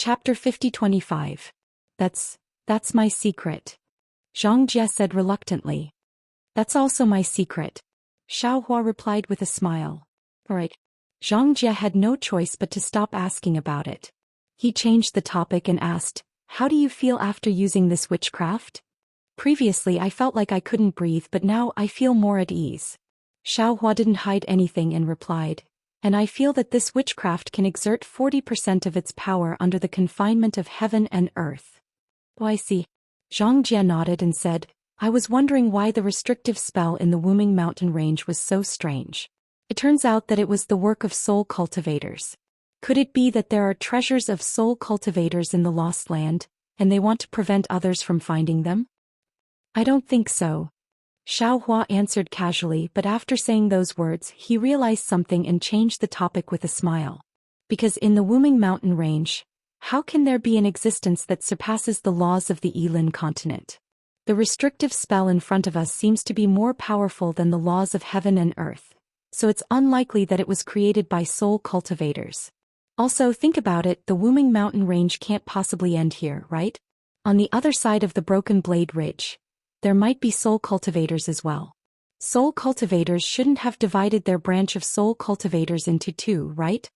Chapter 50-25. That's my secret. Zhang Jie said reluctantly. That's also my secret. Xiaohua replied with a smile. Alright. Zhang Jie had no choice but to stop asking about it. He changed the topic and asked, how do you feel after using this witchcraft? Previously I felt like I couldn't breathe, but now I feel more at ease. Xiaohua didn't hide anything and replied, and I feel that this witchcraft can exert 40% of its power under the confinement of heaven and earth. Oh, I see. Zhang Jie nodded and said, I was wondering why the restrictive spell in the Wuming mountain range was so strange. It turns out that it was the work of soul cultivators. Could it be that there are treasures of soul cultivators in the Lost Land, and they want to prevent others from finding them? I don't think so. Xiaohua answered casually, but after saying those words he realized something and changed the topic with a smile. Because in the Wuming mountain range, how can there be an existence that surpasses the laws of the Yilin continent? The restrictive spell in front of us seems to be more powerful than the laws of heaven and earth, so it's unlikely that it was created by soul cultivators. Also, think about it, the Wuming mountain range can't possibly end here, right? On the other side of the Broken Blade Ridge, there might be soul cultivators as well. Soul cultivators shouldn't have divided their branch of soul cultivators into two, right?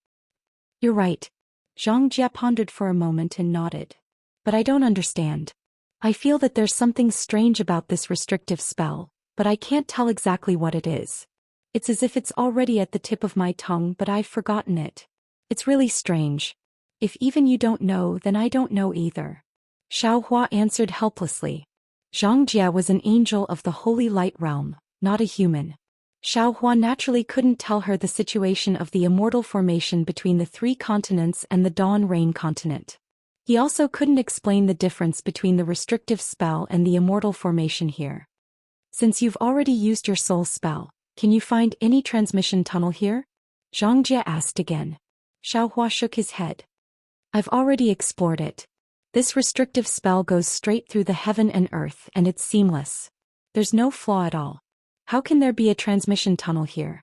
You're right. Zhang Jie pondered for a moment and nodded. But I don't understand. I feel that there's something strange about this restrictive spell, but I can't tell exactly what it is. It's as if it's already at the tip of my tongue, but I've forgotten it. It's really strange. If even you don't know, then I don't know either. Xiaohua answered helplessly. Zhang Jie was an angel of the Holy Light Realm, not a human. Xiaohua naturally couldn't tell her the situation of the immortal formation between the three continents and the Dawn Rain continent. He also couldn't explain the difference between the restrictive spell and the immortal formation here. Since you've already used your soul spell, can you find any transmission tunnel here? Zhang Jie asked again. Xiaohua shook his head. I've already explored it. This restrictive spell goes straight through the heaven and earth and it's seamless. There's no flaw at all. How can there be a transmission tunnel here?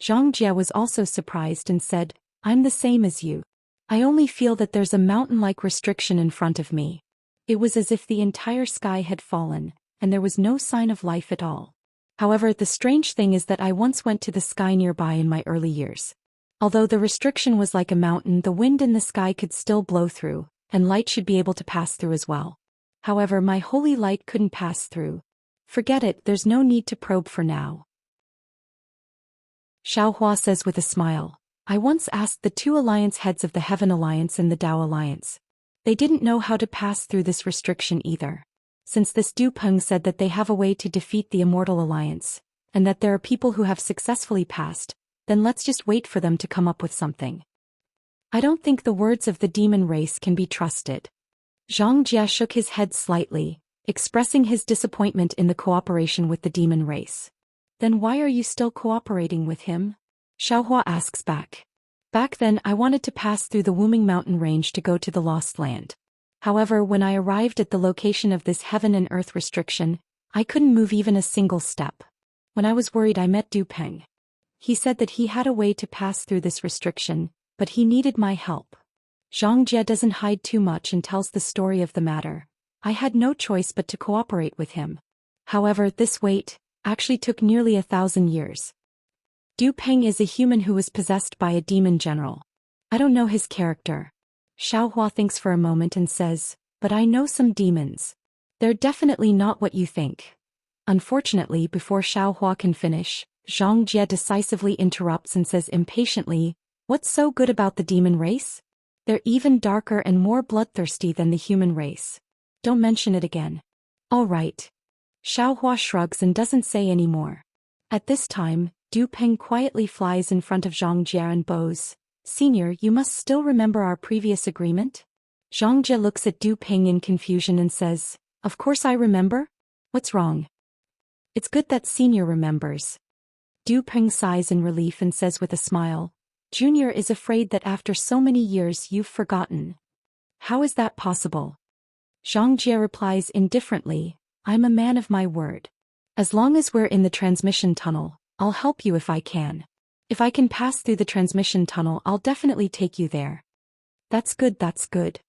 Zhang Jie was also surprised and said, I'm the same as you. I only feel that there's a mountain-like restriction in front of me. It was as if the entire sky had fallen, and there was no sign of life at all. However, the strange thing is that I once went to the sky nearby in my early years. Although the restriction was like a mountain, the wind in the sky could still blow through, and light should be able to pass through as well. However, my holy light couldn't pass through. Forget it, there's no need to probe for now. Xiaohua says with a smile, I once asked the two alliance heads of the Heaven Alliance and the Tao Alliance. They didn't know how to pass through this restriction either. Since this Du Peng said that they have a way to defeat the Immortal Alliance, and that there are people who have successfully passed, then let's just wait for them to come up with something. I don't think the words of the demon race can be trusted. Zhang Jie shook his head slightly, expressing his disappointment in the cooperation with the demon race. Then why are you still cooperating with him? Xiaohua asks back. Back then I wanted to pass through the Wuming mountain range to go to the Lost Land. However, when I arrived at the location of this heaven and earth restriction, I couldn't move even a single step. When I was worried I met Du Peng. He said that he had a way to pass through this restriction, but he needed my help. Zhang Jie doesn't hide too much and tells the story of the matter. I had no choice but to cooperate with him. However, this wait actually took nearly 1,000 years. Du Peng is a human who was possessed by a demon general. I don't know his character. Xiaohua thinks for a moment and says, but I know some demons. They're definitely not what you think. Unfortunately, before Xiaohua can finish, Zhang Jie decisively interrupts and says impatiently, what's so good about the demon race? They're even darker and more bloodthirsty than the human race. Don't mention it again. All right. Xiaohua shrugs and doesn't say any more. At this time, Du Peng quietly flies in front of Zhang Jie and bows. Senior, you must still remember our previous agreement? Zhang Jie looks at Du Peng in confusion and says, of course I remember. What's wrong? It's good that Senior remembers. Du Peng sighs in relief and says with a smile, Junior is afraid that after so many years you've forgotten. How is that possible? Zhang Jie replies indifferently, I'm a man of my word. As long as we're in the transmission tunnel, I'll help you if I can. If I can pass through the transmission tunnel, I'll definitely take you there. That's good, that's good.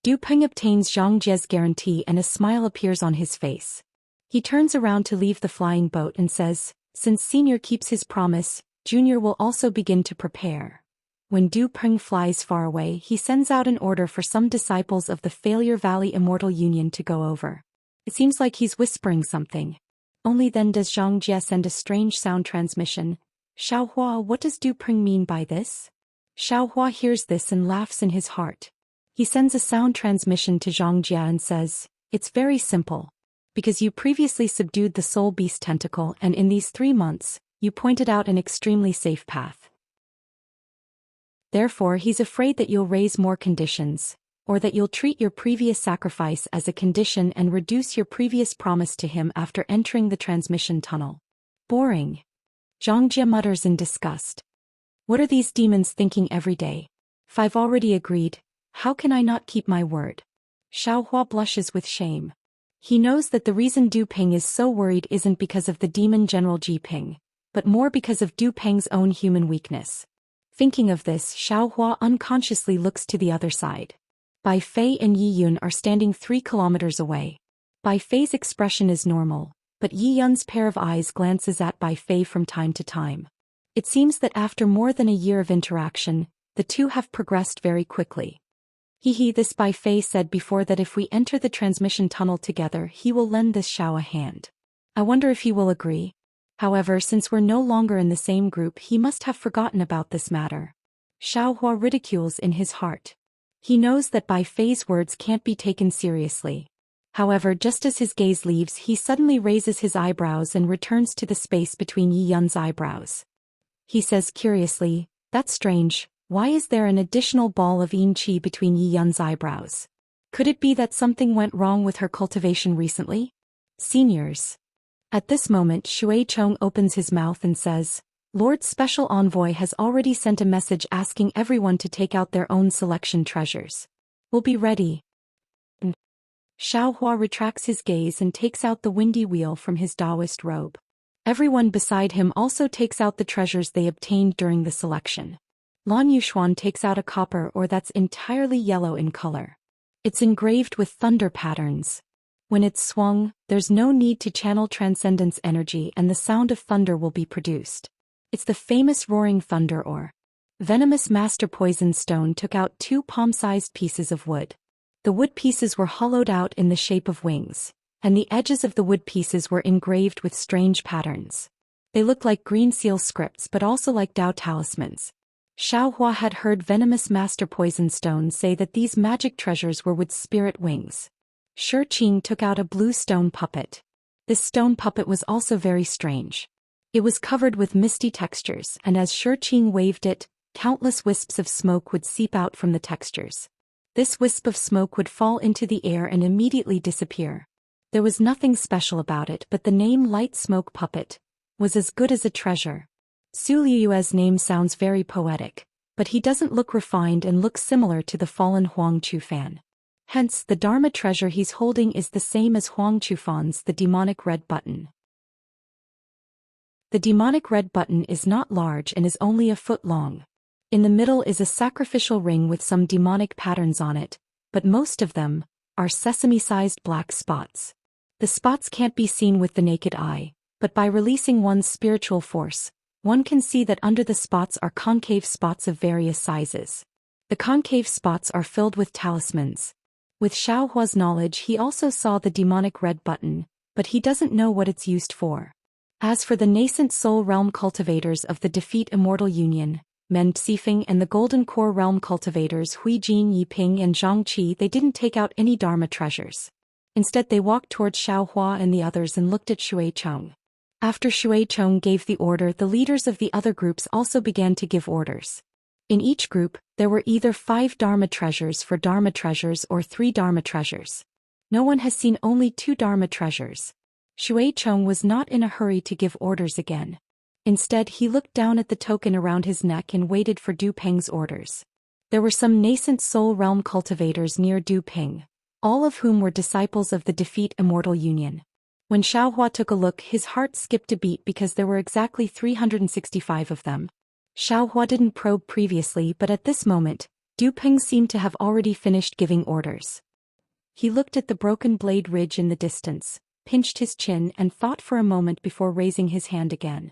Du Peng obtains Zhang Jie's guarantee and a smile appears on his face. He turns around to leave the flying boat and says, since Senior keeps his promise, Junior will also begin to prepare. When Du Peng flies far away, he sends out an order for some disciples of the Failure Valley Immortal Union to go over. It seems like he's whispering something. Only then does Zhang Jie send a strange sound transmission. Xiaohua, what does Du Peng mean by this? Xiaohua hears this and laughs in his heart. He sends a sound transmission to Zhang Jie and says, it's very simple. Because you previously subdued the soul beast tentacle and in these 3 months, you pointed out an extremely safe path. Therefore he's afraid that you'll raise more conditions, or that you'll treat your previous sacrifice as a condition and reduce your previous promise to him after entering the transmission tunnel. Boring. Zhang Jie mutters in disgust. What are these demons thinking every day? If I've already agreed, how can I not keep my word? Xiaohua blushes with shame. He knows that the reason Du Peng is so worried isn't because of the demon General Ji Ping, but more because of Du Peng's own human weakness. Thinking of this, Xiaohua unconsciously looks to the other side. Bai Fei and Yi Yun are standing 3 kilometers away. Bai Fei's expression is normal, but Yi Yun's pair of eyes glances at Bai Fei from time to time. It seems that after more than a year of interaction, the two have progressed very quickly. This Bai Fei said before that if we enter the transmission tunnel together he will lend this Xiao a hand. I wonder if he will agree. However, since we're no longer in the same group he must have forgotten about this matter. Xiaohua ridicules in his heart. He knows that Bai Fei's words can't be taken seriously. However, just as his gaze leaves he suddenly raises his eyebrows and returns to the space between Yi Yun's eyebrows. He says curiously, that's strange. Why is there an additional ball of yin qi between Yi Yun's eyebrows? Could it be that something went wrong with her cultivation recently? Seniors. At this moment Shui Chong opens his mouth and says, Lord Special Envoy has already sent a message asking everyone to take out their own selection treasures. We'll be ready. Xiaohua retracts his gaze and takes out the windy wheel from his Taoist robe. Everyone beside him also takes out the treasures they obtained during the selection. Lan Yuxuan takes out a copper ore that's entirely yellow in color. It's engraved with thunder patterns. When it's swung, there's no need to channel transcendence energy and the sound of thunder will be produced. It's the famous roaring thunder ore. Venomous Master Poison Stone took out 2 palm-sized pieces of wood. The wood pieces were hollowed out in the shape of wings, and the edges of the wood pieces were engraved with strange patterns. They look like green seal scripts but also like Dao talismans. Xiaohua had heard Venomous Master Poison Stone say that these magic treasures were with spirit wings. Shi Qing took out a blue stone puppet. This stone puppet was also very strange. It was covered with misty textures and as Shi Qing waved it, countless wisps of smoke would seep out from the textures. This wisp of smoke would fall into the air and immediately disappear. There was nothing special about it but the name Light Smoke Puppet was as good as a treasure. Su Liyue's name sounds very poetic, but he doesn't look refined and looks similar to the fallen Huang Chufan. Hence, the Dharma treasure he's holding is the same as Huang Chufan's, the demonic red button. The demonic red button is not large and is only a foot long. In the middle is a sacrificial ring with some demonic patterns on it, but most of them are sesame-sized black spots. The spots can't be seen with the naked eye, but by releasing one's spiritual force, one can see that under the spots are concave spots of various sizes. The concave spots are filled with talismans. With Xiaohua's knowledge he also saw the demonic red button, but he doesn't know what it's used for. As for the nascent soul realm cultivators of the Defeat Immortal Union, Men Xifeng and the Golden Core realm cultivators Hui Jin Yiping and Zhang Qi, they didn't take out any Dharma treasures. Instead they walked towards Xiaohua and the others and looked at Shui Chong. After Shui Chong gave the order, the leaders of the other groups also began to give orders. In each group, there were either 5 Dharma treasures for Dharma treasures or 3 Dharma treasures. No one has seen only 2 Dharma treasures. Shui Chong was not in a hurry to give orders again. Instead he looked down at the token around his neck and waited for Du Peng's orders. There were some nascent soul realm cultivators near Du Peng, all of whom were disciples of the Defeat Immortal Union. When Xiaohua took a look his heart skipped a beat because there were exactly 365 of them. Xiaohua didn't probe previously but at this moment, Du Peng seemed to have already finished giving orders. He looked at the broken blade ridge in the distance, pinched his chin and thought for a moment before raising his hand again.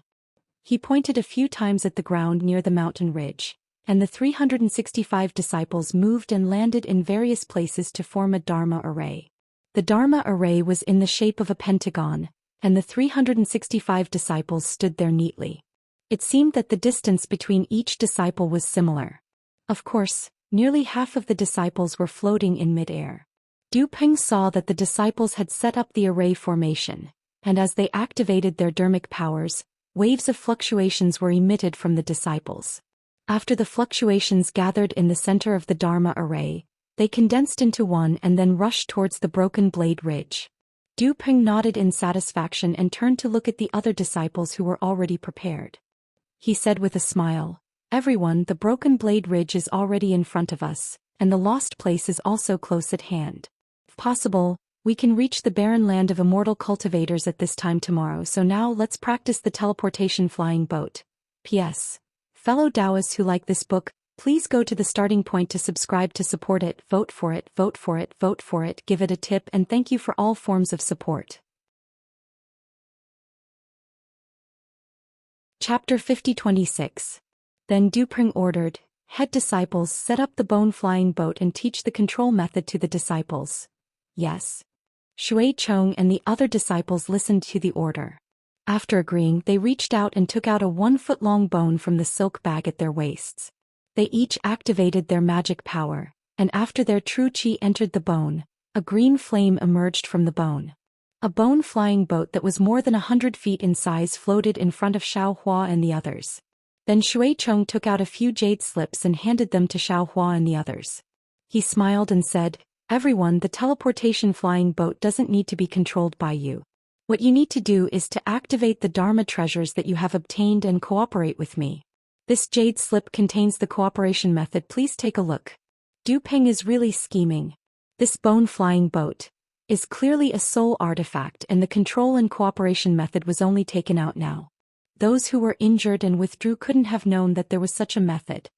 He pointed a few times at the ground near the mountain ridge, and the 365 disciples moved and landed in various places to form a Dharma array. The Dharma array was in the shape of a pentagon, and the 365 disciples stood there neatly. It seemed that the distance between each disciple was similar. Of course, nearly half of the disciples were floating in mid-air. Du Peng saw that the disciples had set up the array formation, and as they activated their dharmic powers, waves of fluctuations were emitted from the disciples. After the fluctuations gathered in the center of the Dharma array, they condensed into one and then rushed towards the broken blade ridge. Du Peng nodded in satisfaction and turned to look at the other disciples who were already prepared. He said with a smile, "Everyone, the broken blade ridge is already in front of us, and the lost place is also close at hand. If possible, we can reach the barren land of immortal cultivators at this time tomorrow, so now let's practice the teleportation flying boat. P.S. Fellow Taoists who like this book, please go to the starting point to subscribe to support it, vote for it, vote for it, vote for it, give it a tip, and thank you for all forms of support." Chapter 50-26. Then Du Peng ordered, "Head disciples, set up the bone-flying boat and teach the control method to the disciples." "Yes." Shui Chong and the other disciples listened to the order. After agreeing, they reached out and took out a 1-foot-long bone from the silk bag at their waists. They each activated their magic power, and after their true qi entered the bone, a green flame emerged from the bone. A bone-flying boat that was more than 100 feet in size floated in front of Xiao Hua and the others. Then Shui Chong took out a few jade slips and handed them to Xiao Hua and the others. He smiled and said, "Everyone, the teleportation flying boat doesn't need to be controlled by you. What you need to do is to activate the Dharma treasures that you have obtained and cooperate with me. This jade slip contains the cooperation method, please take a look." Du Peng is really scheming. This bone-flying boat is clearly a soul artifact, and the control and cooperation method was only taken out now. Those who were injured and withdrew couldn't have known that there was such a method.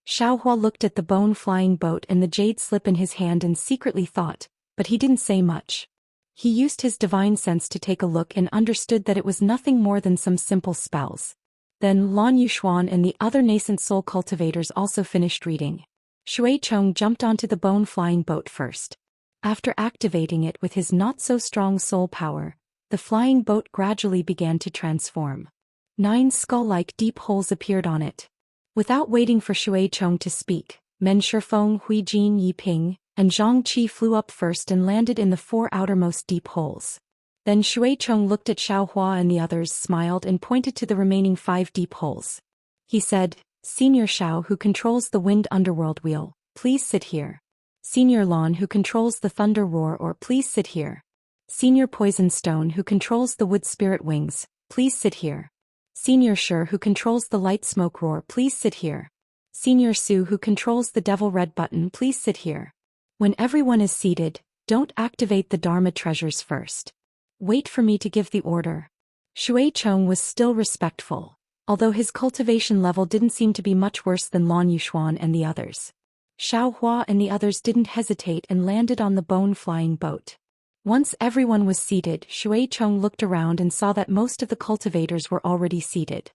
Xiao Hua looked at the bone-flying boat and the jade slip in his hand and secretly thought, but he didn't say much. He used his divine sense to take a look and understood that it was nothing more than some simple spells. Then Lan Yuxuan and the other nascent soul cultivators also finished reading. Shui Chong jumped onto the bone-flying boat first. After activating it with his not-so-strong soul power, the flying boat gradually began to transform. 9 skull-like deep holes appeared on it. Without waiting for Shui Chong to speak, Men Shifeng, Hui Jin, Yi Ping, and Zhang Qi flew up first and landed in the 4 outermost deep holes. Then Shui Chong looked at Xiao Hua and the others, smiled and pointed to the remaining 5 deep holes. He said, "Senior Xiao, who controls the wind underworld wheel, please sit here. Senior Lan, who controls the thunder roar, or please sit here. Senior Poison Stone, who controls the wood spirit wings, please sit here. Senior Shur, who controls the light smoke roar, please sit here. Senior Su, who controls the devil red button, please sit here." When everyone is seated, don't activate the Dharma treasures first. Wait for me to give the order. Shui Chong was still respectful, although his cultivation level didn't seem to be much worse than Lan Yuxuan and the others. Xiao Hua and the others didn't hesitate and landed on the bone-flying boat. Once everyone was seated, Shui Chong looked around and saw that most of the cultivators were already seated.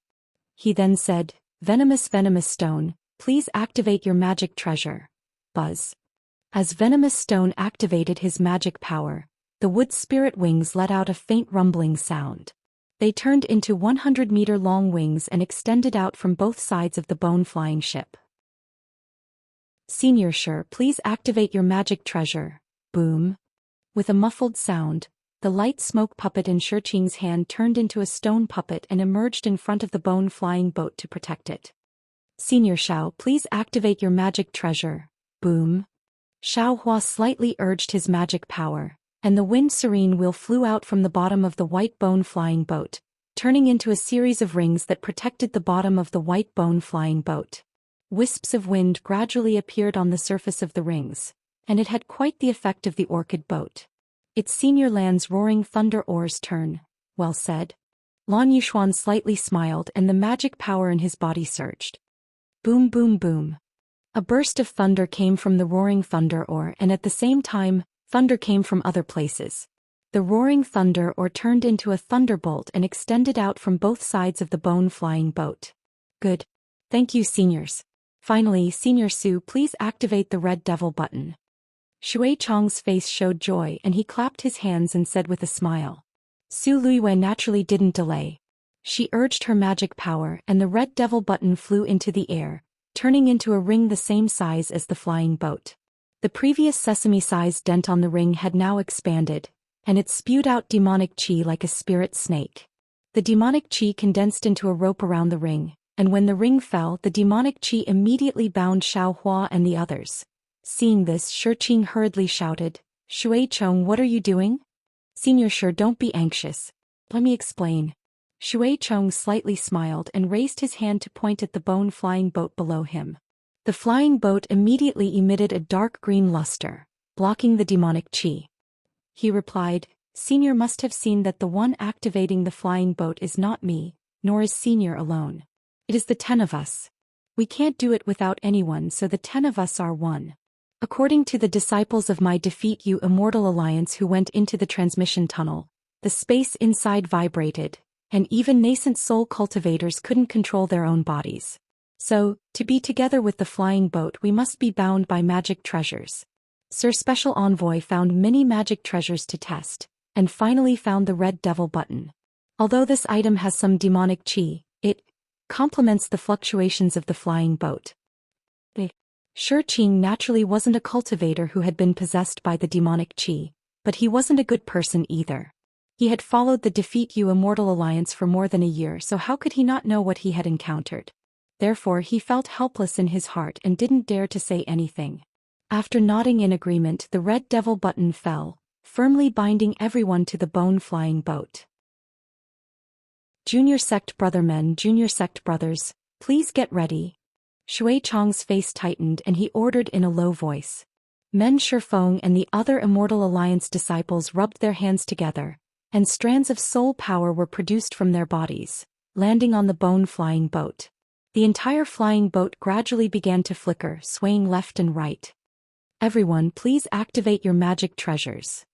He then said, Venomous Stone, please activate your magic treasure." Buzz. As Venomous Stone activated his magic power, the wood spirit wings let out a faint rumbling sound. They turned into 100-meter-long wings and extended out from both sides of the bone-flying ship. "Senior Shur, please activate your magic treasure." Boom. With a muffled sound, the light smoke puppet in Shurqing's hand turned into a stone puppet and emerged in front of the bone-flying boat to protect it. "Senior Xiao, please activate your magic treasure." Boom. Xiao Hua slightly urged his magic power, and the wind serene wheel flew out from the bottom of the white bone-flying boat, turning into a series of rings that protected the bottom of the white bone-flying boat. Wisps of wind gradually appeared on the surface of the rings, and it had quite the effect of the orchid boat. "It's Senior Lan's roaring thunder oar's turn." "Well said." Lan Yuxuan slightly smiled and the magic power in his body surged. Boom boom boom. A burst of thunder came from the roaring thunder ore, and at the same time, thunder came from other places. The roaring thunder ore turned into a thunderbolt and extended out from both sides of the bone-flying boat. Good. Thank you, seniors. Finally, Senior Su, please activate the red devil button. Shui Chong's face showed joy and he clapped his hands and said with a smile. Su Luiwen naturally didn't delay. She urged her magic power and the red devil button flew into the air, turning into a ring the same size as the flying boat. The previous sesame-sized dent on the ring had now expanded, and it spewed out demonic qi like a spirit snake. The demonic qi condensed into a rope around the ring, and when the ring fell, the demonic qi immediately bound Xiaohua and the others. Seeing this, Shiqing hurriedly shouted, Shui Chong, what are you doing? Senior Shi, don't be anxious. Let me explain. Shui Chong slightly smiled and raised his hand to point at the bone-flying boat below him. The flying boat immediately emitted a dark green luster, blocking the demonic qi. He replied, Senior must have seen that the one activating the flying boat is not me, nor is Senior alone. It is the 10 of us. We can't do it without anyone, so the 10 of us are one. According to the disciples of my Defeat You Immortal Alliance who went into the transmission tunnel, the space inside vibrated, and even nascent soul cultivators couldn't control their own bodies. So, to be together with the flying boat we must be bound by magic treasures. Sir Special Envoy found many magic treasures to test, and finally found the red devil button. Although this item has some demonic qi, it complements the fluctuations of the flying boat. Shiqing naturally wasn't a cultivator who had been possessed by the demonic qi, but he wasn't a good person either. He had followed the Defeat You Immortal Alliance for more than a year, so how could he not know what he had encountered? Therefore he felt helpless in his heart and didn't dare to say anything. After nodding in agreement, the red devil button fell, firmly binding everyone to the bone-flying boat. Junior Sect Brother Men, Junior Sect Brothers, please get ready. Shui Chong's face tightened and he ordered in a low voice. Men Shifeng and the other Immortal Alliance disciples rubbed their hands together, and strands of soul power were produced from their bodies, landing on the bone-flying boat. The entire flying boat gradually began to flicker, swaying left and right. Everyone, please activate your magic treasures.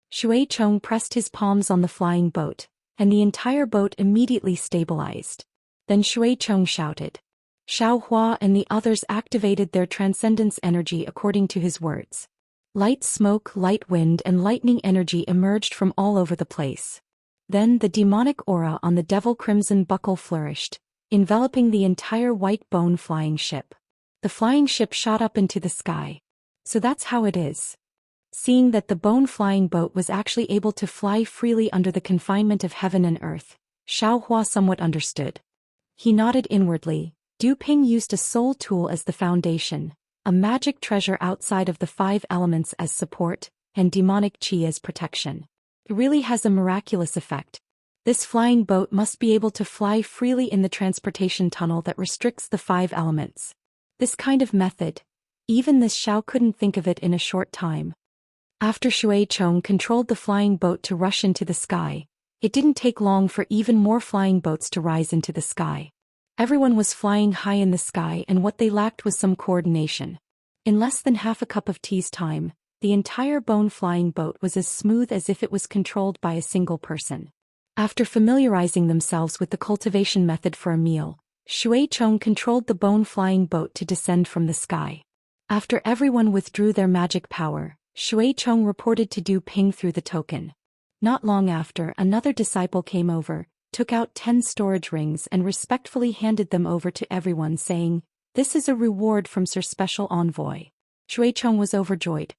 Shui Chong pressed his palms on the flying boat, and the entire boat immediately stabilized. Then Shui Chong shouted. Xiaohua and the others activated their transcendence energy according to his words. Light smoke, light wind and lightning energy emerged from all over the place. Then the demonic aura on the devil crimson buckle flourished, enveloping the entire white bone flying ship. The flying ship shot up into the sky. So that's how it is. Seeing that the bone-flying boat was actually able to fly freely under the confinement of heaven and earth, Xiaohua somewhat understood. He nodded inwardly. Du Ping used a soul tool as the foundation, a magic treasure outside of the 5 elements as support, and demonic qi as protection. It really has a miraculous effect. This flying boat must be able to fly freely in the transportation tunnel that restricts the 5 elements. This kind of method, even this Xiao couldn't think of it in a short time. After Shui Chong controlled the flying boat to rush into the sky, it didn't take long for even more flying boats to rise into the sky. Everyone was flying high in the sky and what they lacked was some coordination. In less than half a cup of tea's time, the entire bone-flying boat was as smooth as if it was controlled by a single person. After familiarizing themselves with the cultivation method for a meal, Shui Chong controlled the bone-flying boat to descend from the sky. After everyone withdrew their magic power, Shui Chong reported to Du Ping through the token. Not long after, another disciple came over, took out 10 storage rings and respectfully handed them over to everyone saying, "This is a reward from Sir Special Envoy." Shui Chong was overjoyed.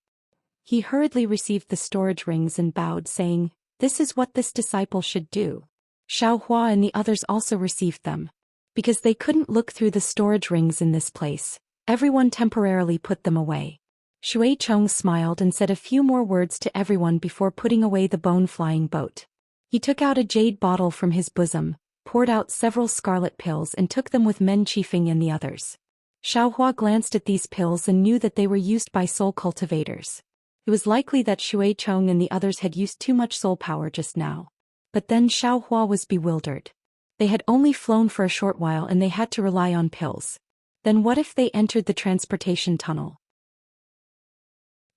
He hurriedly received the storage rings and bowed saying, "This is what this disciple should do." Xiaohua and the others also received them. Because they couldn't look through the storage rings in this place, everyone temporarily put them away. Shui Chong smiled and said a few more words to everyone before putting away the bone-flying boat. He took out a jade bottle from his bosom, poured out several scarlet pills and took them with Men Qifeng and the others. Xiaohua glanced at these pills and knew that they were used by soul cultivators. It was likely that Shui Chong and the others had used too much soul power just now. But then Xiaohua was bewildered. They had only flown for a short while and they had to rely on pills. Then what if they entered the transportation tunnel?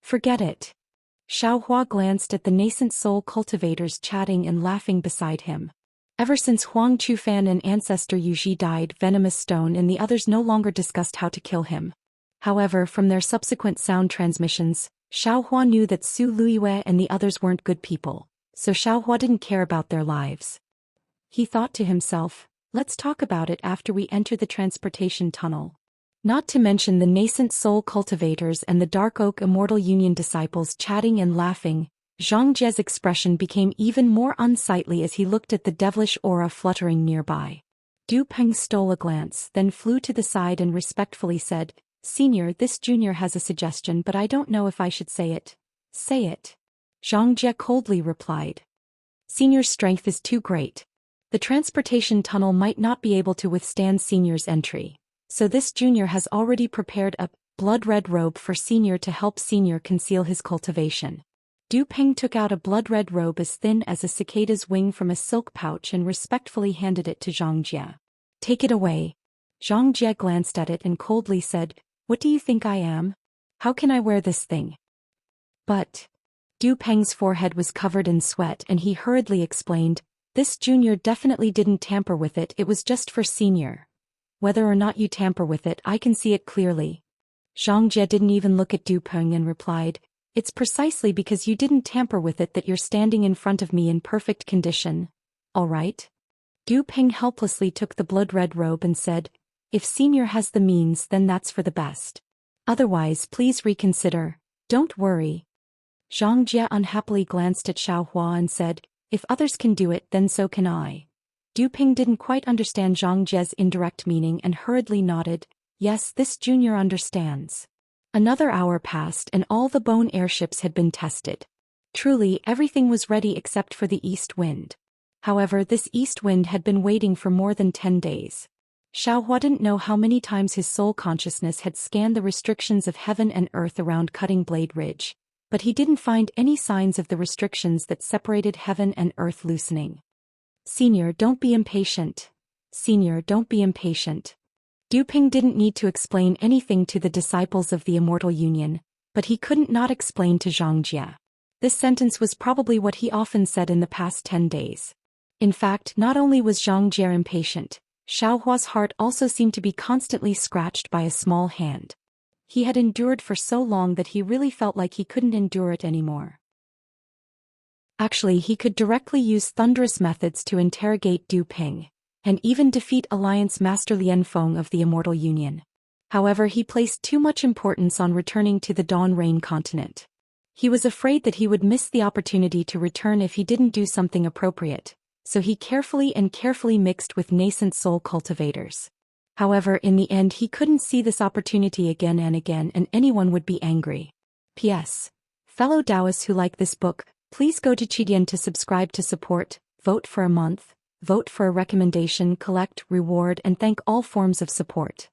Forget it. Xiaohua glanced at the nascent soul cultivators chatting and laughing beside him. Ever since Huang Chufan and ancestor Yuji died, Venomous Stone and the others no longer discussed how to kill him. However, from their subsequent sound transmissions, Xiaohua knew that Su Luiyue and the others weren't good people, so Xiaohua didn't care about their lives. He thought to himself, let's talk about it after we enter the transportation tunnel. Not to mention the nascent soul cultivators and the Dark Oak Immortal Union disciples chatting and laughing, Zhang Jie's expression became even more unsightly as he looked at the devilish aura fluttering nearby. Du Peng stole a glance, then flew to the side and respectfully said, Senior, this junior has a suggestion, but I don't know if I should say it. Say it. Zhang Jie coldly replied. Senior's strength is too great. The transportation tunnel might not be able to withstand Senior's entry. So this junior has already prepared a blood-red robe for Senior to help Senior conceal his cultivation. Du Peng took out a blood-red robe as thin as a cicada's wing from a silk pouch and respectfully handed it to Zhang Jie. Take it away. Zhang Jie glanced at it and coldly said, What do you think I am? How can I wear this thing? But Du Peng's forehead was covered in sweat and he hurriedly explained, This junior definitely didn't tamper with it, it was just for Senior. Whether or not you tamper with it, I can see it clearly. Zhang Jie didn't even look at Du Peng and replied, It's precisely because you didn't tamper with it that you're standing in front of me in perfect condition. All right? Du Peng helplessly took the blood-red robe and said, If Senior has the means, then that's for the best. Otherwise, please reconsider. Don't worry. Zhang Jie unhappily glanced at Xiaohua and said, If others can do it, then so can I. Du Peng didn't quite understand Zhang Jie's indirect meaning and hurriedly nodded, Yes, this junior understands. Another hour passed and all the bone airships had been tested. Truly, everything was ready except for the east wind. However, this east wind had been waiting for more than 10 days. Xiaohua didn't know how many times his soul consciousness had scanned the restrictions of heaven and earth around Cutting Blade Ridge, but he didn't find any signs of the restrictions that separated heaven and earth loosening. Senior, don't be impatient. Senior, don't be impatient. Du Peng didn't need to explain anything to the disciples of the Immortal Union, but he couldn't not explain to Zhang Jie. This sentence was probably what he often said in the past 10 days. In fact, not only was Zhang Jie impatient, Xiaohua's heart also seemed to be constantly scratched by a small hand. He had endured for so long that he really felt like he couldn't endure it anymore. Actually, he could directly use thunderous methods to interrogate Du Peng, and even defeat Alliance Master Lian Feng of the Immortal Union. However, he placed too much importance on returning to the Dawn Rain continent. He was afraid that he would miss the opportunity to return if he didn't do something appropriate, so he carefully mixed with nascent soul cultivators. However, in the end he couldn't see this opportunity again and anyone would be angry. P.S. Fellow Taoists who like this book, please go to Qidian to subscribe to support, vote for a month, vote for a recommendation, collect, reward and thank all forms of support.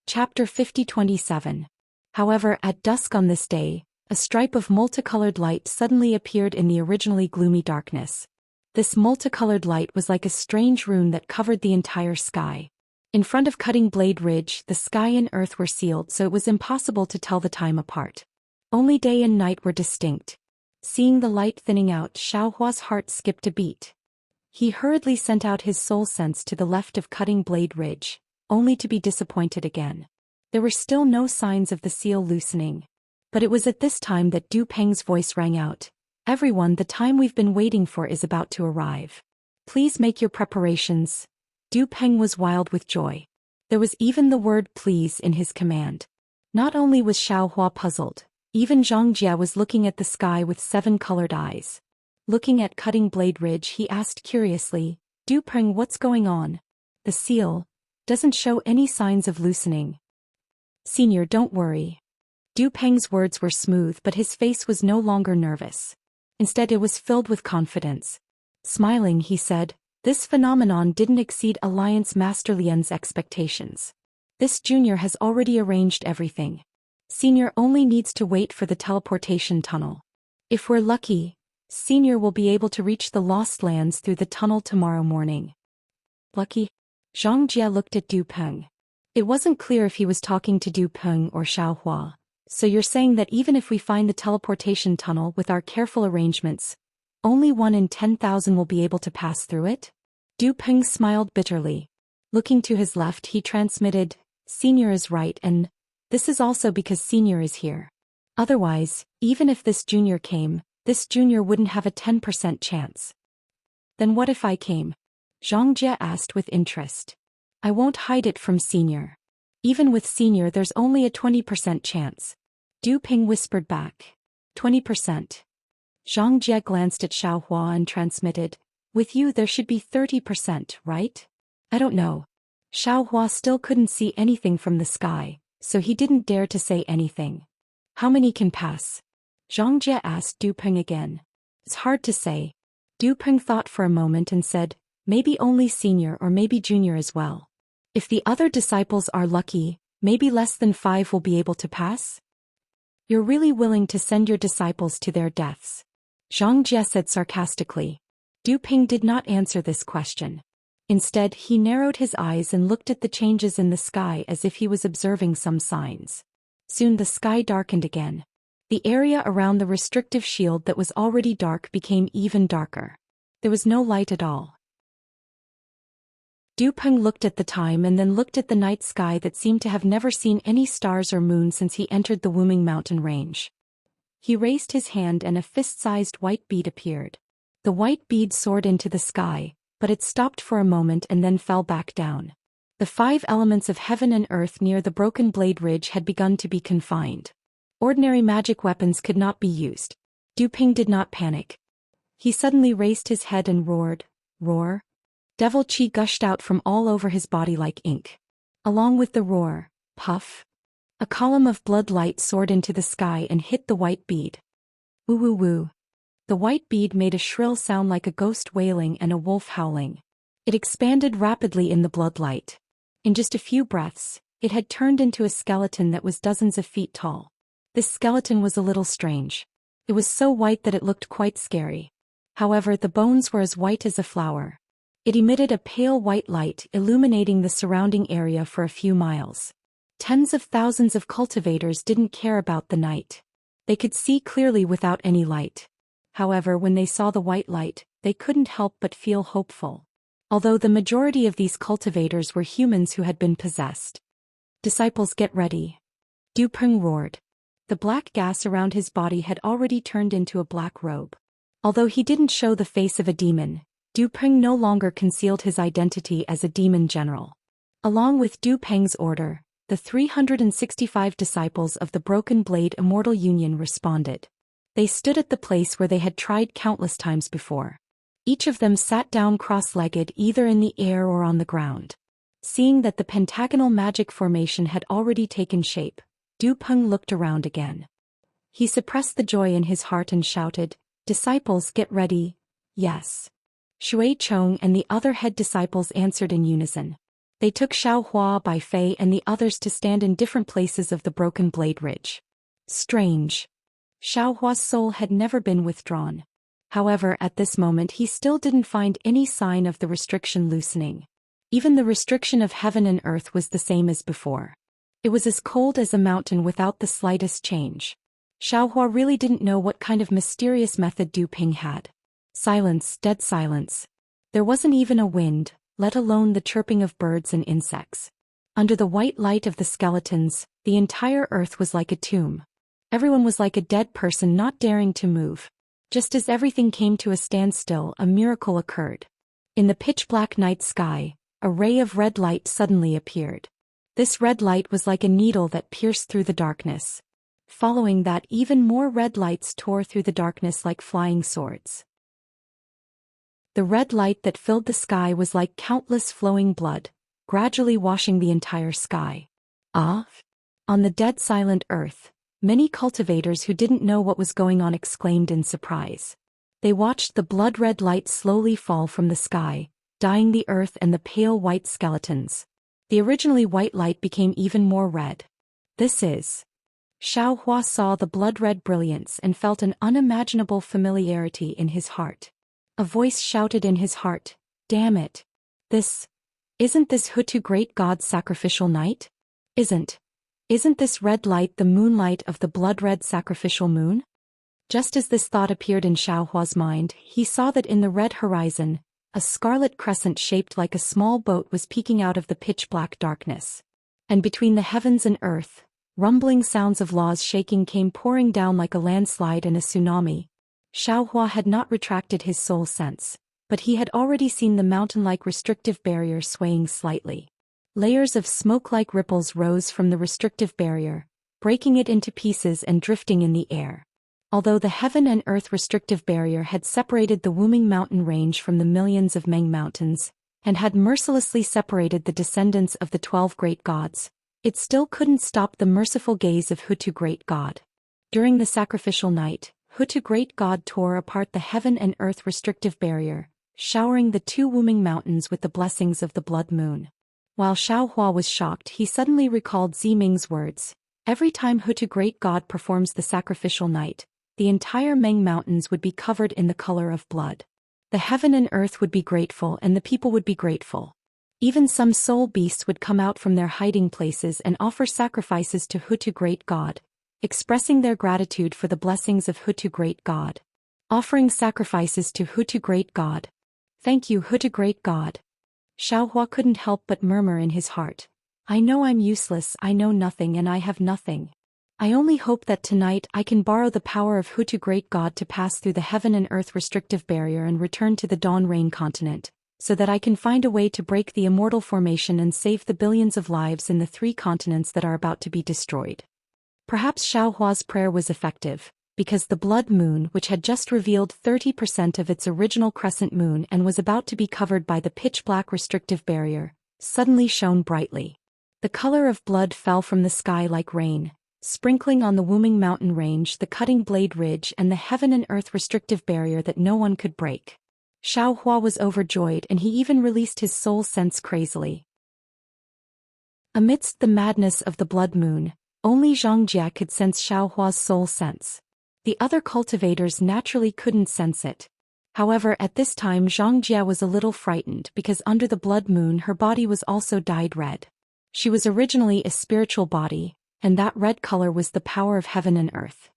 Chapter 50-27. However, at dusk on this day, a stripe of multicolored light suddenly appeared in the originally gloomy darkness. This multicolored light was like a strange rune that covered the entire sky. In front of Cutting Blade Ridge, the sky and earth were sealed, so it was impossible to tell the time apart. Only day and night were distinct. Seeing the light thinning out, Xiaohua's heart skipped a beat. He hurriedly sent out his soul sense to the left of Cutting Blade Ridge, only to be disappointed again. There were still no signs of the seal loosening. But it was at this time that Du Peng's voice rang out. Everyone, the time we've been waiting for is about to arrive. Please make your preparations. Du Peng was wild with joy. There was even the word please in his command. Not only was Xiaohua puzzled, even Zhang Jie was looking at the sky with 7 colored eyes. Looking at Cutting Blade Ridge, he asked curiously, Du Peng, what's going on? The seal doesn't show any signs of loosening. Senior, don't worry. Du Peng's words were smooth, but his face was no longer nervous. Instead, it was filled with confidence. Smiling, he said, This phenomenon didn't exceed Alliance Master Lian's expectations. This junior has already arranged everything. Senior only needs to wait for the teleportation tunnel. If we're lucky, Senior will be able to reach the Lost Lands through the tunnel tomorrow morning. Lucky? Zhang Jie looked at Du Peng. It wasn't clear if he was talking to Du Peng or Xiaohua. So you're saying that even if we find the teleportation tunnel with our careful arrangements, only 1 in 10,000 will be able to pass through it? Du Peng smiled bitterly. Looking to his left, he transmitted, Senior is right, and this is also because Senior is here. Otherwise, even if this junior came, this junior wouldn't have a 10% chance. Then what if I came? Zhang Jie asked with interest. I won't hide it from Senior. Even with Senior, there's only a 20% chance. Du Peng whispered back. 20%. Zhang Jie glanced at Xiaohua and transmitted, with you there should be 30%, right? I don't know. Xiaohua still couldn't see anything from the sky, so he didn't dare to say anything. How many can pass? Zhang Jie asked Du Peng again. It's hard to say. Du Peng thought for a moment and said, maybe only Senior or maybe Junior as well. If the other disciples are lucky, maybe less than 5 will be able to pass? You're really willing to send your disciples to their deaths? Zhang Jie said sarcastically. Du Peng did not answer this question. Instead, he narrowed his eyes and looked at the changes in the sky as if he was observing some signs. Soon the sky darkened again. The area around the restrictive shield that was already dark became even darker. There was no light at all. Du Peng looked at the time and then looked at the night sky that seemed to have never seen any stars or moon since he entered the Wuming mountain range. He raised his hand and a fist-sized white bead appeared. The white bead soared into the sky, but it stopped for a moment and then fell back down. The 5 elements of heaven and earth near the broken blade ridge had begun to be confined. Ordinary magic weapons could not be used. Du Peng did not panic. He suddenly raised his head and roared, roar. Devil chi gushed out from all over his body like ink. Along with the roar, puff. A column of blood light soared into the sky and hit the white bead. Woo woo woo. The white bead made a shrill sound like a ghost wailing and a wolf howling. It expanded rapidly in the blood light. In just a few breaths, it had turned into a skeleton that was dozens of feet tall. This skeleton was a little strange. It was so white that it looked quite scary. However, the bones were as white as a flower. It emitted a pale white light illuminating the surrounding area for a few miles. Tens of thousands of cultivators didn't care about the night. They could see clearly without any light. However, when they saw the white light, they couldn't help but feel hopeful. Although the majority of these cultivators were humans who had been possessed. Disciples, get ready. Du Peng roared. The black gas around his body had already turned into a black robe. Although he didn't show the face of a demon, Du Peng no longer concealed his identity as a demon general. Along with Du Peng's order, the 365 disciples of the Broken Blade Immortal Union responded. They stood at the place where they had tried countless times before. Each of them sat down cross-legged either in the air or on the ground. Seeing that the pentagonal magic formation had already taken shape, Du Peng looked around again. He suppressed the joy in his heart and shouted, "Disciples, get ready." Yes. Shui Chong and the other head disciples answered in unison. They took Xiaohua, Bai Fei and the others to stand in different places of the Broken Blade Ridge. Strange. Xiaohua's soul had never been withdrawn. However, at this moment he still didn't find any sign of the restriction loosening. Even the restriction of heaven and earth was the same as before. It was as cold as a mountain without the slightest change. Xiaohua really didn't know what kind of mysterious method Du Peng had. Silence, dead silence. There wasn't even a wind, let alone the chirping of birds and insects. Under the white light of the skeletons, the entire earth was like a tomb. Everyone was like a dead person not daring to move. Just as everything came to a standstill, a miracle occurred. In the pitch-black night sky, a ray of red light suddenly appeared. This red light was like a needle that pierced through the darkness. Following that, even more red lights tore through the darkness like flying swords. The red light that filled the sky was like countless flowing blood, gradually washing the entire sky. Ah! On the dead silent earth, many cultivators who didn't know what was going on exclaimed in surprise. They watched the blood-red light slowly fall from the sky, dyeing the earth and the pale white skeletons. The originally white light became even more red. This is... Xiaohua saw the blood-red brilliance and felt an unimaginable familiarity in his heart. A voice shouted in his heart, "Damn it! This Isn't this Hutu great God's sacrificial night? Isn't this red light the moonlight of the blood-red sacrificial moon? Just as this thought appeared in Xiaohua's mind, he saw that in the red horizon, a scarlet crescent shaped like a small boat was peeking out of the pitch-black darkness. And between the heavens and earth, rumbling sounds of laws shaking came pouring down like a landslide and a tsunami. Xiaohua had not retracted his soul sense, but he had already seen the mountain-like restrictive barrier swaying slightly. Layers of smoke-like ripples rose from the restrictive barrier, breaking it into pieces and drifting in the air. Although the heaven and earth restrictive barrier had separated the Wuming mountain range from the millions of Meng mountains, and had mercilessly separated the descendants of the 12 great gods, it still couldn't stop the merciful gaze of Hutu great god. During the sacrificial night, Hutu great god tore apart the heaven and earth restrictive barrier, showering the 2 Wuming mountains with the blessings of the blood moon. While Xiaohua was shocked, he suddenly recalled Ziming's words. Every time Hutu great god performs the sacrificial night, the entire Meng mountains would be covered in the color of blood. The heaven and earth would be grateful and the people would be grateful. Even some soul beasts would come out from their hiding places and offer sacrifices to Hutu great god, expressing their gratitude for the blessings of Hutu great god. Offering sacrifices to Hutu great god. Thank you, Hutu great god. Xiaohua couldn't help but murmur in his heart. I know I'm useless, I know nothing and I have nothing. I only hope that tonight I can borrow the power of Hutu great god to pass through the heaven and earth restrictive barrier and return to the Dawn Rain continent, so that I can find a way to break the immortal formation and save the billions of lives in the 3 continents that are about to be destroyed. Perhaps Xiaohua's prayer was effective, because the blood moon, which had just revealed 30% of its original crescent moon and was about to be covered by the pitch-black restrictive barrier, suddenly shone brightly. The color of blood fell from the sky like rain, sprinkling on the Wuming mountain range, the cutting blade ridge and the heaven and earth restrictive barrier that no one could break. Xiaohua was overjoyed and he even released his soul sense crazily. Amidst the madness of the blood moon, only Zhang Jie could sense Xiaohua's soul sense. The other cultivators naturally couldn't sense it. However, at this time Zhang Jie was a little frightened because under the blood moon her body was also dyed red. She was originally a spiritual body, and that red color was the power of heaven and earth.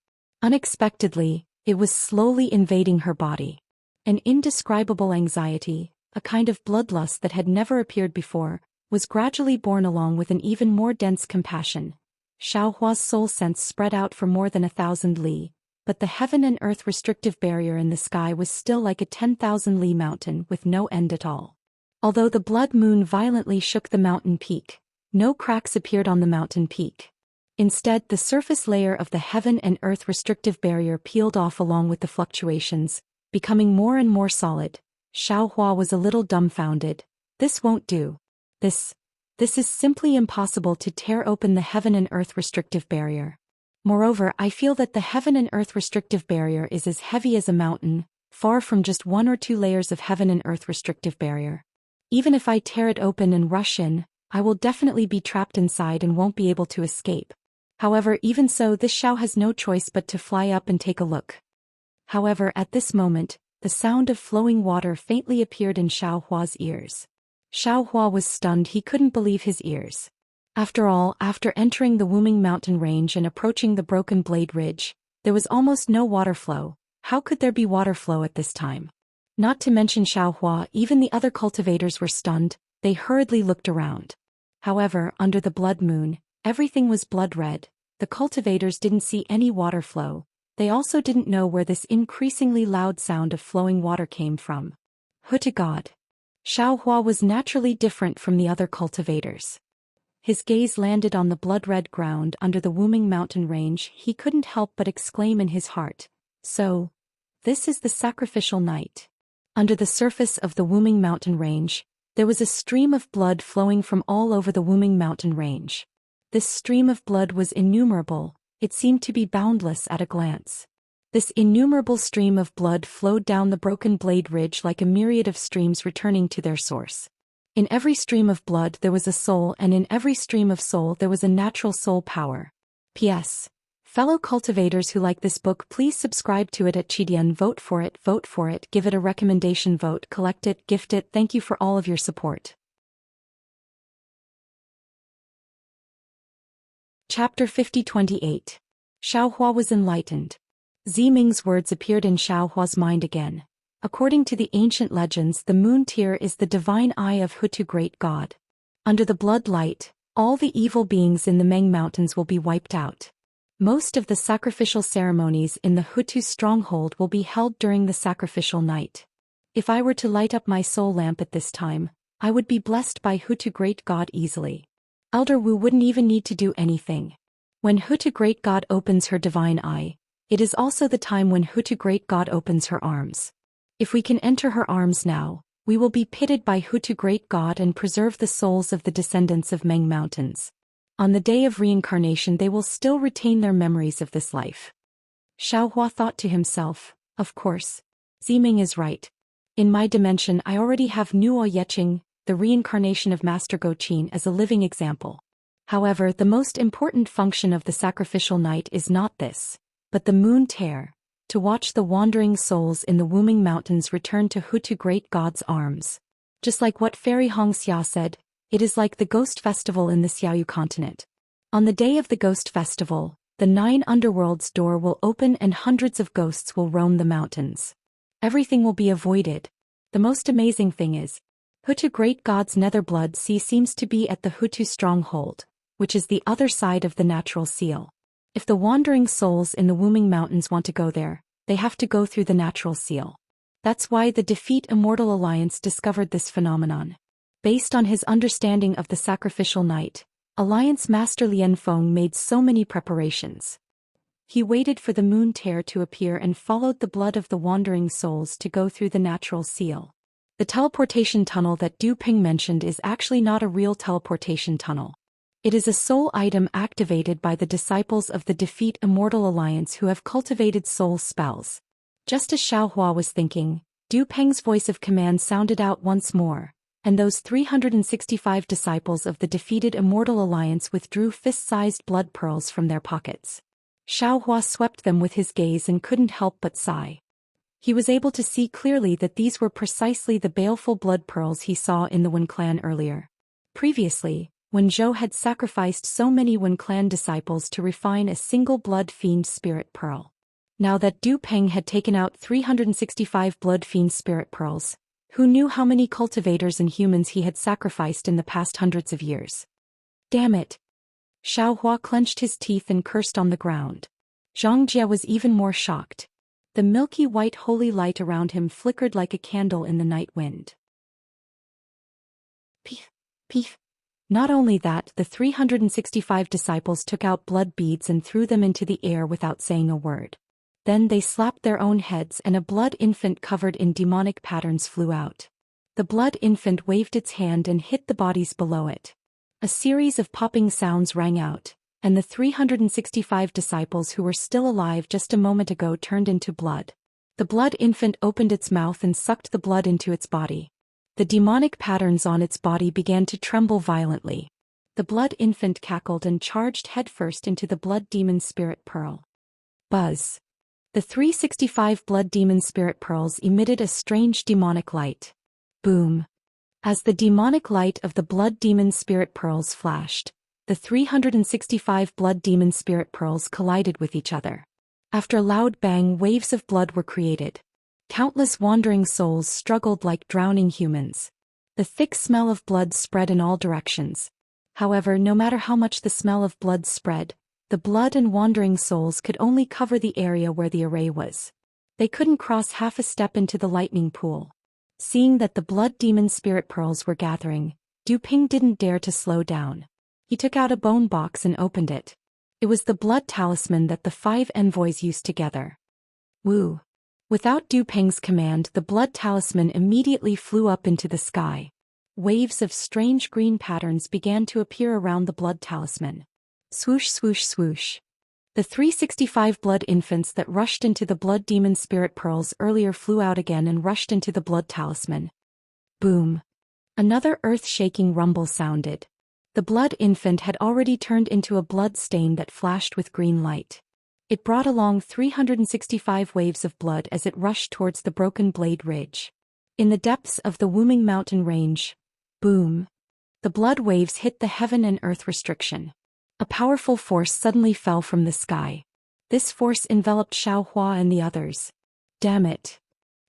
Unexpectedly, it was slowly invading her body. An indescribable anxiety, a kind of bloodlust that had never appeared before, was gradually born along with an even more dense compassion. Xiaohua's soul sense spread out for more than 1,000 li, but the heaven and earth restrictive barrier in the sky was still like a 10,000 li mountain with no end at all. Although the blood moon violently shook the mountain peak, no cracks appeared on the mountain peak. Instead, the surface layer of the heaven and earth restrictive barrier peeled off along with the fluctuations, becoming more and more solid. Xiaohua was a little dumbfounded. This won't do. This is simply impossible to tear open the heaven and earth restrictive barrier. Moreover, I feel that the heaven and earth restrictive barrier is as heavy as a mountain, far from just 1 or 2 layers of heaven and earth restrictive barrier. Even if I tear it open and rush in, I will definitely be trapped inside and won't be able to escape. However, even so, this Xiao has no choice but to fly up and take a look. However, at this moment, the sound of flowing water faintly appeared in Xiaohua's ears. Xiaohua was stunned, he couldn't believe his ears. After all, after entering the Wuming mountain range and approaching the broken blade ridge, there was almost no water flow. How could there be water flow at this time? Not to mention Xiaohua, even the other cultivators were stunned. They hurriedly looked around. However, under the blood moon, everything was blood red. The cultivators didn't see any water flow. They also didn't know where this increasingly loud sound of flowing water came from. Hutu God. Xiaohua was naturally different from the other cultivators. His gaze landed on the blood-red ground under the Wuming mountain range. He couldn't help but exclaim in his heart, "So, this is the sacrificial night." Under the surface of the Wuming mountain range, there was a stream of blood flowing from all over the Wuming mountain range. This stream of blood was innumerable, it seemed to be boundless at a glance. This innumerable stream of blood flowed down the broken blade ridge like a myriad of streams returning to their source. In every stream of blood there was a soul, and in every stream of soul there was a natural soul power. P.S. Fellow cultivators who like this book, please subscribe to it at Chidian. Vote for it, give it a recommendation vote, collect it, gift it. Thank you for all of your support. Chapter 50-28. Xiaohua was enlightened. Ziming's words appeared in Xiaohua's mind again. According to the ancient legends, the moon tear is the divine eye of Hutu great god. Under the blood light, all the evil beings in the Meng Mountains will be wiped out. Most of the sacrificial ceremonies in the Hutu stronghold will be held during the sacrificial night. If I were to light up my soul lamp at this time, I would be blessed by Hutu great god easily. Elder Wu wouldn't even need to do anything. When Hutu great god opens her divine eye, it is also the time when Hutu great god opens her arms. If we can enter her arms now, we will be pitted by Hutu great god and preserve the souls of the descendants of Meng Mountains. On the day of reincarnation they will still retain their memories of this life. Xiaohua thought to himself, of course. Ziming is right. In my dimension I already have Nuo Yeqing, the reincarnation of Master Goqin, as a living example. However, the most important function of the sacrificial night is not this, but the moon tear, to watch the wandering souls in the Wuming Mountains return to Hutu great god's arms. Just like what Fairy Hong Xia said, it is like the ghost festival in the Xiaoyu continent. On the day of the ghost festival, the 9 underworlds door will open and hundreds of ghosts will roam the mountains. Everything will be avoided. The most amazing thing is, Hutu great god's nether blood sea seems to be at the Hutu stronghold, which is the other side of the natural seal. If the wandering souls in the Wuming Mountains want to go there, they have to go through the natural seal. That's why the Defeat Immortal Alliance discovered this phenomenon. Based on his understanding of the sacrificial night, Alliance Master Lian Feng made so many preparations. He waited for the moon tear to appear and followed the blood of the wandering souls to go through the natural seal. The teleportation tunnel that Du Ping mentioned is actually not a real teleportation tunnel. It is a soul item activated by the disciples of the Defeat Immortal Alliance who have cultivated soul spells. Just as Xiaohua was thinking, Du Peng's voice of command sounded out once more, and those 365 disciples of the defeated Immortal Alliance withdrew fist-sized blood pearls from their pockets. Xiaohua swept them with his gaze and couldn't help but sigh. He was able to see clearly that these were precisely the baleful blood pearls he saw in the Wen clan earlier. Previously, when Zhou had sacrificed so many Wen clan disciples to refine a single blood fiend spirit pearl. Now that Du Peng had taken out 365 blood fiend spirit pearls, who knew how many cultivators and humans he had sacrificed in the past hundreds of years? Damn it! Xiaohua clenched his teeth and cursed on the ground. Zhang Jie was even more shocked. The milky white holy light around him flickered like a candle in the night wind. Peef, peef. Not only that, the 365 disciples took out blood beads and threw them into the air without saying a word. Then they slapped their own heads and a blood infant covered in demonic patterns flew out. The blood infant waved its hand and hit the bodies below it. A series of popping sounds rang out, and the 365 disciples who were still alive just a moment ago turned into blood. The blood infant opened its mouth and sucked the blood into its body. The demonic patterns on its body began to tremble violently. The blood infant cackled and charged headfirst into the blood demon spirit pearl. Buzz. The 365 blood demon spirit pearls emitted a strange demonic light. Boom. As the demonic light of the blood demon spirit pearls flashed, the 365 blood demon spirit pearls collided with each other. After a loud bang, waves of blood were created. Countless wandering souls struggled like drowning humans. The thick smell of blood spread in all directions. However, no matter how much the smell of blood spread, the blood and wandering souls could only cover the area where the array was. They couldn't cross half a step into the lightning pool. Seeing that the blood demon spirit pearls were gathering, Du Ping didn't dare to slow down. He took out a bone box and opened it. It was the blood talisman that the 5 envoys used together. Woo! Without Du Peng's command, the blood talisman immediately flew up into the sky. Waves of strange green patterns began to appear around the blood talisman. Swoosh, swoosh, swoosh. The 365 blood infants that rushed into the blood demon spirit pearls earlier flew out again and rushed into the blood talisman. Boom. Another earth-shaking rumble sounded. The blood infant had already turned into a blood stain that flashed with green light. It brought along 365 waves of blood as it rushed towards the Broken Blade Ridge. In the depths of the Wuming mountain range, boom. The blood waves hit the heaven and earth restriction. A powerful force suddenly fell from the sky. This force enveloped Xiaohua and the others. Damn it.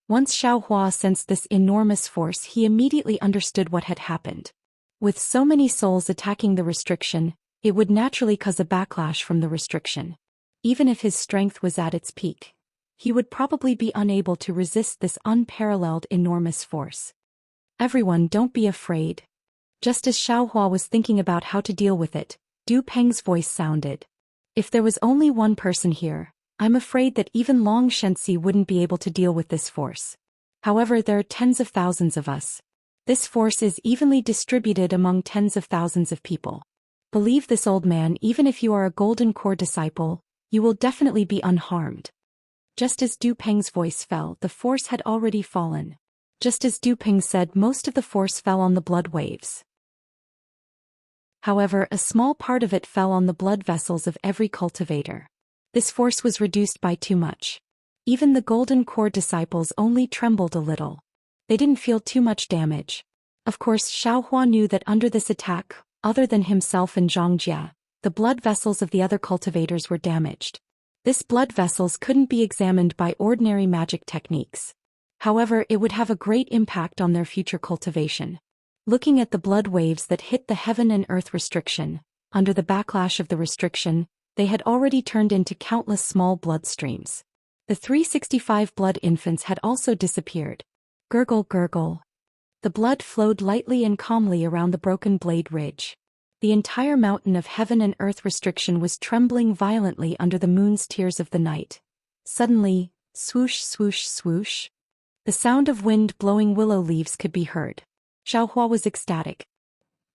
Once Xiaohua sensed this enormous force, he immediately understood what had happened. With so many souls attacking the restriction, it would naturally cause a backlash from the restriction. Even if his strength was at its peak, he would probably be unable to resist this unparalleled enormous force. Everyone, don't be afraid. Just as Xiaohua was thinking about how to deal with it, Du Peng's voice sounded. If there was only one person here, I'm afraid that even Long Shenxi wouldn't be able to deal with this force. However, there are tens of thousands of us. This force is evenly distributed among tens of thousands of people. Believe this, old man, even if you are a Golden Core disciple, you will definitely be unharmed. Just as Du Peng's voice fell, the force had already fallen. Just as Du Peng said, most of the force fell on the blood waves. However, a small part of it fell on the blood vessels of every cultivator. This force was reduced by too much. Even the Golden Core disciples only trembled a little. They didn't feel too much damage. Of course, Xiaohua knew that under this attack, other than himself and Zhang Jia, the blood vessels of the other cultivators were damaged. This blood vessels couldn't be examined by ordinary magic techniques. However, it would have a great impact on their future cultivation. Looking at the blood waves that hit the heaven and earth restriction, under the backlash of the restriction, they had already turned into countless small blood streams. The 365 blood infants had also disappeared. Gurgle, gurgle. The blood flowed lightly and calmly around the broken blade ridge. The entire mountain of heaven and earth restriction was trembling violently under the moon's tears of the night. Suddenly, swoosh, swoosh, swoosh. The sound of wind blowing willow leaves could be heard. Xiaohua was ecstatic.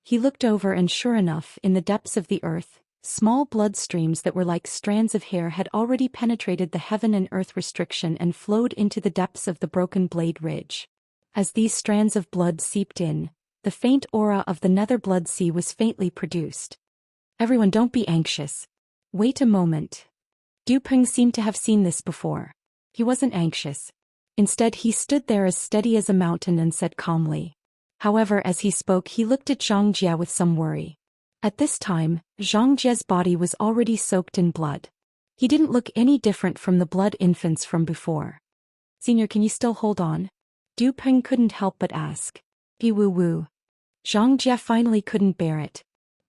He looked over and sure enough, in the depths of the earth, small blood streams that were like strands of hair had already penetrated the heaven and earth restriction and flowed into the depths of the broken blade ridge. As these strands of blood seeped in, the faint aura of the nether blood sea was faintly produced. Everyone, don't be anxious. Wait a moment. Du Peng seemed to have seen this before. He wasn't anxious. Instead, he stood there as steady as a mountain and said calmly. However, as he spoke, he looked at Zhang Jia with some worry. At this time, Zhang Jia's body was already soaked in blood. He didn't look any different from the blood infants from before. Senior, can you still hold on? Du Peng couldn't help but ask. Woo. Zhang Jia finally couldn't bear it.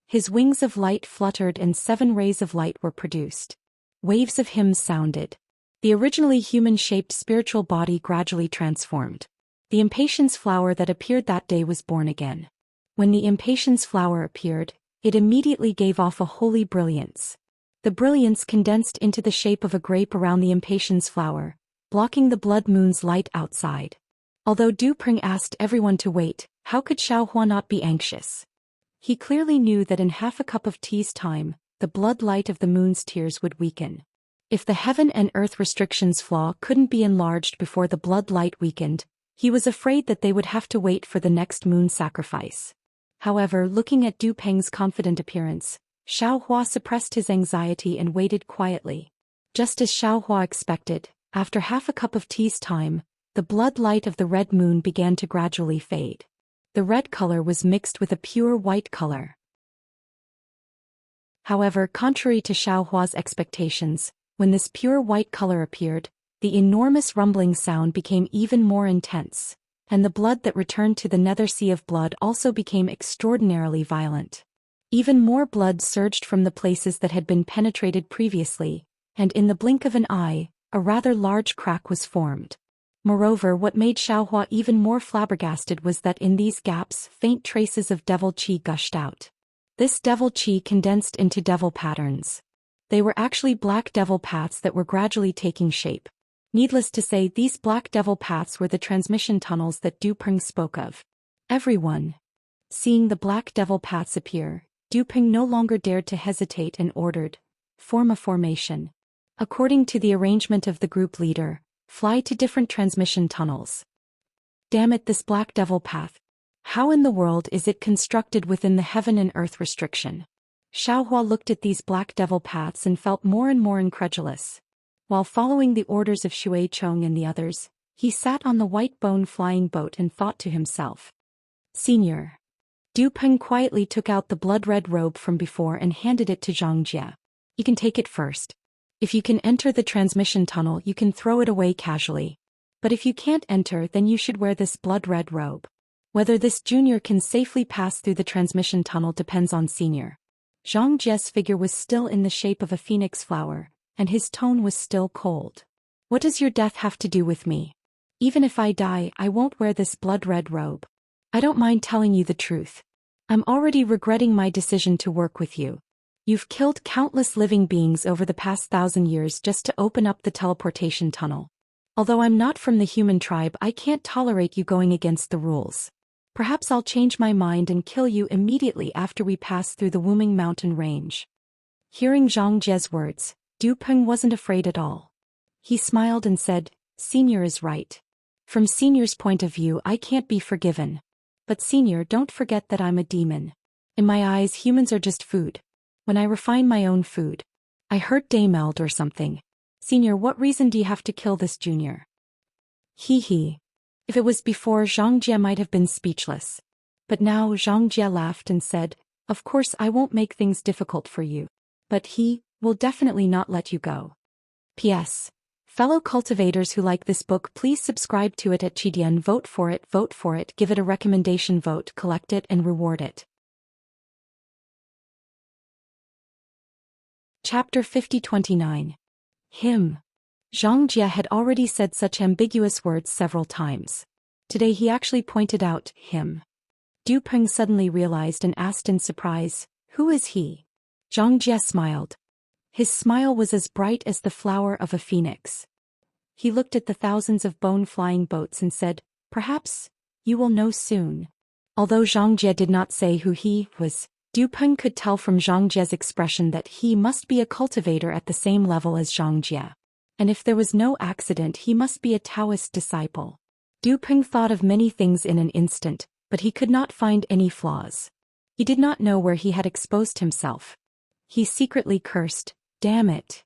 His wings of light fluttered and 7 rays of light were produced. Waves of hymns sounded. The originally human-shaped spiritual body gradually transformed. The impatience flower that appeared that day was born again. When the impatience flower appeared, it immediately gave off a holy brilliance. The brilliance condensed into the shape of a grape around the impatience flower, blocking the blood moon's light outside. Although Du Peng asked everyone to wait, how could Xiaohua not be anxious? He clearly knew that in half a cup of tea's time, the blood light of the moon's tears would weaken. If the heaven and earth restrictions flaw couldn't be enlarged before the blood light weakened, he was afraid that they would have to wait for the next moon sacrifice. However, looking at Du Peng's confident appearance, Xiaohua suppressed his anxiety and waited quietly. Just as Xiaohua expected, after half a cup of tea's time, the blood light of the red moon began to gradually fade. The red color was mixed with a pure white color. However, contrary to Xiaohua's expectations, when this pure white color appeared, the enormous rumbling sound became even more intense, and the blood that returned to the nether sea of blood also became extraordinarily violent. Even more blood surged from the places that had been penetrated previously, and in the blink of an eye, a rather large crack was formed. Moreover, what made Xiaohua even more flabbergasted was that in these gaps faint traces of devil qi gushed out. This devil qi condensed into devil patterns. They were actually black devil paths that were gradually taking shape. Needless to say, these black devil paths were the transmission tunnels that Du Peng spoke of. Everyone. Seeing the black devil paths appear, Du Peng no longer dared to hesitate and ordered, "Form a formation. According to the arrangement of the group leader, fly to different transmission tunnels." Damn it, this black devil path. How in the world is it constructed within the heaven and earth restriction? Xiaohua looked at these black devil paths and felt more and more incredulous. While following the orders of Xue Chong and the others, he sat on the white bone flying boat and thought to himself. Senior. Du Peng quietly took out the blood-red robe from before and handed it to Zhang Jie. You can take it first. If you can enter the transmission tunnel, you can throw it away casually. But if you can't enter, then you should wear this blood-red robe. Whether this junior can safely pass through the transmission tunnel depends on senior. Zhang Jie's figure was still in the shape of a phoenix flower, and his tone was still cold. What does your death have to do with me? Even if I die, I won't wear this blood-red robe. I don't mind telling you the truth. I'm already regretting my decision to work with you. You've killed countless living beings over the past 1,000 years just to open up the teleportation tunnel. Although I'm not from the human tribe, I can't tolerate you going against the rules. Perhaps I'll change my mind and kill you immediately after we pass through the Wuming Mountain range. Hearing Zhang Jie's words, Du Peng wasn't afraid at all. He smiled and said, Senior is right. From Senior's point of view, I can't be forgiven. But Senior, don't forget that I'm a demon. In my eyes, humans are just food. When I refine my own food, I hurt Daymeld or something. Senior, what reason do you have to kill this junior? Hee. If it was before, Zhang Jie might have been speechless. But now Zhang Jie laughed and said, Of course I won't make things difficult for you. But he will definitely not let you go. P.S. Fellow cultivators who like this book, please subscribe to it at Chidian. Vote for it, give it a recommendation vote, collect it and reward it. Chapter 50-29. Him. Zhang Jie had already said such ambiguous words several times. Today he actually pointed out him. Du Peng suddenly realized and asked in surprise, Who is he? Zhang Jie smiled. His smile was as bright as the flower of a phoenix. He looked at the thousands of bone-flying boats and said, Perhaps you will know soon. Although Zhang Jie did not say who he was, Du Peng could tell from Zhang Jie's expression that he must be a cultivator at the same level as Zhang Jie. And if there was no accident, he must be a Taoist disciple. Du Peng thought of many things in an instant, but he could not find any flaws. He did not know where he had exposed himself. He secretly cursed, Damn it.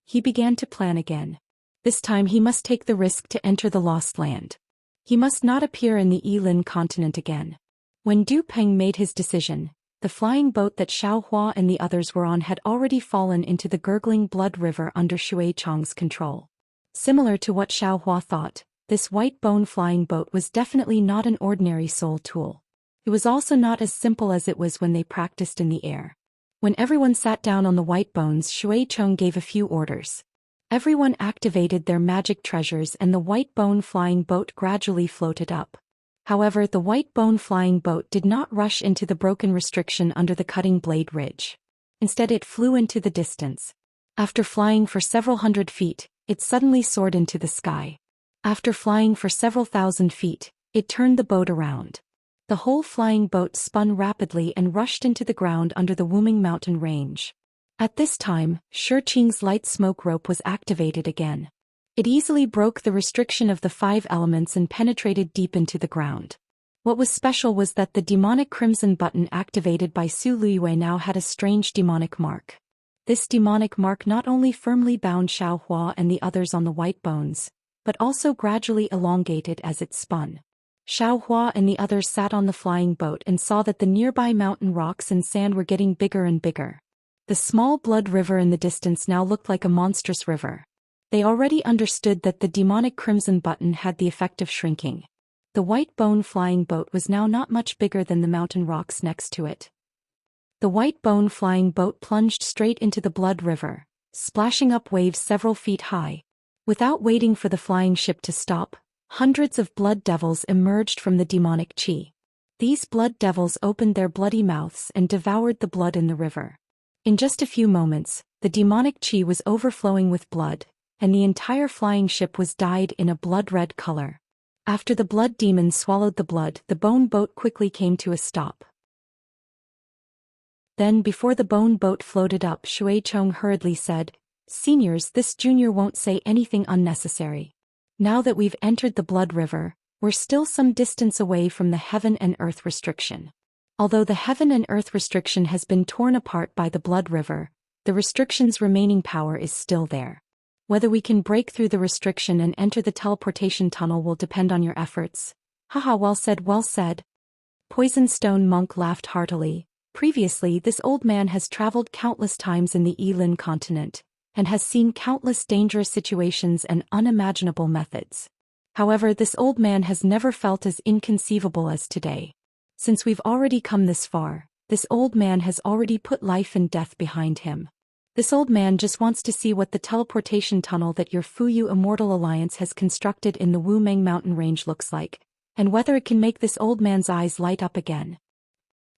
He began to plan again. This time he must take the risk to enter the Lost Land. He must not appear in the Yilin continent again. When Du Peng made his decision, the flying boat that Xiaohua and the others were on had already fallen into the gurgling blood river under Xuechong's control. Similar to what Xiaohua thought, this white bone flying boat was definitely not an ordinary soul tool. It was also not as simple as it was when they practiced in the air. When everyone sat down on the white bones, Xuechong gave a few orders. Everyone activated their magic treasures and the white bone flying boat gradually floated up. However, the white bone flying boat did not rush into the broken restriction under the cutting blade ridge. Instead, it flew into the distance. After flying for several hundred feet, it suddenly soared into the sky. After flying for several thousand feet, it turned the boat around. The whole flying boat spun rapidly and rushed into the ground under the Wuming Mountain range. At this time, Shiqing's light smoke rope was activated again. It easily broke the restriction of the 5 elements and penetrated deep into the ground. What was special was that the demonic crimson button activated by Su Liyue now had a strange demonic mark. This demonic mark not only firmly bound Xiaohua and the others on the white bones, but also gradually elongated as it spun. Xiaohua and the others sat on the flying boat and saw that the nearby mountain rocks and sand were getting bigger and bigger. The small blood river in the distance now looked like a monstrous river. They already understood that the demonic crimson button had the effect of shrinking. The white bone flying boat was now not much bigger than the mountain rocks next to it. The white bone flying boat plunged straight into the blood river, splashing up waves several feet high. Without waiting for the flying ship to stop, hundreds of blood devils emerged from the demonic qi. These blood devils opened their bloody mouths and devoured the blood in the river. In just a few moments, the demonic qi was overflowing with blood, and the entire flying ship was dyed in a blood-red color. After the blood demon swallowed the blood, the bone boat quickly came to a stop. Then, before the bone boat floated up, Xuechong hurriedly said, Seniors, this junior won't say anything unnecessary. Now that we've entered the blood river, we're still some distance away from the heaven and earth restriction. Although the heaven and earth restriction has been torn apart by the blood river, the restriction's remaining power is still there. Whether we can break through the restriction and enter the teleportation tunnel will depend on your efforts. Haha, well said, well said. Poison Stone Monk laughed heartily. Previously, this old man has traveled countless times in the Elin continent, and has seen countless dangerous situations and unimaginable methods. However, this old man has never felt as inconceivable as today. Since we've already come this far, this old man has already put life and death behind him. This old man just wants to see what the teleportation tunnel that your Fuyu Immortal Alliance has constructed in the Wumeng mountain range looks like, and whether it can make this old man's eyes light up again.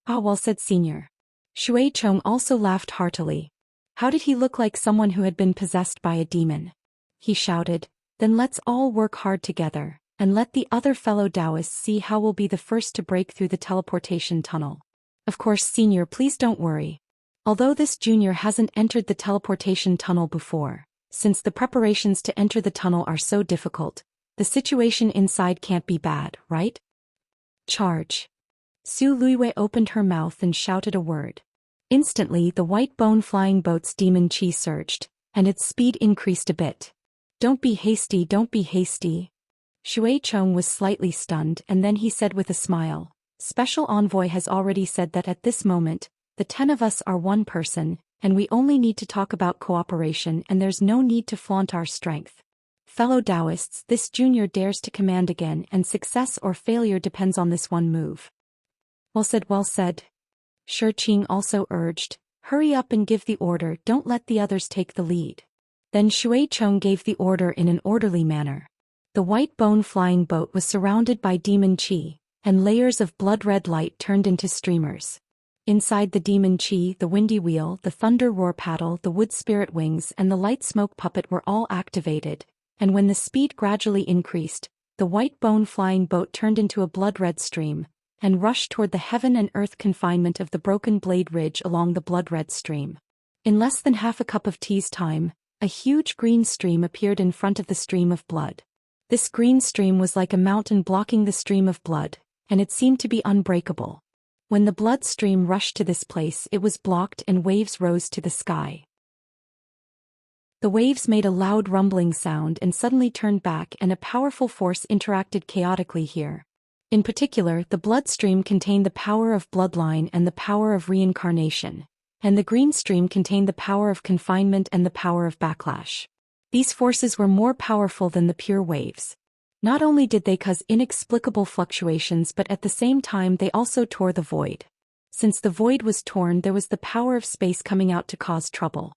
Ah, well said, Senior. Shui Chong also laughed heartily. How did he look like someone who had been possessed by a demon? He shouted, then let's all work hard together, and let the other fellow Taoists see how we'll be the first to break through the teleportation tunnel. Of course, Senior, please don't worry. Although this junior hasn't entered the teleportation tunnel before, since the preparations to enter the tunnel are so difficult, the situation inside can't be bad, right? Charge. Su Luiwei opened her mouth and shouted a word. Instantly, the white bone flying boat's demon chi surged, and its speed increased a bit. Don't be hasty, don't be hasty. Shui Chong was slightly stunned, and then he said with a smile, Special Envoy has already said that at this moment, the 10 of us are one person, and we only need to talk about cooperation, and there's no need to flaunt our strength. Fellow Taoists, this junior dares to command again, and success or failure depends on this one move. Well said, well said. Shi Qing also urged, hurry up and give the order, don't let the others take the lead. Then Shui Chong gave the order in an orderly manner. The white bone flying boat was surrounded by demon chi, and layers of blood-red light turned into streamers. Inside the demon chi, the windy wheel, the thunder roar paddle, the wood spirit wings, and the light smoke puppet were all activated, and when the speed gradually increased, the white bone flying boat turned into a blood-red stream, and rushed toward the heaven and earth confinement of the broken blade ridge along the blood-red stream. In less than half a cup of tea's time, a huge green stream appeared in front of the stream of blood. This green stream was like a mountain blocking the stream of blood, and it seemed to be unbreakable. When the blood stream rushed to this place, it was blocked and waves rose to the sky. The waves made a loud rumbling sound and suddenly turned back, and a powerful force interacted chaotically here. In particular, the bloodstream contained the power of bloodline and the power of reincarnation, and the green stream contained the power of confinement and the power of backlash. These forces were more powerful than the pure waves. Not only did they cause inexplicable fluctuations, but at the same time they also tore the void. Since the void was torn, there was the power of space coming out to cause trouble.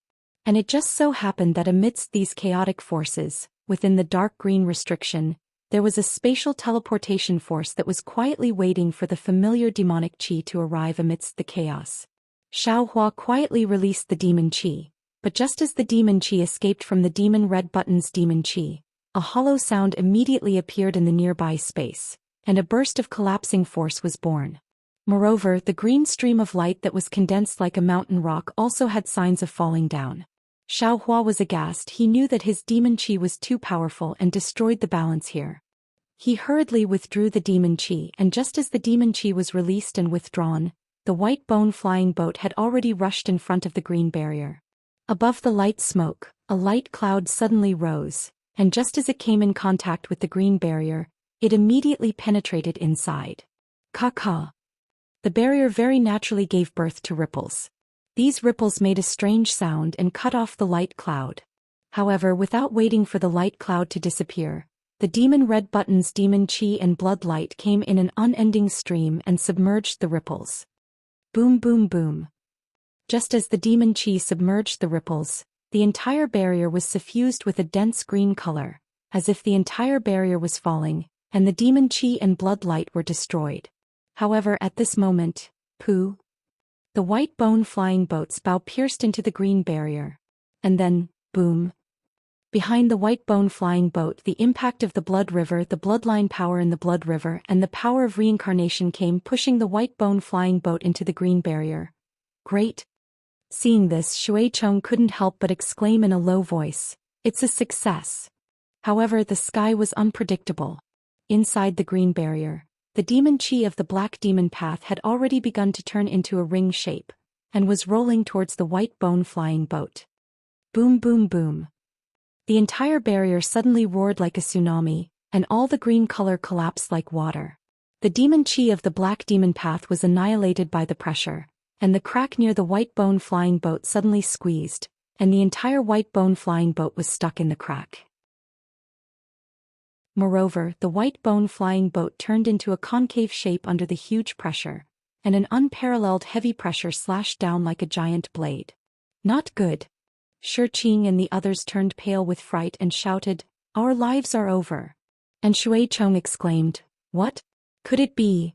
And it just so happened that amidst these chaotic forces, within the dark green restriction, there was a spatial teleportation force that was quietly waiting for the familiar demonic chi to arrive amidst the chaos. Xiaohua quietly released the demon chi, but just as the demon chi escaped from the demon red button's demon chi, a hollow sound immediately appeared in the nearby space, and a burst of collapsing force was born. Moreover, the green stream of light that was condensed like a mountain rock also had signs of falling down. Xiaohua was aghast. He knew that his demon chi was too powerful and destroyed the balance here. He hurriedly withdrew the demon chi, and just as the demon chi was released and withdrawn, the white bone flying boat had already rushed in front of the green barrier. Above the light smoke, a light cloud suddenly rose, and just as it came in contact with the green barrier, it immediately penetrated inside. Ka-ka. The barrier very naturally gave birth to ripples. These ripples made a strange sound and cut off the light cloud. However, without waiting for the light cloud to disappear, the demon red button's demon chi and blood light came in an unending stream and submerged the ripples. Boom, boom, boom. Just as the demon chi submerged the ripples, the entire barrier was suffused with a dense green color, as if the entire barrier was falling, and the demon chi and blood light were destroyed. However, at this moment, pooh! The white bone flying boat's bow pierced into the green barrier. And then, boom! Behind the white bone flying boat, the impact of the blood river, the bloodline power in the blood river, and the power of reincarnation came, pushing the white bone flying boat into the green barrier. Great! Seeing this, Shui Chong couldn't help but exclaim in a low voice, "It's a success." However, the sky was unpredictable. Inside the green barrier, the demon chi of the black demon path had already begun to turn into a ring shape, and was rolling towards the white bone flying boat. Boom, boom, boom. The entire barrier suddenly roared like a tsunami, and all the green color collapsed like water. The demon chi of the black demon path was annihilated by the pressure, and the crack near the white bone flying boat suddenly squeezed, and the entire white bone flying boat was stuck in the crack. Moreover, the white bone flying boat turned into a concave shape under the huge pressure, and an unparalleled heavy pressure slashed down like a giant blade. Not good. Shi Qing and the others turned pale with fright and shouted, "Our lives are over." And Shui Chong exclaimed, "What? Could it be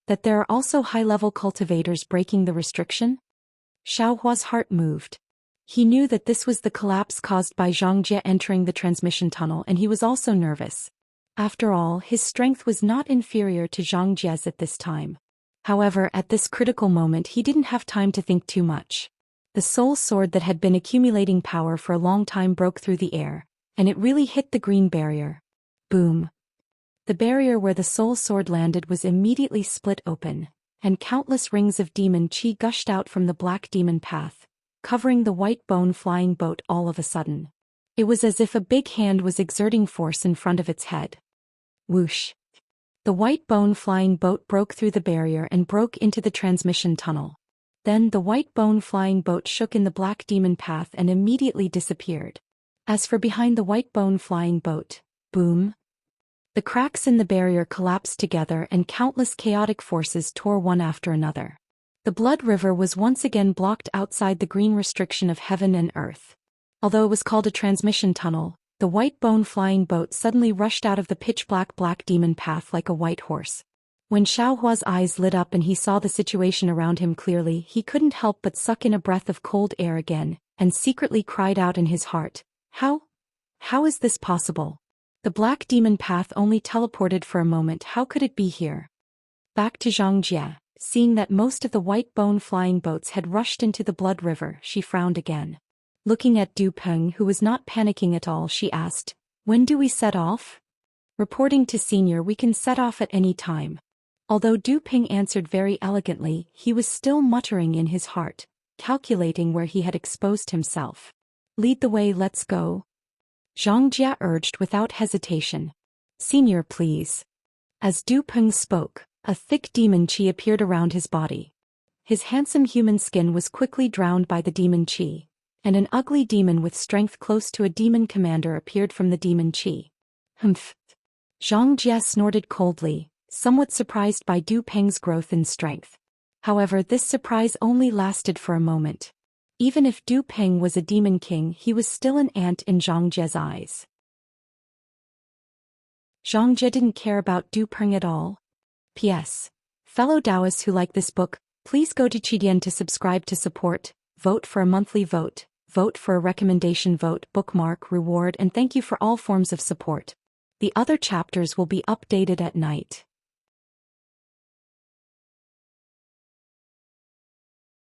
that there are also high-level cultivators breaking the restriction?" Xiaohua's heart moved. He knew that this was the collapse caused by Zhang Jie entering the transmission tunnel, and he was also nervous. After all, his strength was not inferior to Zhang Jie's at this time. However, at this critical moment he didn't have time to think too much. The soul sword that had been accumulating power for a long time broke through the air, and it really hit the green barrier. Boom. The barrier where the soul sword landed was immediately split open, and countless rings of demon chi gushed out from the black demon path, covering the white bone flying boat all of a sudden. It was as if a big hand was exerting force in front of its head. Whoosh. The white bone flying boat broke through the barrier and broke into the transmission tunnel. Then the white bone flying boat shook in the black demon path and immediately disappeared. As for behind the white bone flying boat, boom. The cracks in the barrier collapsed together and countless chaotic forces tore one after another. The blood river was once again blocked outside the green restriction of heaven and earth. Although it was called a transmission tunnel, the white bone flying boat suddenly rushed out of the pitch-black black demon path like a white horse. When Xiaohua's eyes lit up and he saw the situation around him clearly, he couldn't help but suck in a breath of cold air again, and secretly cried out in his heart, How is this possible? The black demon path only teleported for a moment, how could it be here? Back to Zhang Jie, seeing that most of the white bone flying boats had rushed into the blood river, she frowned again. Looking at Du Peng, who was not panicking at all, she asked, "When do we set off?" "Reporting to Senior, we can set off at any time." Although Du Peng answered very elegantly, he was still muttering in his heart, calculating where he had exposed himself. "Lead the way, let's go," Zhang Jie urged without hesitation. "Senior, please." As Du Peng spoke, a thick demon chi appeared around his body. His handsome human skin was quickly drowned by the demon chi, and an ugly demon with strength close to a demon commander appeared from the demon chi. Humph. Zhang Jie snorted coldly, somewhat surprised by Du Peng's growth in strength. However, this surprise only lasted for a moment. Even if Du Peng was a demon king, he was still an ant in Zhang Jie's eyes. Zhang Jie didn't care about Du Peng at all. P.S. Fellow Taoists who like this book, please go to Qidian to subscribe to support, vote for a monthly vote, vote for a recommendation vote, bookmark, reward, and thank you for all forms of support. The other chapters will be updated at night.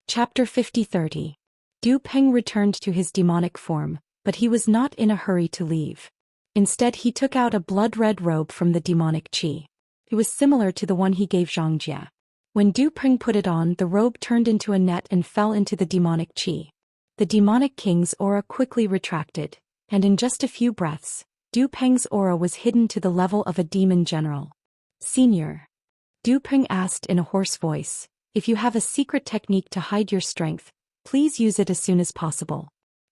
Chapter 50-30. Du Peng returned to his demonic form, but he was not in a hurry to leave. Instead, he took out a blood-red robe from the demonic chi. It was similar to the one he gave Zhang Jie. When Du Peng put it on, the robe turned into a net and fell into the demonic chi. The demonic king's aura quickly retracted, and in just a few breaths, Du Peng's aura was hidden to the level of a demon general. "Senior," Du Peng asked in a hoarse voice, "if you have a secret technique to hide your strength, please use it as soon as possible.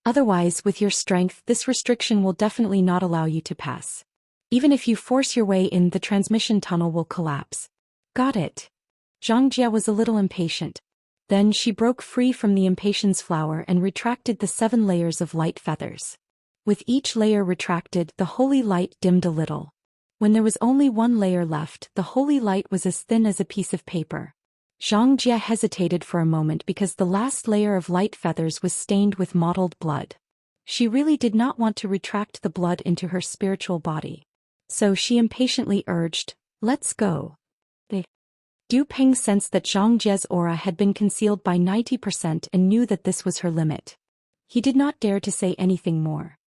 Otherwise, with your strength, this restriction will definitely not allow you to pass. Even if you force your way in, the transmission tunnel will collapse." "Got it." Zhang Jie was a little impatient. Then she broke free from the impatience flower and retracted the 7 layers of light feathers. With each layer retracted, the holy light dimmed a little. When there was only 1 layer left, the holy light was as thin as a piece of paper. Zhang Jie hesitated for a moment because the last layer of light feathers was stained with mottled blood. She really did not want to retract the blood into her spiritual body. So she impatiently urged, "Let's go." Du Peng sensed that Zhang Jie's aura had been concealed by 90% and knew that this was her limit. He did not dare to say anything more.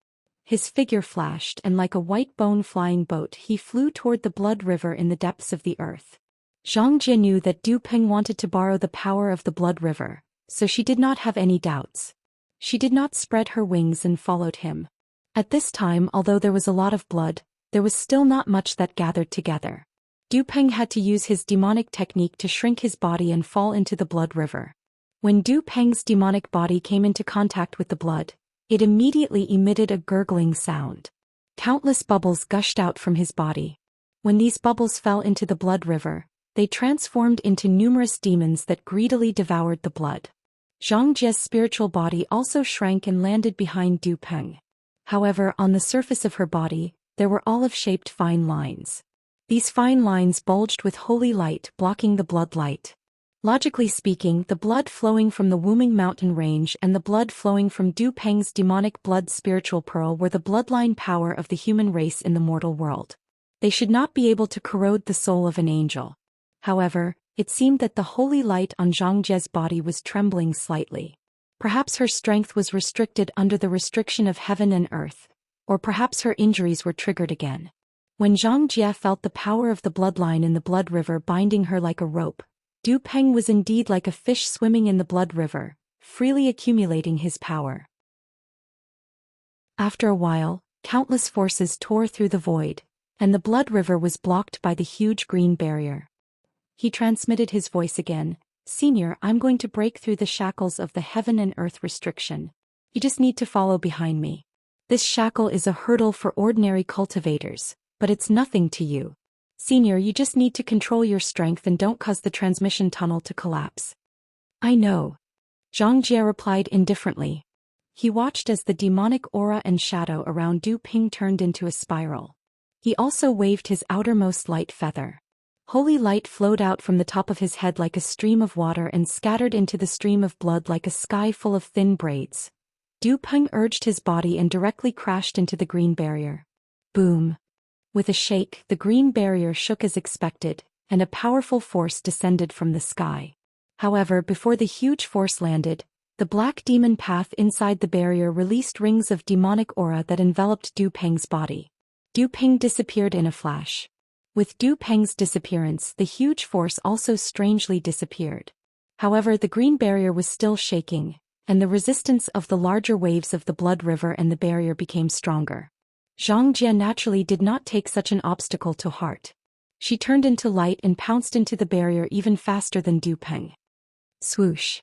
His figure flashed, and like a white bone flying boat, he flew toward the blood river in the depths of the earth. Zhang Jie knew that Du Peng wanted to borrow the power of the blood river, so she did not have any doubts. She did not spread her wings and followed him. At this time, although there was a lot of blood, there was still not much that gathered together. Du Peng had to use his demonic technique to shrink his body and fall into the blood river. When Du Peng's demonic body came into contact with the blood, it immediately emitted a gurgling sound. Countless bubbles gushed out from his body. When these bubbles fell into the blood river, they transformed into numerous demons that greedily devoured the blood. Zhang Jie's spiritual body also shrank and landed behind Du Peng. However, on the surface of her body, there were olive-shaped fine lines. These fine lines bulged with holy light, blocking the blood light. Logically speaking, the blood flowing from the Wuming mountain range and the blood flowing from Du Peng's demonic blood spiritual pearl were the bloodline power of the human race in the mortal world. They should not be able to corrode the soul of an angel. However, it seemed that the holy light on Zhang Jie's body was trembling slightly. Perhaps her strength was restricted under the restriction of heaven and earth, or perhaps her injuries were triggered again. When Zhang Jie felt the power of the bloodline in the blood river binding her like a rope, Du Peng was indeed like a fish swimming in the blood river, freely accumulating his power. After a while, countless forces tore through the void, and the blood river was blocked by the huge green barrier. He transmitted his voice again. "Senior, I'm going to break through the shackles of the heaven and earth restriction. You just need to follow behind me. This shackle is a hurdle for ordinary cultivators, but it's nothing to you. Senior, you just need to control your strength and don't cause the transmission tunnel to collapse." "I know," Zhang Jie replied indifferently. He watched as the demonic aura and shadow around Du Peng turned into a spiral. He also waved his outermost light feather. Holy light flowed out from the top of his head like a stream of water and scattered into the stream of blood like a sky full of thin braids. Du Peng urged his body and directly crashed into the green barrier. Boom! With a shake, the green barrier shook as expected, and a powerful force descended from the sky. However, before the huge force landed, the black demon path inside the barrier released rings of demonic aura that enveloped Du Peng's body. Du Peng disappeared in a flash. With Du Peng's disappearance, the huge force also strangely disappeared. However, the green barrier was still shaking, and the resistance of the larger waves of the blood river and the barrier became stronger. Zhang Jie naturally did not take such an obstacle to heart. She turned into light and pounced into the barrier even faster than Du Peng. Swoosh!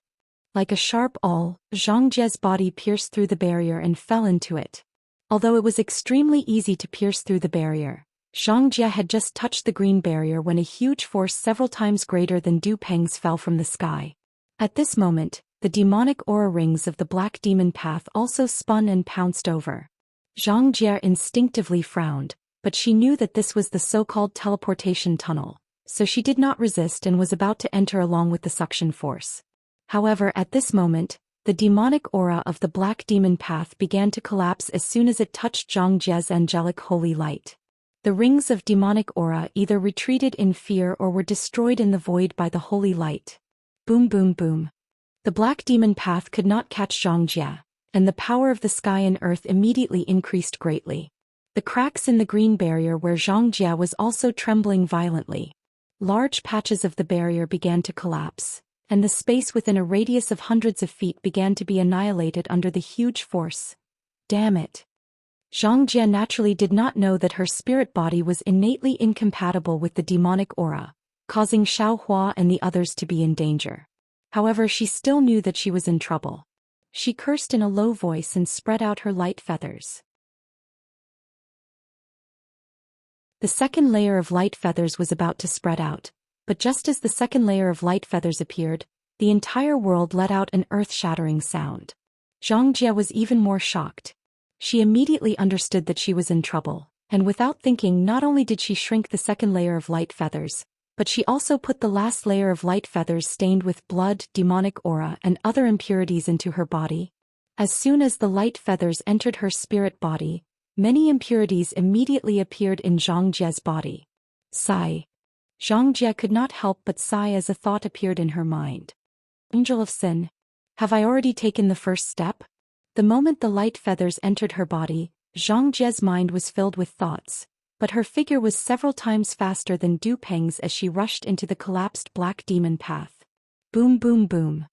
Like a sharp awl, Zhang Jie's body pierced through the barrier and fell into it. Although it was extremely easy to pierce through the barrier, Zhang Jie had just touched the green barrier when a huge force several times greater than Du Peng's fell from the sky. At this moment, the demonic aura rings of the black demon path also spun and pounced over. Zhang Jie instinctively frowned, but she knew that this was the so-called teleportation tunnel, so she did not resist and was about to enter along with the suction force. However, at this moment, the demonic aura of the black demon path began to collapse as soon as it touched Zhang Jie's angelic holy light. The rings of demonic aura either retreated in fear or were destroyed in the void by the holy light. Boom boom boom. The black demon path could not catch Zhang Jie, and the power of the sky and earth immediately increased greatly. The cracks in the green barrier where Zhang Jie was also trembling violently. Large patches of the barrier began to collapse, and the space within a radius of hundreds of feet began to be annihilated under the huge force. Damn it! Zhang Jie naturally did not know that her spirit body was innately incompatible with the demonic aura, causing Xiaohua and the others to be in danger. However, she still knew that she was in trouble. She cursed in a low voice and spread out her light feathers. The second layer of light feathers was about to spread out, but just as the second layer of light feathers appeared, the entire world let out an earth-shattering sound. Zhang Jie was even more shocked. She immediately understood that she was in trouble, and without thinking, not only did she shrink the second layer of light feathers, but she also put the last layer of light feathers stained with blood, demonic aura, and other impurities into her body. As soon as the light feathers entered her spirit body, many impurities immediately appeared in Zhang Jie's body. Sigh. Zhang Jie could not help but sigh as a thought appeared in her mind. Angel of Sin. Have I already taken the first step? The moment the light feathers entered her body, Zhang Jie's mind was filled with thoughts, but her figure was several times faster than Du Peng's as she rushed into the collapsed black demon path. Boom boom boom.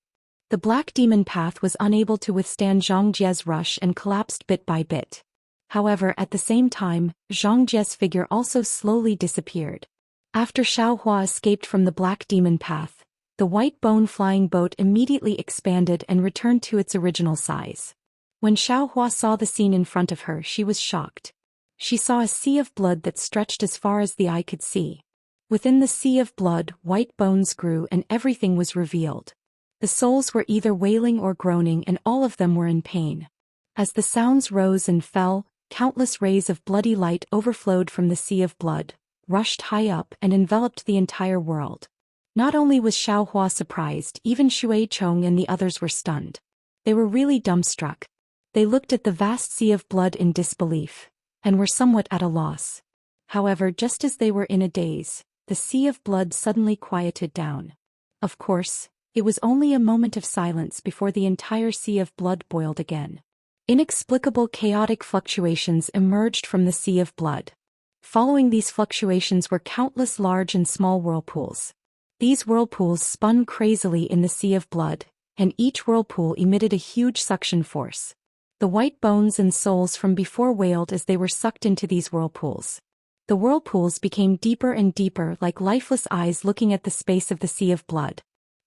The black demon path was unable to withstand Zhang Jie's rush and collapsed bit by bit. However, at the same time, Zhang Jie's figure also slowly disappeared. After Xiaohua escaped from the Black Demon Path, the white bone flying boat immediately expanded and returned to its original size. When Xiaohua saw the scene in front of her, she was shocked. She saw a sea of blood that stretched as far as the eye could see. Within the sea of blood, white bones grew and everything was revealed. The souls were either wailing or groaning, and all of them were in pain. As the sounds rose and fell, countless rays of bloody light overflowed from the sea of blood, rushed high up and enveloped the entire world. Not only was Xiaohua surprised, even Shui Chong and the others were stunned. They were really dumbstruck. They looked at the vast sea of blood in disbelief, and were somewhat at a loss. However, just as they were in a daze, the sea of blood suddenly quieted down. Of course, it was only a moment of silence before the entire sea of blood boiled again. Inexplicable chaotic fluctuations emerged from the sea of blood. Following these fluctuations were countless large and small whirlpools. These whirlpools spun crazily in the sea of blood, and each whirlpool emitted a huge suction force. The white bones and souls from before wailed as they were sucked into these whirlpools. The whirlpools became deeper and deeper, like lifeless eyes looking at the space of the sea of blood.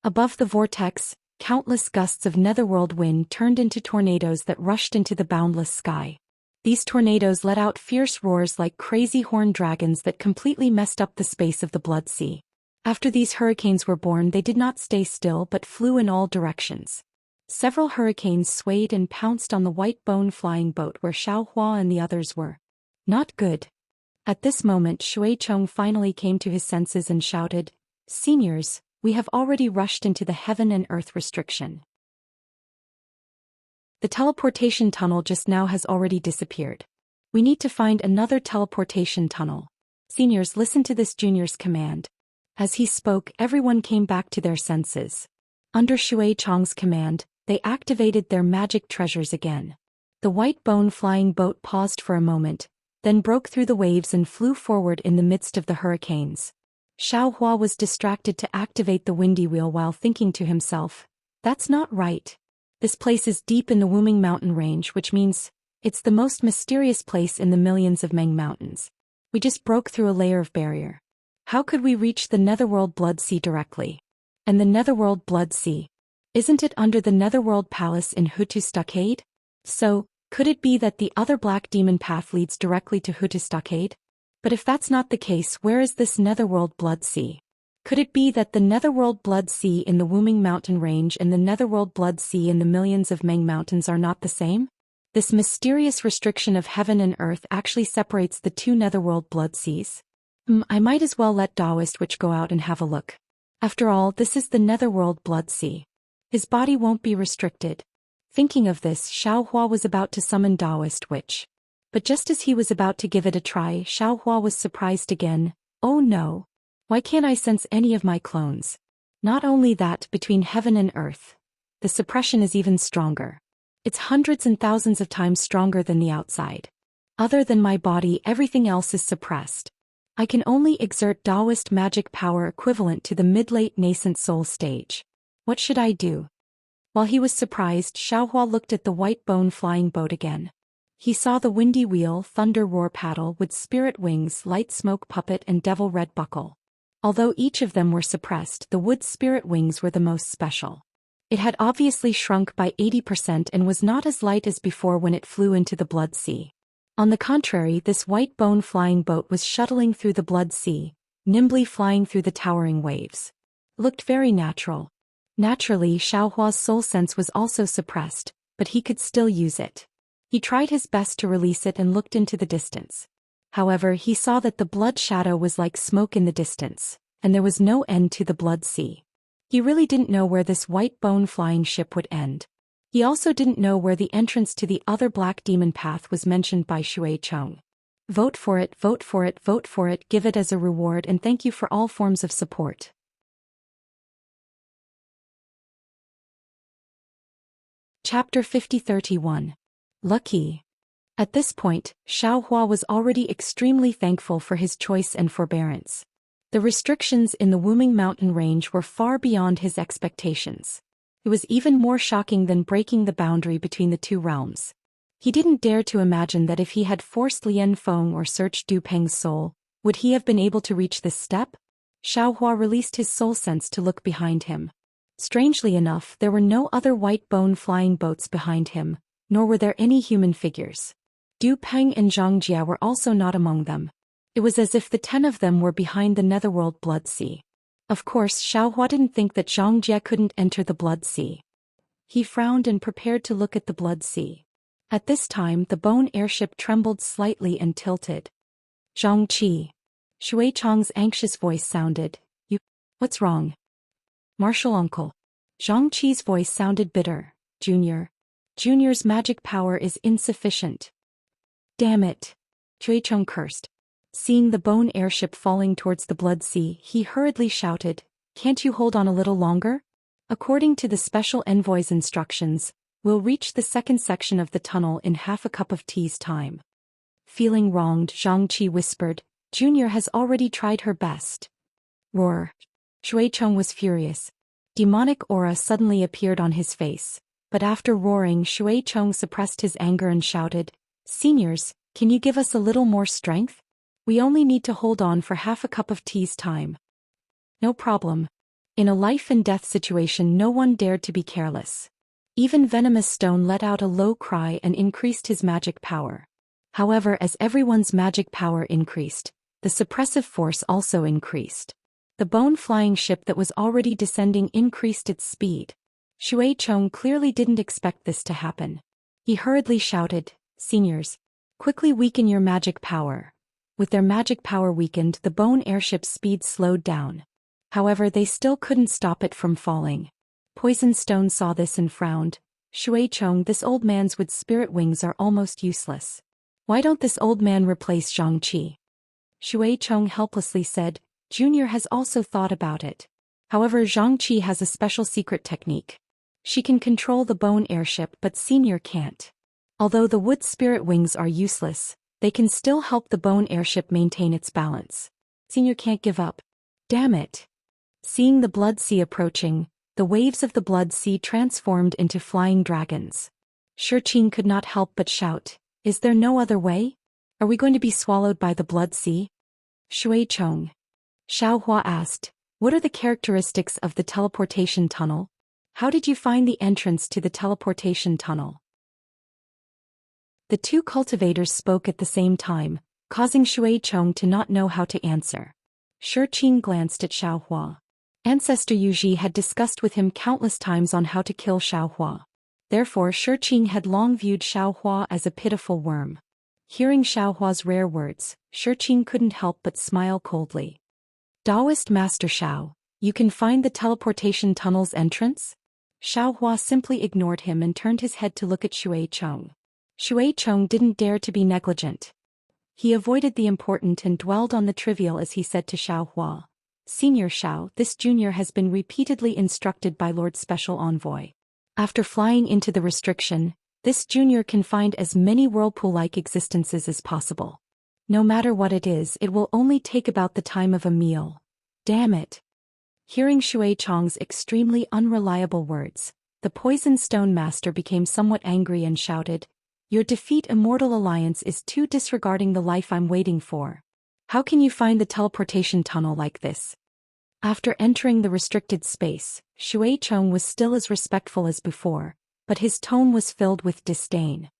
Above the vortex, countless gusts of netherworld wind turned into tornadoes that rushed into the boundless sky. These tornadoes let out fierce roars like crazy horned dragons that completely messed up the space of the blood sea. After these hurricanes were born, they did not stay still but flew in all directions. Several hurricanes swayed and pounced on the white bone flying boat where Xiaohua and the others were. Not good. At this moment, Shui Chong finally came to his senses and shouted, "Seniors, we have already rushed into the heaven and earth restriction. The teleportation tunnel just now has already disappeared. We need to find another teleportation tunnel. Seniors, listen to this junior's command." As he spoke, everyone came back to their senses. Under Shui Chong's command, they activated their magic treasures again. The white bone flying boat paused for a moment, then broke through the waves and flew forward in the midst of the hurricanes. Xiaohua was distracted to activate the windy wheel while thinking to himself, "That's not right. This place is deep in the Wuming mountain range, which means it's the most mysterious place in the millions of Meng mountains. We just broke through a layer of barrier. How could we reach the Netherworld Blood Sea directly? And the Netherworld Blood Sea? Isn't it under the Netherworld Palace in Hutu Stockade? So, could it be that the other Black Demon Path leads directly to Hutu Stockade? But if that's not the case, where is this Netherworld Blood Sea? Could it be that the Netherworld Blood Sea in the Wuming mountain range and the Netherworld Blood Sea in the millions of Meng mountains are not the same? This mysterious restriction of heaven and earth actually separates the two Netherworld Blood Seas. I might as well let Daoist Witch go out and have a look. After all, this is the Netherworld Blood Sea. His body won't be restricted. Thinking of this, Xiaohua was about to summon Daoist Witch. But just as he was about to give it a try, Xiaohua was surprised again. "Oh no! Why can't I sense any of my clones?" Not only that, between heaven and earth, the suppression is even stronger. It's hundreds and thousands of times stronger than the outside. Other than my body, everything else is suppressed. I can only exert Daoist magic power equivalent to the mid-late nascent soul stage. What should I do? While he was surprised, Xiaohua looked at the white bone flying boat again. He saw the windy wheel, thunder roar paddle with spirit wings, light smoke puppet and devil red buckle. Although each of them were suppressed, the wood spirit wings were the most special. It had obviously shrunk by 80% and was not as light as before when it flew into the blood sea. On the contrary, this white bone flying boat was shuttling through the blood sea, nimbly flying through the towering waves. Looked very natural. Naturally, Xiaohua's soul sense was also suppressed, but he could still use it. He tried his best to release it and looked into the distance. However, he saw that the blood shadow was like smoke in the distance, and there was no end to the blood sea. He really didn't know where this white bone flying ship would end. He also didn't know where the entrance to the other Black Demon Path was mentioned by Shui Chong. Vote for it, vote for it, vote for it, give it as a reward and thank you for all forms of support. Chapter 50-31. Lucky. At this point, Xiaohua was already extremely thankful for his choice and forbearance. The restrictions in the Wuming mountain range were far beyond his expectations. It was even more shocking than breaking the boundary between the two realms. He didn't dare to imagine that if he had forced Lian Feng or searched Du Peng's soul, Would he have been able to reach this step? Xiaohua released his soul sense to look behind him. Strangely enough, there were no other white bone flying boats behind him, nor were there any human figures. Du Peng and Zhang Jia were also not among them. It was as if the 10 of them were behind the netherworld blood sea. Of course, Xiaohua didn't think that Zhang Jia couldn't enter the blood sea. He frowned and prepared to look at the blood sea. At this time, the bone airship trembled slightly and tilted. Zhang Qi. Shui Chong's anxious voice sounded. What's wrong? Martial uncle. Zhang Qi's voice sounded bitter. Junior's magic power is insufficient. Damn it. Shui Chong cursed. Seeing the bone airship falling towards the blood sea, he hurriedly shouted, "Can't you hold on a little longer? According to the special envoy's instructions, we'll reach the second section of the tunnel in half a cup of tea's time." Feeling wronged, Zhang Qi whispered, "Junior has already tried her best." Roar. Shui Chong was furious. Demonic aura suddenly appeared on his face, but after roaring, Shui Chong suppressed his anger and shouted, "Seniors, can you give us a little more strength? We only need to hold on for half a cup of tea's time." No problem. In a life-and-death situation, no one dared to be careless. Even Venomous Stone let out a low cry and increased his magic power. However, as everyone's magic power increased, the suppressive force also increased. The bone-flying ship that was already descending increased its speed. Shui Chong clearly didn't expect this to happen. He hurriedly shouted, "Seniors, quickly weaken your magic power." With their magic power weakened, the bone airship's speed slowed down. However, they still couldn't stop it from falling. Poison Stone saw this and frowned. "Shui Chong, this old man's wood spirit wings are almost useless. Why don't this old man replace Zhang Qi?" Shui Chong helplessly said, "Junior has also thought about it. However, Zhang Qi has a special secret technique. She can control the bone airship, but Senior can't. Although the wood spirit wings are useless, they can still help the bone airship maintain its balance. Senior can't give up." Damn it. Seeing the blood sea approaching, the waves of the blood sea transformed into flying dragons. Shurqing could not help but shout, "Is there no other way? Are we going to be swallowed by the blood sea?" Shui Chong. Xiaohua asked, "What are the characteristics of the teleportation tunnel? How did you find the entrance to the teleportation tunnel?" The two cultivators spoke at the same time, causing Shui Chong to not know how to answer. Shurqing glanced at Xiaohua. Ancestor Yuji had discussed with him countless times on how to kill Xiaohua. Therefore, Shurqing had long viewed Xiaohua as a pitiful worm. Hearing Xiaohua's rare words, Shurqing couldn't help but smile coldly. "Taoist Master Xiao, you can find the teleportation tunnel's entrance?" Xiaohua simply ignored him and turned his head to look at Shui Chong. Shui Chong didn't dare to be negligent. He avoided the important and dwelled on the trivial as he said to Xiaohua, "Senior Xiao, this junior has been repeatedly instructed by Lord Special Envoy. After flying into the restriction, this junior can find as many whirlpool-like existences as possible. No matter what it is, it will only take about the time of a meal. Damn it." Hearing Shui Chong's extremely unreliable words, the Poison Stone Master became somewhat angry and shouted, "Your defeat Immortal Alliance is too disregarding the life I'm waiting for. How can you find the teleportation tunnel like this?" After entering the restricted space, Shui Chong was still as respectful as before, but his tone was filled with disdain.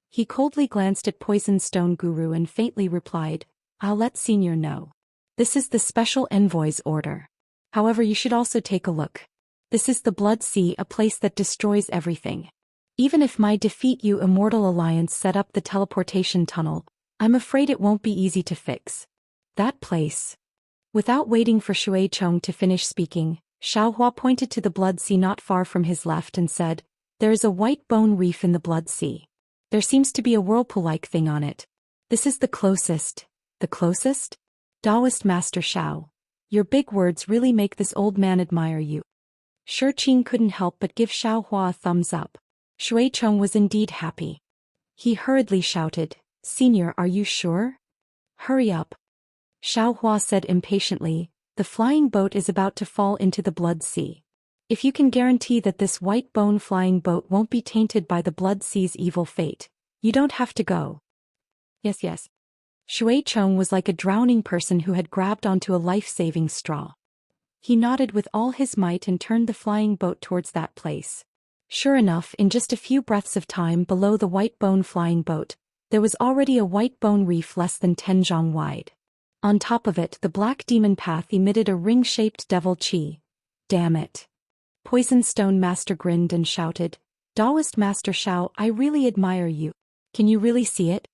He coldly glanced at Poison Stone Guru and faintly replied, "I'll let Senior know. This is the special envoy's order. However, you should also take a look. This is the Blood Sea, a place that destroys everything. Even if my defeat you Immortal Alliance set up the teleportation tunnel, I'm afraid it won't be easy to fix. That place." Without waiting for Shui Chong to finish speaking, Xiaohua pointed to the Blood Sea not far from his left and said, "There is a white bone reef in the Blood Sea. There seems to be a whirlpool-like thing on it. This is the closest." "The closest?" "Taoist Master Xiao, your big words really make this old man admire you." Shurqing couldn't help but give Xiaohua a thumbs up. Shui Chong was indeed happy. He hurriedly shouted, "Senior, are you sure? Hurry up." Xiaohua said impatiently, "The flying boat is about to fall into the Blood Sea. If you can guarantee that this white bone flying boat won't be tainted by the Blood Sea's evil fate, you don't have to go." Yes. Shui Chong was like a drowning person who had grabbed onto a life-saving straw. He nodded with all his might and turned the flying boat towards that place. Sure enough, in just a few breaths of time below the white bone flying boat, there was already a white bone reef less than 10 zhang wide. On top of it, the black demon path emitted a ring-shaped devil chi. Damn it. Poison Stone Master grinned and shouted, Taoist Master Shao, I really admire you. Can you really see it?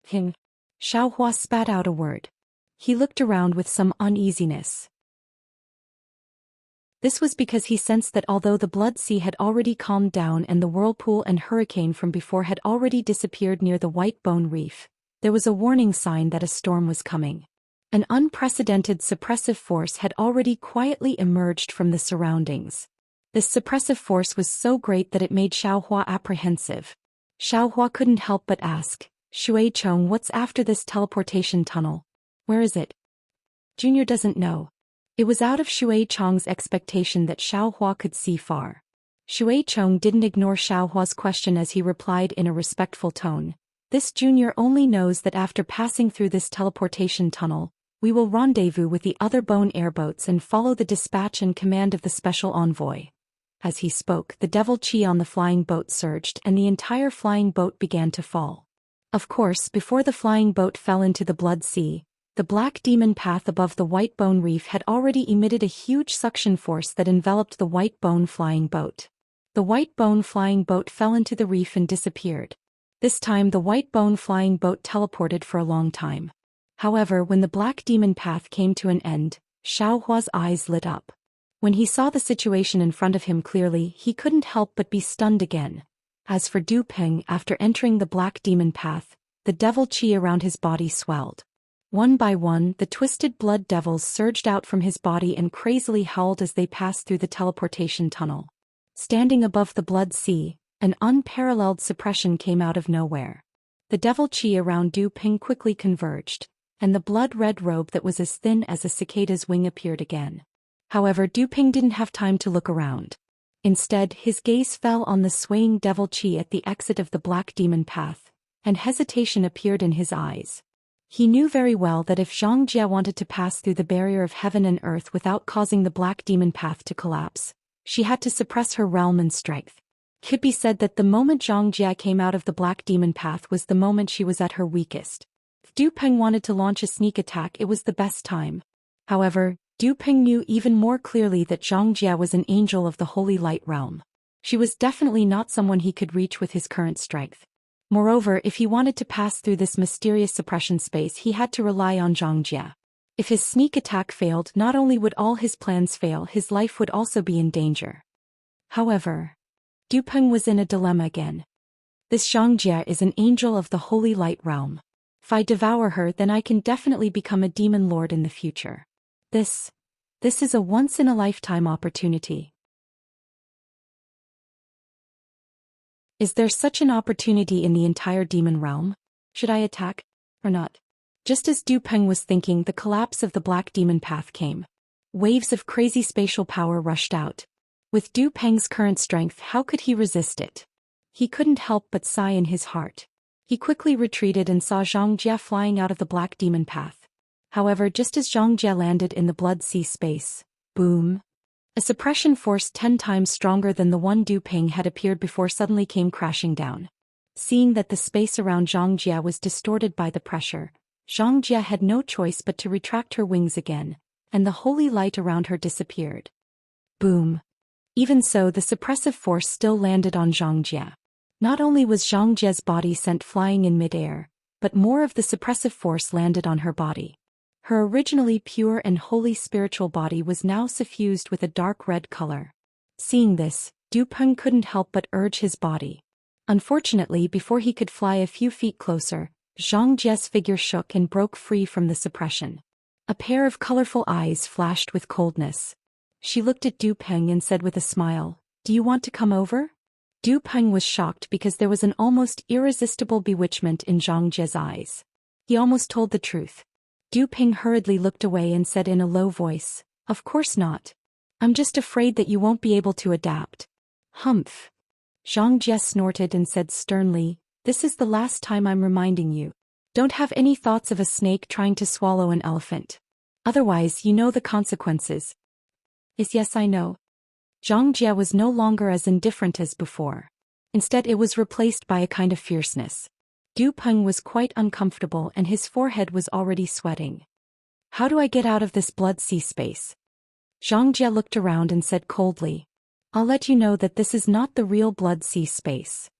Hing. Xiao Hua spat out a word. He looked around with some uneasiness. This was because he sensed that although the blood sea had already calmed down and the whirlpool and hurricane from before had already disappeared near the white bone reef, there was a warning sign that a storm was coming. An unprecedented suppressive force had already quietly emerged from the surroundings. This suppressive force was so great that it made Xiao Hua apprehensive. Xiao Hua couldn't help but ask, Shui Chong, what's after this teleportation tunnel? Where is it? Junior doesn't know. It was out of Shui Chong's expectation that Xiao Hua could see far. Shui Chong didn't ignore Xiao Hua's question as he replied in a respectful tone. This junior only knows that after passing through this teleportation tunnel, we will rendezvous with the other bone airboats and follow the dispatch and command of the special envoy. As he spoke, the devil chi on the flying boat surged and the entire flying boat began to fall. Of course, before the flying boat fell into the blood sea, the black demon path above the white bone reef had already emitted a huge suction force that enveloped the white bone flying boat. The white bone flying boat fell into the reef and disappeared. This time the white bone flying boat teleported for a long time. However, when the black demon path came to an end, Xiao Hua's eyes lit up. When he saw the situation in front of him clearly, he couldn't help but be stunned again. As for Du Peng, after entering the black demon path, the devil chi around his body swelled. One by one, the twisted blood devils surged out from his body and crazily howled as they passed through the teleportation tunnel. Standing above the blood sea, an unparalleled suppression came out of nowhere. The devil chi around Du Peng quickly converged, and the blood-red robe that was as thin as a cicada's wing appeared again. However, Du Peng didn't have time to look around. Instead, his gaze fell on the swaying devil chi at the exit of the black demon path, and hesitation appeared in his eyes. He knew very well that if Zhang Jie wanted to pass through the barrier of heaven and earth without causing the black demon path to collapse, she had to suppress her realm and strength. Could be said that the moment Zhang Jie came out of the black demon path was the moment she was at her weakest. If Du Peng wanted to launch a sneak attack, it was the best time. However, Du Peng knew even more clearly that Zhang Jie was an angel of the holy light realm. She was definitely not someone he could reach with his current strength. Moreover, if he wanted to pass through this mysterious suppression space, he had to rely on Zhang Jie. If his sneak attack failed, not only would all his plans fail, his life would also be in danger. However, Du Peng was in a dilemma again. This Zhang Jie is an angel of the holy light realm. If I devour her, then I can definitely become a demon lord in the future. This is a once-in-a-lifetime opportunity. Is there such an opportunity in the entire demon realm? Should I attack, or not? Just as Du Peng was thinking, the collapse of the black demon path came. Waves of crazy spatial power rushed out. With Du Peng's current strength, how could he resist it? He couldn't help but sigh in his heart. He quickly retreated and saw Zhang Jie flying out of the black demon path. However, just as Zhang Jie landed in the blood sea space, boom! A suppression force 10 times stronger than the one Du Peng had appeared before suddenly came crashing down. Seeing that the space around Zhang Jie was distorted by the pressure, Zhang Jie had no choice but to retract her wings again, and the holy light around her disappeared. Boom! Even so, the suppressive force still landed on Zhang Jie. Not only was Zhang Jie's body sent flying in midair, but more of the suppressive force landed on her body. Her originally pure and holy spiritual body was now suffused with a dark red color. Seeing this, Du Peng couldn't help but urge his body. Unfortunately, before he could fly a few feet closer, Zhang Jie's figure shook and broke free from the suppression. A pair of colorful eyes flashed with coldness. She looked at Du Peng and said with a smile, "Do you want to come over?" Du Peng was shocked because there was an almost irresistible bewitchment in Zhang Jie's eyes. He almost told the truth. Du Peng hurriedly looked away and said in a low voice, "Of course not. I'm just afraid that you won't be able to adapt." Humph. Zhang Jie snorted and said sternly, "This is the last time I'm reminding you. Don't have any thoughts of a snake trying to swallow an elephant. Otherwise, you know the consequences. Yes, I know. Zhang Jie was no longer as indifferent as before. Instead, it was replaced by a kind of fierceness. Du Peng was quite uncomfortable and his forehead was already sweating. How do I get out of this blood sea space? Zhang Jie looked around and said coldly. I'll let you know that this is not the real blood sea space.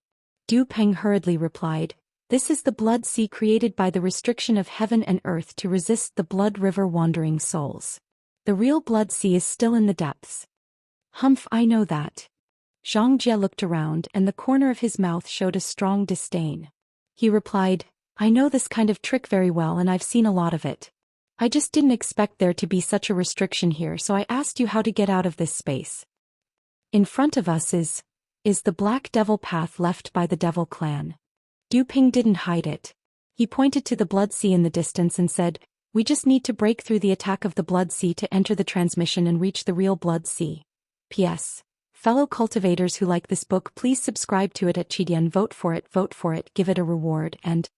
Du Peng hurriedly replied. This is the blood sea created by the restriction of heaven and earth to resist the blood river wandering souls. The real blood sea is still in the depths. Humph, I know that. Zhang Jie looked around and the corner of his mouth showed a strong disdain. He replied, I know this kind of trick very well and I've seen a lot of it. I just didn't expect there to be such a restriction here, so I asked you how to get out of this space. In front of us is the Black Devil path left by the Devil clan. Du Peng didn't hide it. He pointed to the blood sea in the distance and said, we just need to break through the attack of the blood sea to enter the transmission and reach the real blood sea. P.S. Fellow cultivators who like this book, please subscribe to it at Chidian. Vote for it, give it a reward, and...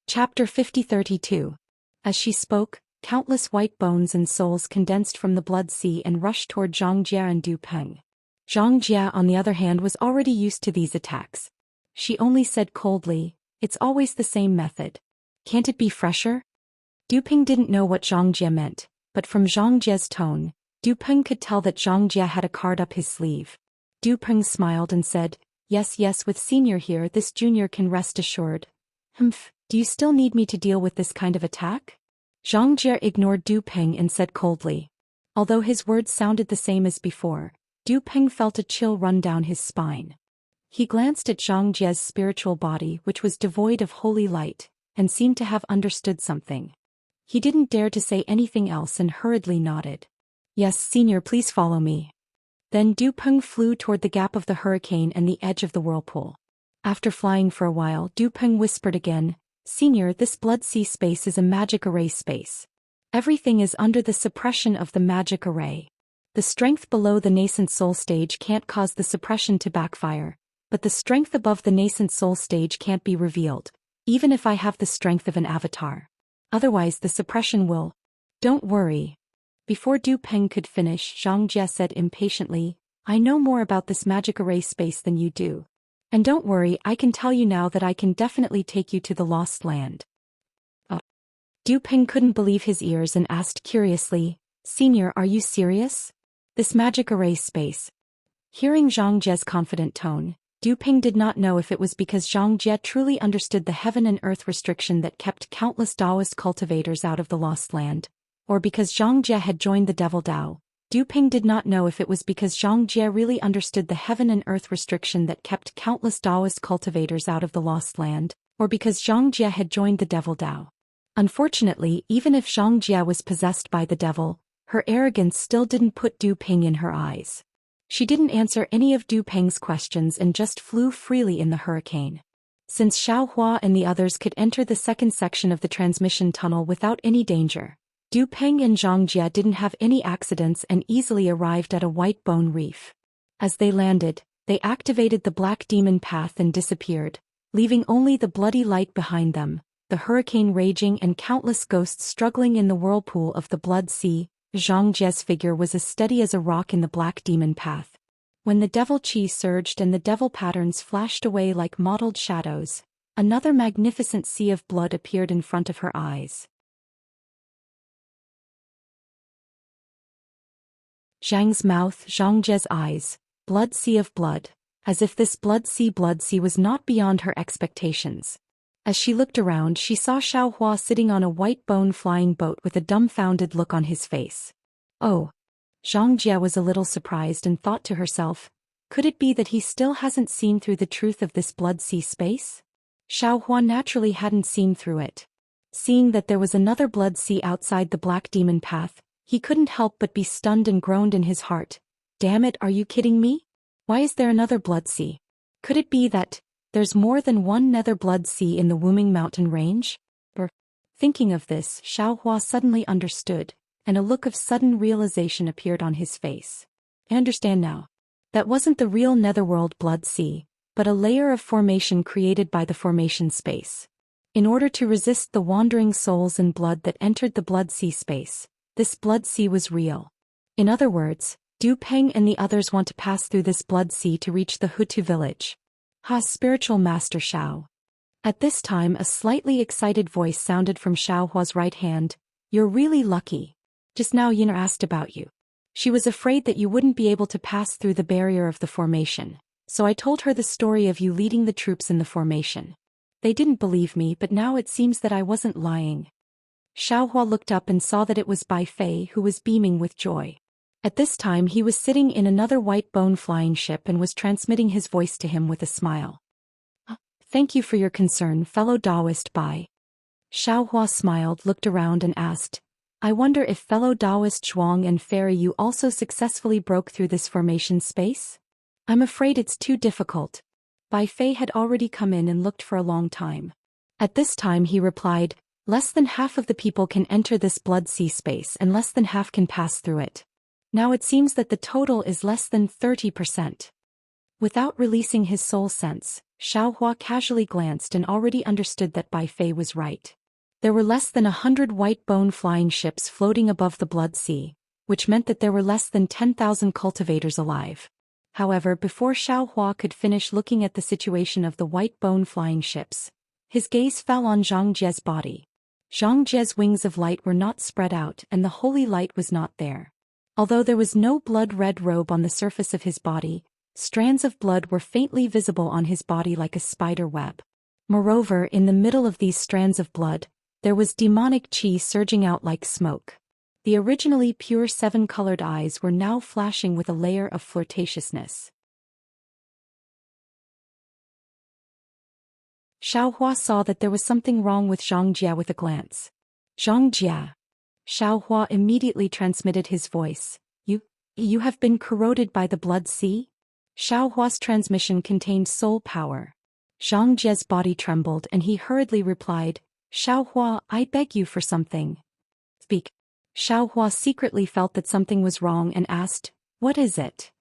Chapter 50-32. As she spoke, countless white bones and souls condensed from the blood sea and rushed toward Zhang Jie and Du Peng. Zhang Jie, on the other hand, was already used to these attacks. She only said coldly, it's always the same method. Can't it be fresher? Du Peng didn't know what Zhang Jie meant, but from Zhang Jie's tone, Du Peng could tell that Zhang Jie had a card up his sleeve. Du Peng smiled and said, yes, with senior here this junior can rest assured. Humph, do you still need me to deal with this kind of attack? Zhang Jie ignored Du Peng and said coldly. Although his words sounded the same as before, Du Peng felt a chill run down his spine. He glanced at Zhang Jie's spiritual body, which was devoid of holy light, and seemed to have understood something. He didn't dare to say anything else and hurriedly nodded. Yes, senior, please follow me. Then Du Peng flew toward the gap of the hurricane and the edge of the whirlpool. After flying for a while, Du Peng whispered again, Senior, this blood sea space is a magic array space. Everything is under the suppression of the magic array. The strength below the nascent soul stage can't cause the suppression to backfire, but the strength above the nascent soul stage can't be revealed, even if I have the strength of an avatar. Otherwise the suppression will. Don't worry. Before Du Peng could finish, Zhang Jie said impatiently, I know more about this magic array space than you do. And don't worry, I can tell you now that I can definitely take you to the lost land. Du Peng couldn't believe his ears and asked curiously, Senior, are you serious? This magic array space. Hearing Zhang Jie's confident tone, Du Peng did not know if it was because Zhang Jie truly understood the heaven and earth restriction that kept countless Taoist cultivators out of the lost land, or because Zhang Jie had joined the Devil Dao. Du Peng did not know if it was because Zhang Jie really understood the heaven and earth restriction that kept countless Taoist cultivators out of the lost land, or because Zhang Jie had joined the Devil Dao. Unfortunately, even if Zhang Jie was possessed by the devil, her arrogance still didn't put Du Peng in her eyes. She didn't answer any of Du Peng's questions and just flew freely in the hurricane. Since Xiao Hua and the others could enter the second section of the transmission tunnel without any danger, Du Peng and Zhang Jie didn't have any accidents and easily arrived at a white bone reef. As they landed, they activated the black demon path and disappeared, leaving only the bloody light behind them, the hurricane raging and countless ghosts struggling in the whirlpool of the blood sea. Zhang Jie's figure was as steady as a rock in the black demon path. When the devil chi surged and the devil patterns flashed away like mottled shadows, another magnificent sea of blood appeared in front of her eyes. Zhang's mouth, Zhang Jie's eyes, blood sea of blood, as if this blood sea was not beyond her expectations. As she looked around, she saw Xiao Hua sitting on a white bone flying boat with a dumbfounded look on his face. Oh. Zhang Jie was a little surprised and thought to herself, could it be that he still hasn't seen through the truth of this blood sea space? Xiao Hua naturally hadn't seen through it. Seeing that there was another blood sea outside the black demon path, he couldn't help but be stunned and groaned in his heart. Damn it, are you kidding me? Why is there another blood sea? Could it be that there's more than one nether blood sea in the Wuming mountain range? Thinking of this, Xiao Hua suddenly understood, and a look of sudden realization appeared on his face. I understand now. That wasn't the real netherworld blood sea, but a layer of formation created by the formation space. In order to resist the wandering souls and blood that entered the blood sea space, this blood sea was real. In other words, Du Peng and the others want to pass through this blood sea to reach the Hutu village. Spiritual Master Xiao. At this time a slightly excited voice sounded from Xiao Hua's right hand. You're really lucky. Just now Yin asked about you. She was afraid that you wouldn't be able to pass through the barrier of the formation, so I told her the story of you leading the troops in the formation. They didn't believe me, but now it seems that I wasn't lying. Xiao Hua looked up and saw that it was Bai Fei who was beaming with joy. At this time he was sitting in another white bone flying ship and was transmitting his voice to him with a smile. Thank you for your concern, fellow Taoist Bai. Xiao Hua smiled, looked around and asked, I wonder if fellow Taoist Zhuang and Fairy you also successfully broke through this formation space? I'm afraid it's too difficult. Bai Fei had already come in and looked for a long time. At this time he replied, less than half of the people can enter this blood sea space and less than half can pass through it. Now it seems that the total is less than 30%. Without releasing his soul sense, Xiao Hua casually glanced and already understood that Bai Fei was right. There were less than 100 white bone flying ships floating above the blood sea, which meant that there were less than 10,000 cultivators alive. However, before Xiao Hua could finish looking at the situation of the white bone flying ships, his gaze fell on Zhang Jie's body. Zhang Jie's wings of light were not spread out and the holy light was not there. Although there was no blood-red robe on the surface of his body, strands of blood were faintly visible on his body like a spider web. Moreover, in the middle of these strands of blood, there was demonic qi surging out like smoke. The originally pure seven-colored eyes were now flashing with a layer of flirtatiousness. Xiao Hua saw that there was something wrong with Zhang Jie with a glance. Zhang Jie. Xiao Hua immediately transmitted his voice. You have been corroded by the blood sea? Xiao Hua's transmission contained soul power. Zhang Jie's body trembled and he hurriedly replied, Xiao Hua, I beg you for something. Speak. Xiao Hua secretly felt that something was wrong and asked, what is it?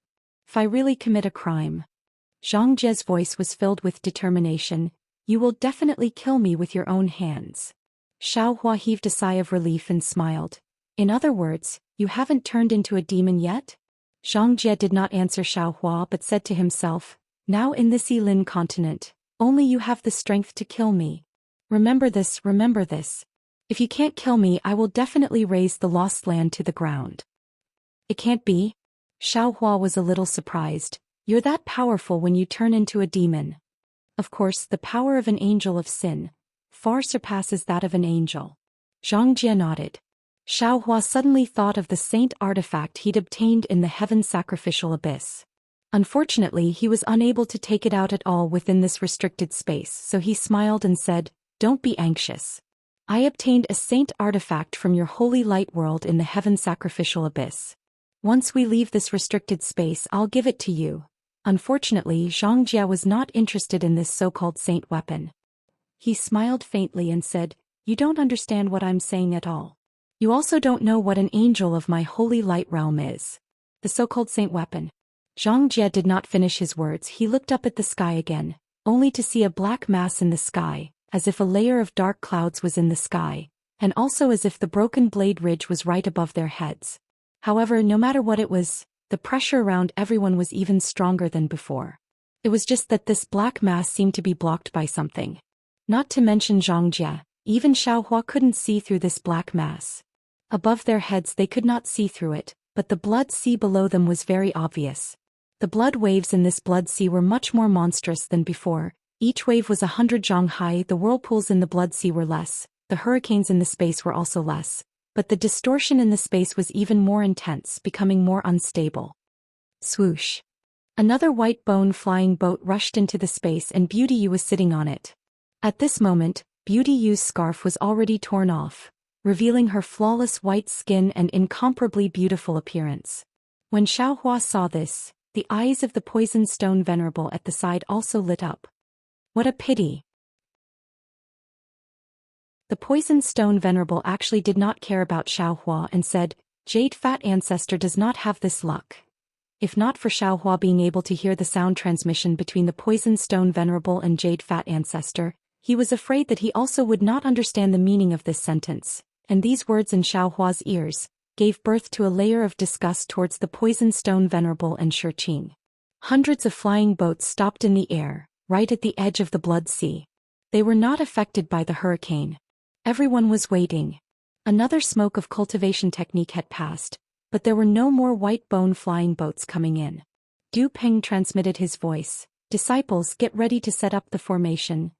If I really commit a crime. Zhang Jie's voice was filled with determination. You will definitely kill me with your own hands. Xiao Hua heaved a sigh of relief and smiled. In other words, you haven't turned into a demon yet? Zhang Jie did not answer Xiao Hua but said to himself, now in this Yilin continent, only you have the strength to kill me. Remember this, remember this. If you can't kill me, I will definitely raze the lost land to the ground. It can't be. Xiao Hua was a little surprised. You're that powerful when you turn into a demon. Of course, the power of an angel of sin far surpasses that of an angel. Zhang Jie nodded. Xiao Hua suddenly thought of the saint artifact he'd obtained in the heaven sacrificial abyss. Unfortunately, he was unable to take it out at all within this restricted space, so he smiled and said, don't be anxious. I obtained a saint artifact from your holy light world in the heaven sacrificial abyss. Once we leave this restricted space, I'll give it to you. Unfortunately, Zhang Jie was not interested in this so-called saint weapon. He smiled faintly and said, you don't understand what I'm saying at all. You also don't know what an angel of my holy light realm is. The so-called saint weapon. Zhang Jie did not finish his words. He looked up at the sky again, only to see a black mass in the sky, as if a layer of dark clouds was in the sky, and also as if the broken blade ridge was right above their heads. However, no matter what it was, the pressure around everyone was even stronger than before. It was just that this black mass seemed to be blocked by something. Not to mention Zhang Jie, even Xiao Hua couldn't see through this black mass. Above their heads they could not see through it, but the blood sea below them was very obvious. The blood waves in this blood sea were much more monstrous than before. Each wave was 100 zhang high. The whirlpools in the blood sea were less, the hurricanes in the space were also less, but the distortion in the space was even more intense, becoming more unstable. Swoosh. Another white bone flying boat rushed into the space and Beauty Yu was sitting on it. At this moment, Beauty Yu's scarf was already torn off, revealing her flawless white skin and incomparably beautiful appearance. When Xiao Hua saw this, the eyes of the poison stone venerable at the side also lit up. What a pity. The poison stone venerable actually did not care about Xiao Hua and said, Jade Fat Ancestor does not have this luck. If not for Xiaohua being able to hear the sound transmission between the Poison Stone Venerable and Jade Fat Ancestor, he was afraid that he also would not understand the meaning of this sentence, and these words in Xiaohua's ears gave birth to a layer of disgust towards the Poison Stone Venerable and Shiqing. Hundreds of flying boats stopped in the air, right at the edge of the Blood Sea. They were not affected by the hurricane. Everyone was waiting. Another smoke of cultivation technique had passed, but there were no more white bone flying boats coming in. Du Peng transmitted his voice. Disciples, get ready to set up the formation.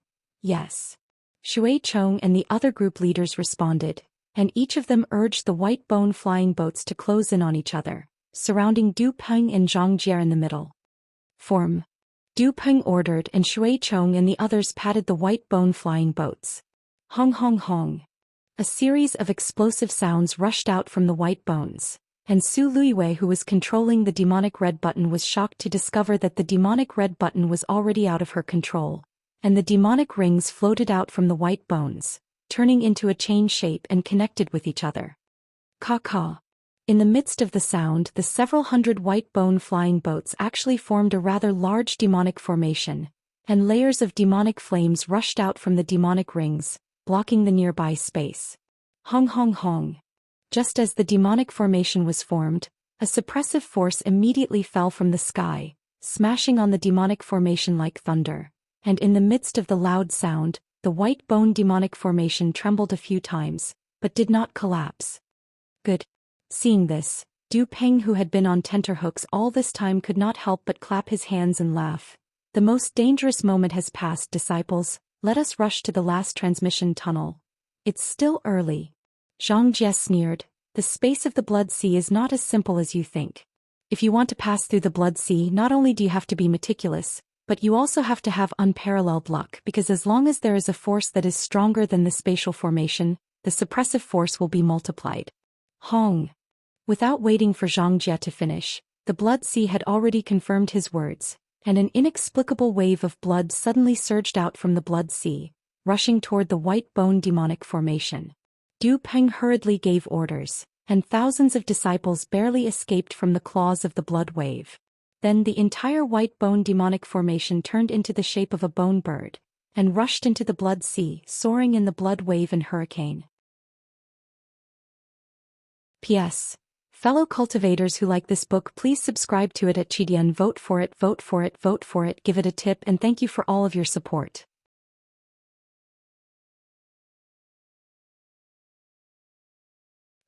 Yes. Shui Chong and the other group leaders responded, and each of them urged the white bone flying boats to close in on each other, surrounding Du Peng and Zhang Jie in the middle. Form. Du Peng ordered, and Shui Chong and the others patted the white bone flying boats. Hong hong hong. A series of explosive sounds rushed out from the white bones, and Su Luiwei, who was controlling the demonic red button, was shocked to discover that the demonic red button was already out of her control, and the demonic rings floated out from the white bones, turning into a chain shape and connected with each other. Caw-caw. In the midst of the sound, the several hundred white bone flying boats actually formed a rather large demonic formation, and layers of demonic flames rushed out from the demonic rings, blocking the nearby space. Hong hong hong. Just as the demonic formation was formed, a suppressive force immediately fell from the sky, smashing on the demonic formation like thunder, and in the midst of the loud sound, the white bone demonic formation trembled a few times, but did not collapse. Good. Seeing this, Du Peng, who had been on tenterhooks all this time, could not help but clap his hands and laugh. The most dangerous moment has passed, disciples. Let us rush to the last transmission tunnel. It's still early. Zhang Jie sneered. The space of the Blood Sea is not as simple as you think. If you want to pass through the Blood Sea, not only do you have to be meticulous, but you also have to have unparalleled luck, because as long as there is a force that is stronger than the spatial formation, the suppressive force will be multiplied. Hong. Without waiting for Zhang Jie to finish, the Blood Sea had already confirmed his words, and an inexplicable wave of blood suddenly surged out from the Blood Sea, rushing toward the white bone demonic formation. Du Peng hurriedly gave orders, and thousands of disciples barely escaped from the claws of the blood wave. Then the entire white bone demonic formation turned into the shape of a bone bird, and rushed into the Blood Sea, soaring in the blood wave and hurricane. P.S. Fellow cultivators who like this book, please subscribe to it at Chidian. Vote for it, vote for it, vote for it, give it a tip, and thank you for all of your support.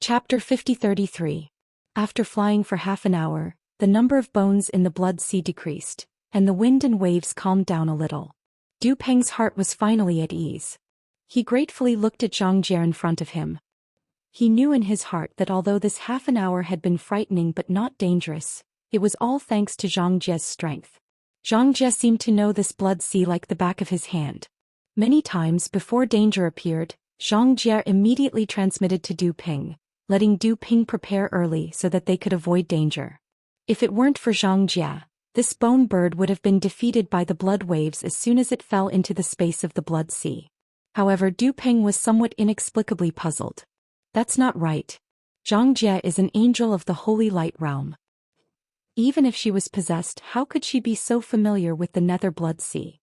Chapter 50-33. After flying for half an hour, the number of bones in the Blood Sea decreased, and the wind and waves calmed down a little. Du Peng's heart was finally at ease. He gratefully looked at Zhang Jie in front of him. He knew in his heart that although this half an hour had been frightening but not dangerous, it was all thanks to Zhang Jie's strength. Zhang Jie seemed to know this Blood Sea like the back of his hand. Many times before danger appeared, Zhang Jie immediately transmitted to Du Peng, letting Du Peng prepare early so that they could avoid danger. If it weren't for Zhang Jie, this bone bird would have been defeated by the blood waves as soon as it fell into the space of the Blood Sea. However, Du Peng was somewhat inexplicably puzzled. That's not right. Zhang Jie is an angel of the Holy Light Realm. Even if she was possessed, how could she be so familiar with the Nether Blood Sea?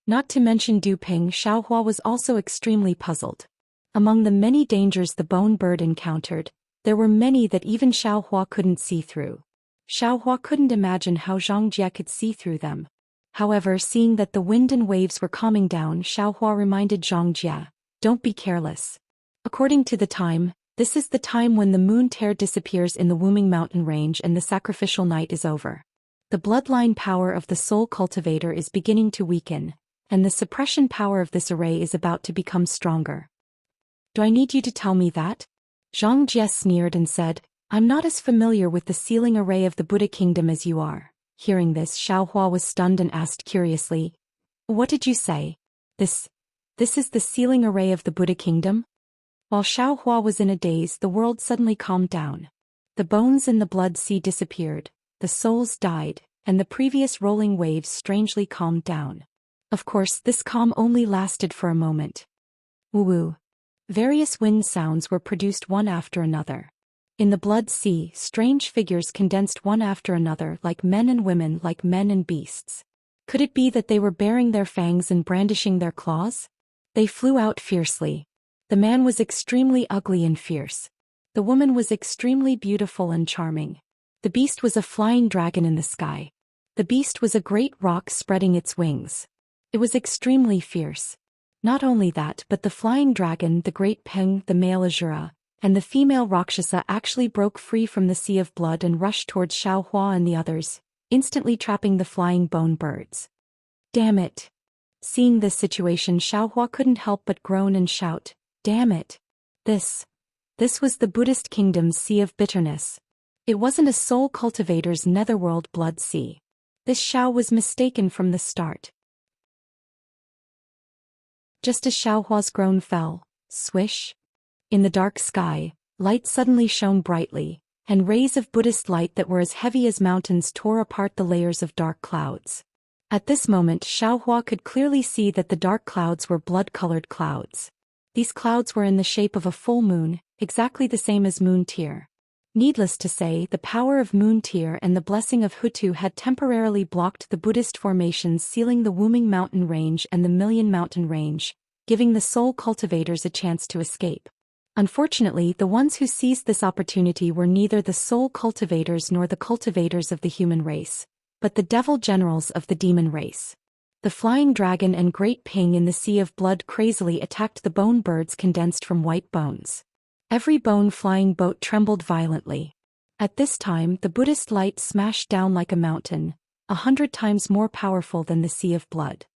Not to mention Du Peng, Xiaohua was also extremely puzzled. Among the many dangers the bone bird encountered, there were many that even Xiaohua couldn't see through. Xiaohua couldn't imagine how Zhang Jie could see through them. However, seeing that the wind and waves were calming down, Xiaohua reminded Zhang Jie, "Don't be careless. According to the time, this is the time when the moon tear disappears in the Wooming Mountain range and the sacrificial night is over. The bloodline power of the soul cultivator is beginning to weaken, and the suppression power of this array is about to become stronger." "Do I need you to tell me that?" Zhang Jie sneered and said, "I'm not as familiar with the sealing array of the Buddha kingdom as you are." Hearing this, Xiaohua was stunned and asked curiously, "What did you say? This is the sealing array of the Buddha kingdom?" While Xiaohua was in a daze, the world suddenly calmed down. The bones in the Blood Sea disappeared, the souls died, and the previous rolling waves strangely calmed down. Of course, this calm only lasted for a moment. Woo-woo. Various wind sounds were produced one after another. In the blood sea, strange figures condensed one after another, like men and women, like men and beasts. Could it be that they were baring their fangs and brandishing their claws? They flew out fiercely. The man was extremely ugly and fierce. The woman was extremely beautiful and charming. The beast was a flying dragon in the sky. The beast was a great rock spreading its wings. It was extremely fierce. Not only that, but the flying dragon, the great Peng, the male Azura, and the female Rakshasa actually broke free from the sea of blood and rushed towards Xiaohua and the others, instantly trapping the flying bone birds. Damn it! Seeing this situation, Xiaohua couldn't help but groan and shout, "Damn it! This was the Buddhist kingdom's sea of bitterness. It wasn't a soul cultivator's netherworld blood sea. This Xiao was mistaken from the start." Just as Xiaohua's groan fell, swish! In the dark sky, light suddenly shone brightly, and rays of Buddhist light that were as heavy as mountains tore apart the layers of dark clouds. At this moment, Xiaohua could clearly see that the dark clouds were blood-colored clouds. These clouds were in the shape of a full moon, exactly the same as moon tear. Needless to say, the power of moon tear and the blessing of Hutu had temporarily blocked the Buddhist formations, sealing the Wuming mountain range and the Million mountain range, giving the soul cultivators a chance to escape. Unfortunately, the ones who seized this opportunity were neither the soul cultivators nor the cultivators of the human race, but the devil generals of the demon race. The flying dragon and great Ping in the sea of blood crazily attacked the bone birds condensed from white bones. Every bone-flying boat trembled violently. At this time, the Buddhist light smashed down like a mountain, 100 times more powerful than the sea of blood.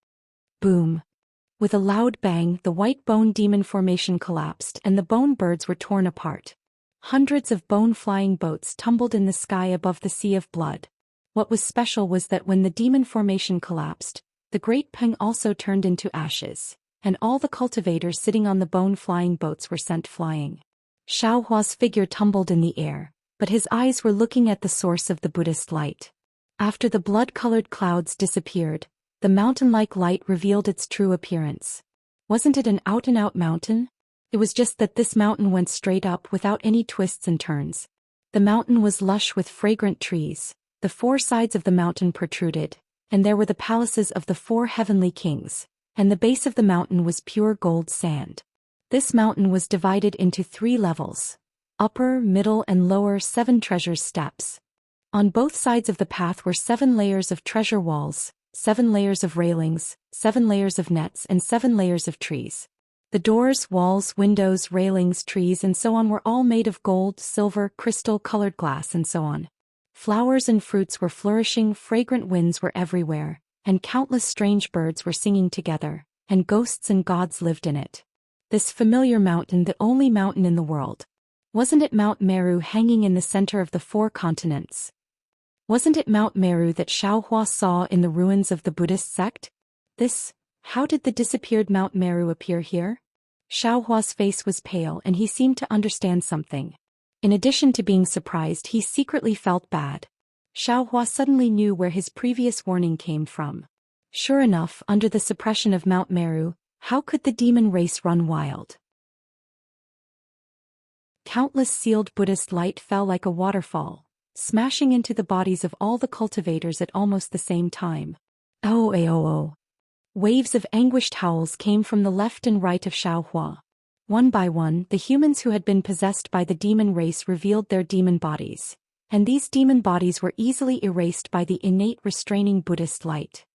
Boom! With a loud bang, the white bone demon formation collapsed and the bone birds were torn apart. Hundreds of bone-flying boats tumbled in the sky above the sea of blood. What was special was that when the demon formation collapsed, the great Peng also turned into ashes, and all the cultivators sitting on the bone-flying boats were sent flying. Xiaohua's figure tumbled in the air, but his eyes were looking at the source of the Buddhist light. After the blood-colored clouds disappeared, the mountain-like light revealed its true appearance. Wasn't it an out-and-out mountain? It was just that this mountain went straight up without any twists and turns. The mountain was lush with fragrant trees, the 4 sides of the mountain protruded, and there were the palaces of the 4 heavenly kings, and the base of the mountain was pure gold sand. This mountain was divided into 3 levels: upper, middle and lower 7 treasure steps. On both sides of the path were 7 layers of treasure walls, 7 layers of railings, 7 layers of nets and 7 layers of trees. The doors, walls, windows, railings, trees and so on were all made of gold, silver, crystal-colored glass and so on. Flowers and fruits were flourishing, fragrant winds were everywhere, and countless strange birds were singing together, and ghosts and gods lived in it. This familiar mountain, the only mountain in the world. Wasn't it Mount Meru hanging in the center of the 4 continents? Wasn't it Mount Meru that Xiaohua saw in the ruins of the Buddhist sect? How did the disappeared Mount Meru appear here? Xiaohua's face was pale and he seemed to understand something. In addition to being surprised, he secretly felt bad. Xiaohua suddenly knew where his previous warning came from. Sure enough, under the suppression of Mount Meru, how could the demon race run wild? Countless sealed Buddhist light fell like a waterfall, smashing into the bodies of all the cultivators at almost the same time. Oh. Waves of anguished howls came from the left and right of Xiaohua. One by one, the humans who had been possessed by the demon race revealed their demon bodies, and these demon bodies were easily erased by the innate restraining Buddhist light.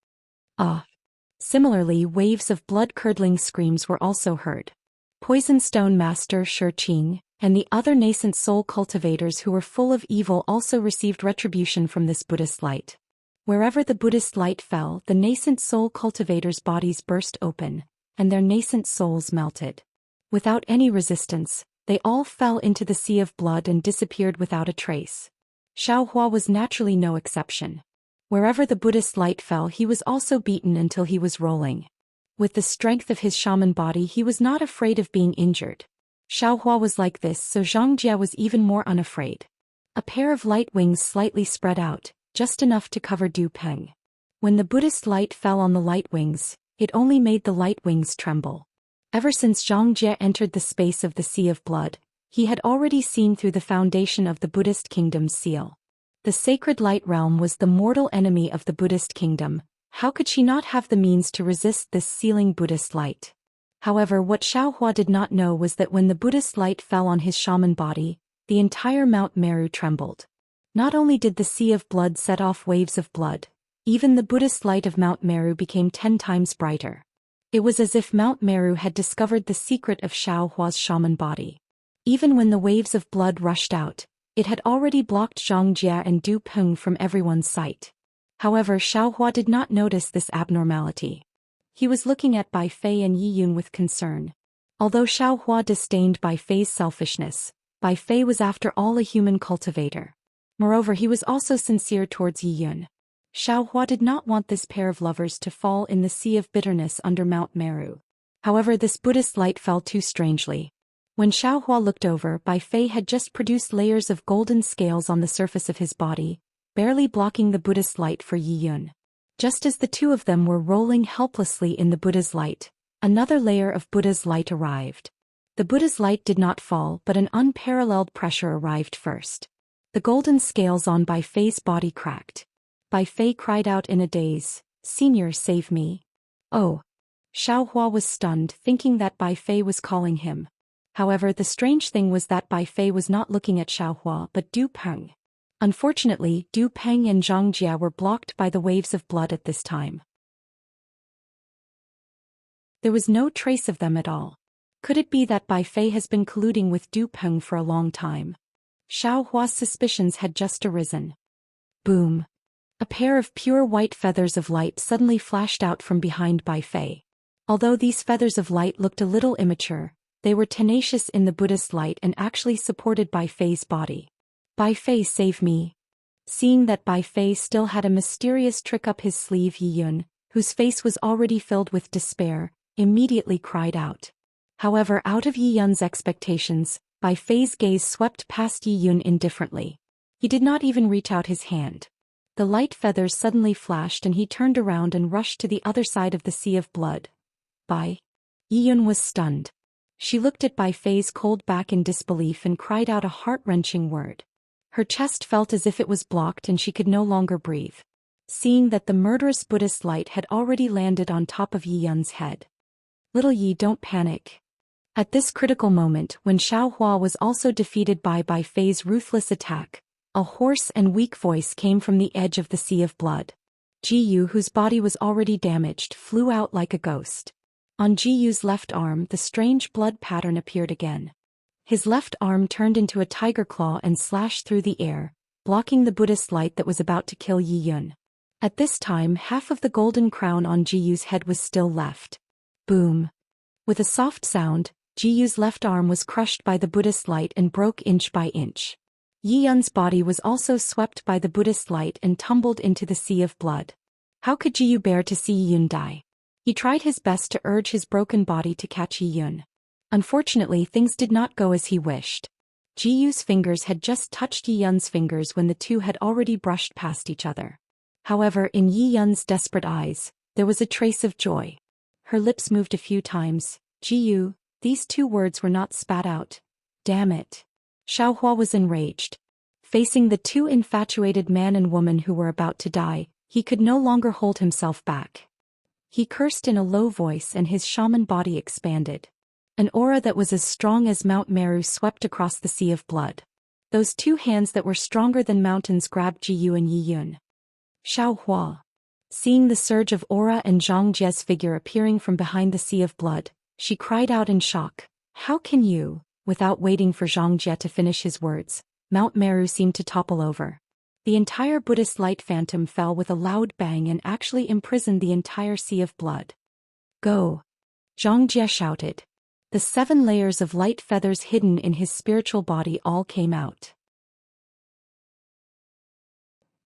Similarly, waves of blood-curdling screams were also heard. Poison Stone Master Shi Qing and the other nascent soul cultivators who were full of evil also received retribution from this Buddhist light. Wherever the Buddhist light fell, the nascent soul cultivators' bodies burst open, and their nascent souls melted. Without any resistance, they all fell into the sea of blood and disappeared without a trace. Xiaohua was naturally no exception. Wherever the Buddhist light fell, he was also beaten until he was rolling. With the strength of his shaman body, he was not afraid of being injured. Xiaohua was like this, so Zhang Jie was even more unafraid. A pair of light wings slightly spread out, just enough to cover Du Peng. When the Buddhist light fell on the light wings, it only made the light wings tremble. Ever since Zhang Jie entered the space of the sea of blood, He had already seen through the foundation of the Buddhist kingdom's seal. The sacred light realm was the mortal enemy of the Buddhist kingdom. How could she not have the means to resist this sealing Buddhist light? However, what Xiaohua did not know was that when the Buddhist light fell on his shaman body, the entire Mount Meru trembled. Not only did the sea of blood set off waves of blood, even the Buddhist light of Mount Meru became 10 times brighter. It was as if Mount Meru had discovered the secret of Xiaohua's shaman body. Even when the waves of blood rushed out, it had already blocked Zhang Jia and Du Peng from everyone's sight. However, Xiaohua did not notice this abnormality. He was looking at Bai Fei and Yi Yun with concern. Although Xiaohua disdained Bai Fei's selfishness, Bai Fei was after all a human cultivator. Moreover, he was also sincere towards Yi Yun. Xiaohua did not want this pair of lovers to fall in the sea of bitterness under Mount Meru. However, this Buddhist light fell too strangely. When Xiaohua looked over, Bai Fei had just produced layers of golden scales on the surface of his body, barely blocking the Buddhist light for Yi Yun. Just as the two of them were rolling helplessly in the Buddha's light, another layer of Buddha's light arrived. The Buddha's light did not fall, but an unparalleled pressure arrived first. The golden scales on Bai Fei's body cracked. Bai Fei cried out in a daze, "Senior, save me." Oh! Xiaohua was stunned, thinking that Bai Fei was calling him. However, the strange thing was that Bai Fei was not looking at Xiaohua but Du Peng. Unfortunately, Du Peng and Zhang Jia were blocked by the waves of blood at this time. There was no trace of them at all. Could it be that Bai Fei has been colluding with Du Peng for a long time? Xiaohua's suspicions had just arisen. Boom! A pair of pure white feathers of light suddenly flashed out from behind Bai Fei. Although these feathers of light looked a little immature, they were tenacious in the Buddhist light and actually supported Bai Fei's body. Bai Fei, save me. Seeing that Bai Fei still had a mysterious trick up his sleeve, Yi Yun, whose face was already filled with despair, immediately cried out. However, out of Yi Yun's expectations, Bai Fei's gaze swept past Yi Yun indifferently. He did not even reach out his hand. The light feathers suddenly flashed and he turned around and rushed to the other side of the sea of blood. Bai. Yi Yun was stunned. She looked at Bai Fei's cold back in disbelief and cried out a heart-wrenching word. Her chest felt as if it was blocked and she could no longer breathe. Seeing that the murderous Buddhist light had already landed on top of Yi Yun's head. Little Yi, don't panic. At this critical moment, when Xiaohua was also defeated by Bai Fei's ruthless attack, a hoarse and weak voice came from the edge of the sea of blood. Ji Yu, whose body was already damaged, flew out like a ghost. On Ji Yu's left arm, the strange blood pattern appeared again. His left arm turned into a tiger claw and slashed through the air, blocking the Buddhist light that was about to kill Yi Yun. At this time, half of the golden crown on Ji Yu's head was still left. Boom! With a soft sound, Ji Yu's left arm was crushed by the Buddhist light and broke inch by inch. Yi Yun's body was also swept by the Buddhist light and tumbled into the sea of blood. How could Ji Yu bear to see Yi Yun die? He tried his best to urge his broken body to catch Yi Yun. Unfortunately, things did not go as he wished. Ji Yu's fingers had just touched Yi Yun's fingers when the two had already brushed past each other. However, in Yi Yun's desperate eyes, there was a trace of joy. Her lips moved a few times. Ji Yu, these two words were not spat out. Damn it. Xiaohua was enraged. Facing the two infatuated man and woman who were about to die, he could no longer hold himself back. He cursed in a low voice and his shaman body expanded. An aura that was as strong as Mount Meru swept across the sea of blood. Those two hands that were stronger than mountains grabbed Ji Yu and Yi Yun. Xiaohua. Seeing the surge of aura and Zhang Jie's figure appearing from behind the sea of blood, she cried out in shock. How can you? Without waiting for Zhang Jie to finish his words, Mount Meru seemed to topple over. The entire Buddhist light phantom fell with a loud bang and actually imprisoned the entire sea of blood. Go! Zhang Jie shouted. The 7 layers of light feathers hidden in his spiritual body all came out.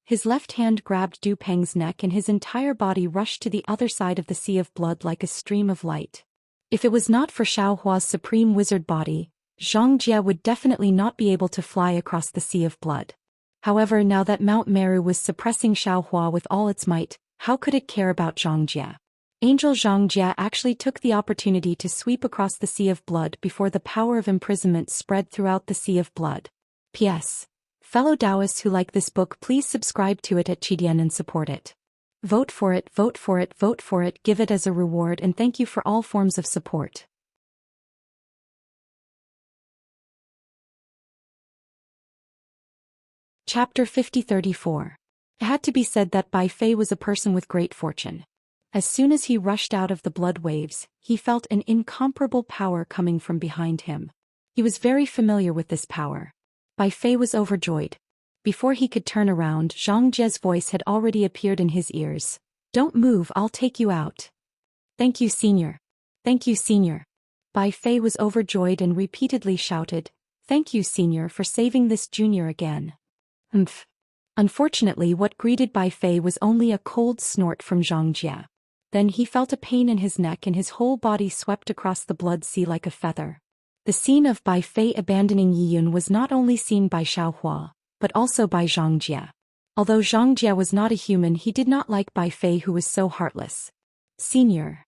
His left hand grabbed Du Peng's neck and his entire body rushed to the other side of the sea of blood like a stream of light. If it was not for Xiaohua's supreme wizard body, Zhang Jie would definitely not be able to fly across the sea of blood. However, now that Mount Meru was suppressing Xiaohua with all its might, how could it care about Zhang Jie? Angel Zhang Jia actually took the opportunity to sweep across the Sea of Blood before the power of imprisonment spread throughout the Sea of Blood. P.S. Fellow Taoists who like this book, please subscribe to it at Qidian and support it. Vote for it, vote for it, vote for it, give it as a reward, and thank you for all forms of support. Chapter 50-34. It had to be said that Bai Fei was a person with great fortune. As soon as he rushed out of the blood waves, he felt an incomparable power coming from behind him. He was very familiar with this power. Bai Fei was overjoyed. Before he could turn around, Zhang Jie's voice had already appeared in his ears. "Don't move, I'll take you out." "Thank you, senior. Thank you, senior." Bai Fei was overjoyed and repeatedly shouted, "Thank you, senior, for saving this junior again." Umph. Unfortunately, what greeted Bai Fei was only a cold snort from Zhang Jie. Then he felt a pain in his neck and his whole body swept across the blood sea like a feather. The scene of Bai Fei abandoning Yi Yun was not only seen by Xiaohua, but also by Zhang Jie. Although Zhang Jie was not a human, he did not like Bai Fei, who was so heartless. Senior.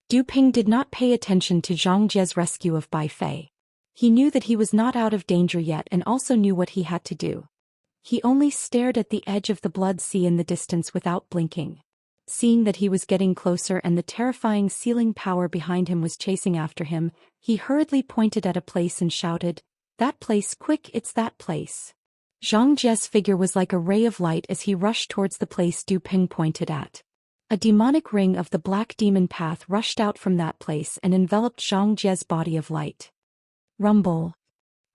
Du Ping did not pay attention to Zhang Jie's rescue of Bai Fei. He knew that he was not out of danger yet and also knew what he had to do. He only stared at the edge of the blood sea in the distance without blinking. Seeing that he was getting closer and the terrifying sealing power behind him was chasing after him, he hurriedly pointed at a place and shouted, "That place, quick, it's that place." Zhang Jie's figure was like a ray of light as he rushed towards the place Du Ping pointed at. A demonic ring of the black demon path rushed out from that place and enveloped Zhang Jie's body of light. Rumble.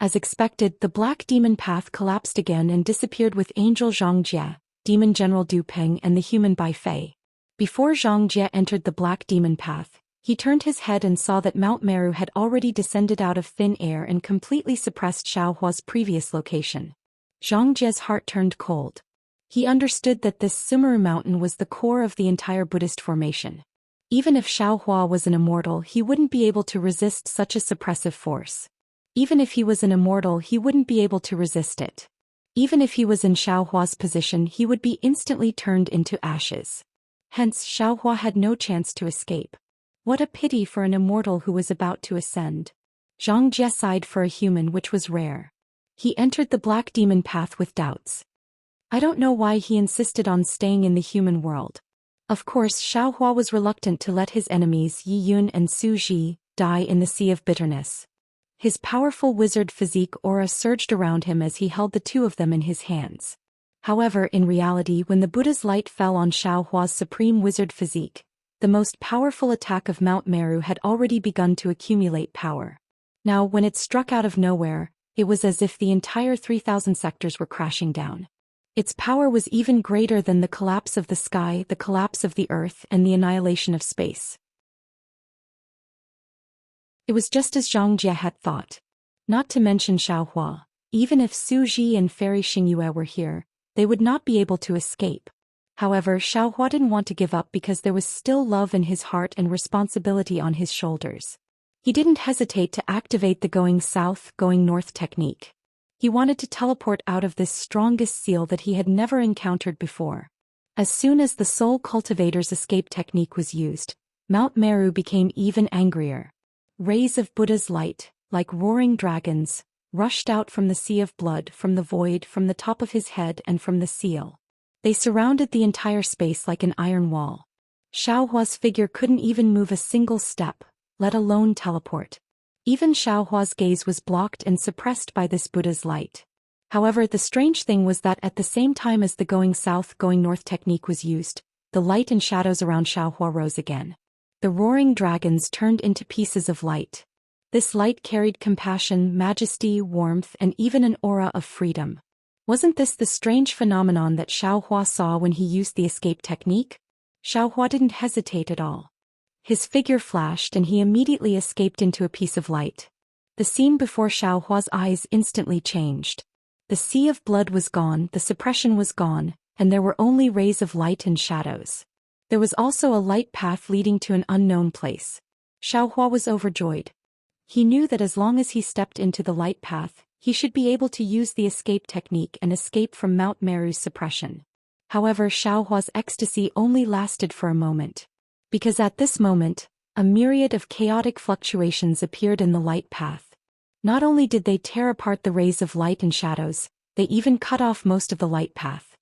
As expected, the black demon path collapsed again and disappeared with Angel Zhang Jie, Demon General Du Ping, and the human Bai Fei. Before Zhang Jie entered the black demon path, he turned his head and saw that Mount Meru had already descended out of thin air and completely suppressed Xiaohua's previous location. Zhang Jie's heart turned cold. He understood that this Sumeru mountain was the core of the entire Buddhist formation. Even if Xiaohua was an immortal, he wouldn't be able to resist such a suppressive force. Even if he was an immortal, he wouldn't be able to resist it. Even if he was in Xiaohua's position, he would be instantly turned into ashes. Hence, Xiaohua had no chance to escape. What a pity for an immortal who was about to ascend. Zhang Jie sighed for a human, which was rare. He entered the black demon path with doubts. I don't know why he insisted on staying in the human world. Of course, Xiaohua was reluctant to let his enemies Yi Yun and Su Ji die in the sea of bitterness. His powerful wizard physique aura surged around him as he held the two of them in his hands. However, in reality, when the Buddha's light fell on Xiaohua's supreme wizard physique, the most powerful attack of Mount Meru had already begun to accumulate power. Now, when it struck out of nowhere, it was as if the entire 3,000 sectors were crashing down. Its power was even greater than the collapse of the sky, the collapse of the earth, and the annihilation of space. It was just as Zhang Jie had thought. Not to mention Xiaohua, even if Su Ji and Fairy Xingyue were here, they would not be able to escape. However, Xiaohua didn't want to give up because there was still love in his heart and responsibility on his shoulders. He didn't hesitate to activate the going south, going north technique. He wanted to teleport out of this strongest seal that he had never encountered before. As soon as the Soul Cultivator's escape technique was used, Mount Meru became even angrier. Rays of Buddha's light, like roaring dragons, rushed out from the sea of blood, from the void, from the top of his head, and from the seal. They surrounded the entire space like an iron wall. Xiaohua's figure couldn't even move a single step, let alone teleport. Even Xiaohua's gaze was blocked and suppressed by this Buddha's light. However, the strange thing was that at the same time as the going south, going north technique was used, the light and shadows around Xiaohua rose again. The roaring dragons turned into pieces of light. This light carried compassion, majesty, warmth, and even an aura of freedom. Wasn't this the strange phenomenon that Xiaohua saw when he used the escape technique? Xiaohua didn't hesitate at all. His figure flashed and he immediately escaped into a piece of light. The scene before Xiaohua's eyes instantly changed. The sea of blood was gone, the suppression was gone, and there were only rays of light and shadows. There was also a light path leading to an unknown place. Xiaohua was overjoyed. He knew that as long as he stepped into the light path, he should be able to use the escape technique and escape from Mount Meru's suppression. However, Xiaohua's ecstasy only lasted for a moment. Because at this moment, a myriad of chaotic fluctuations appeared in the light path. Not only did they tear apart the rays of light and shadows, they even cut off most of the light path.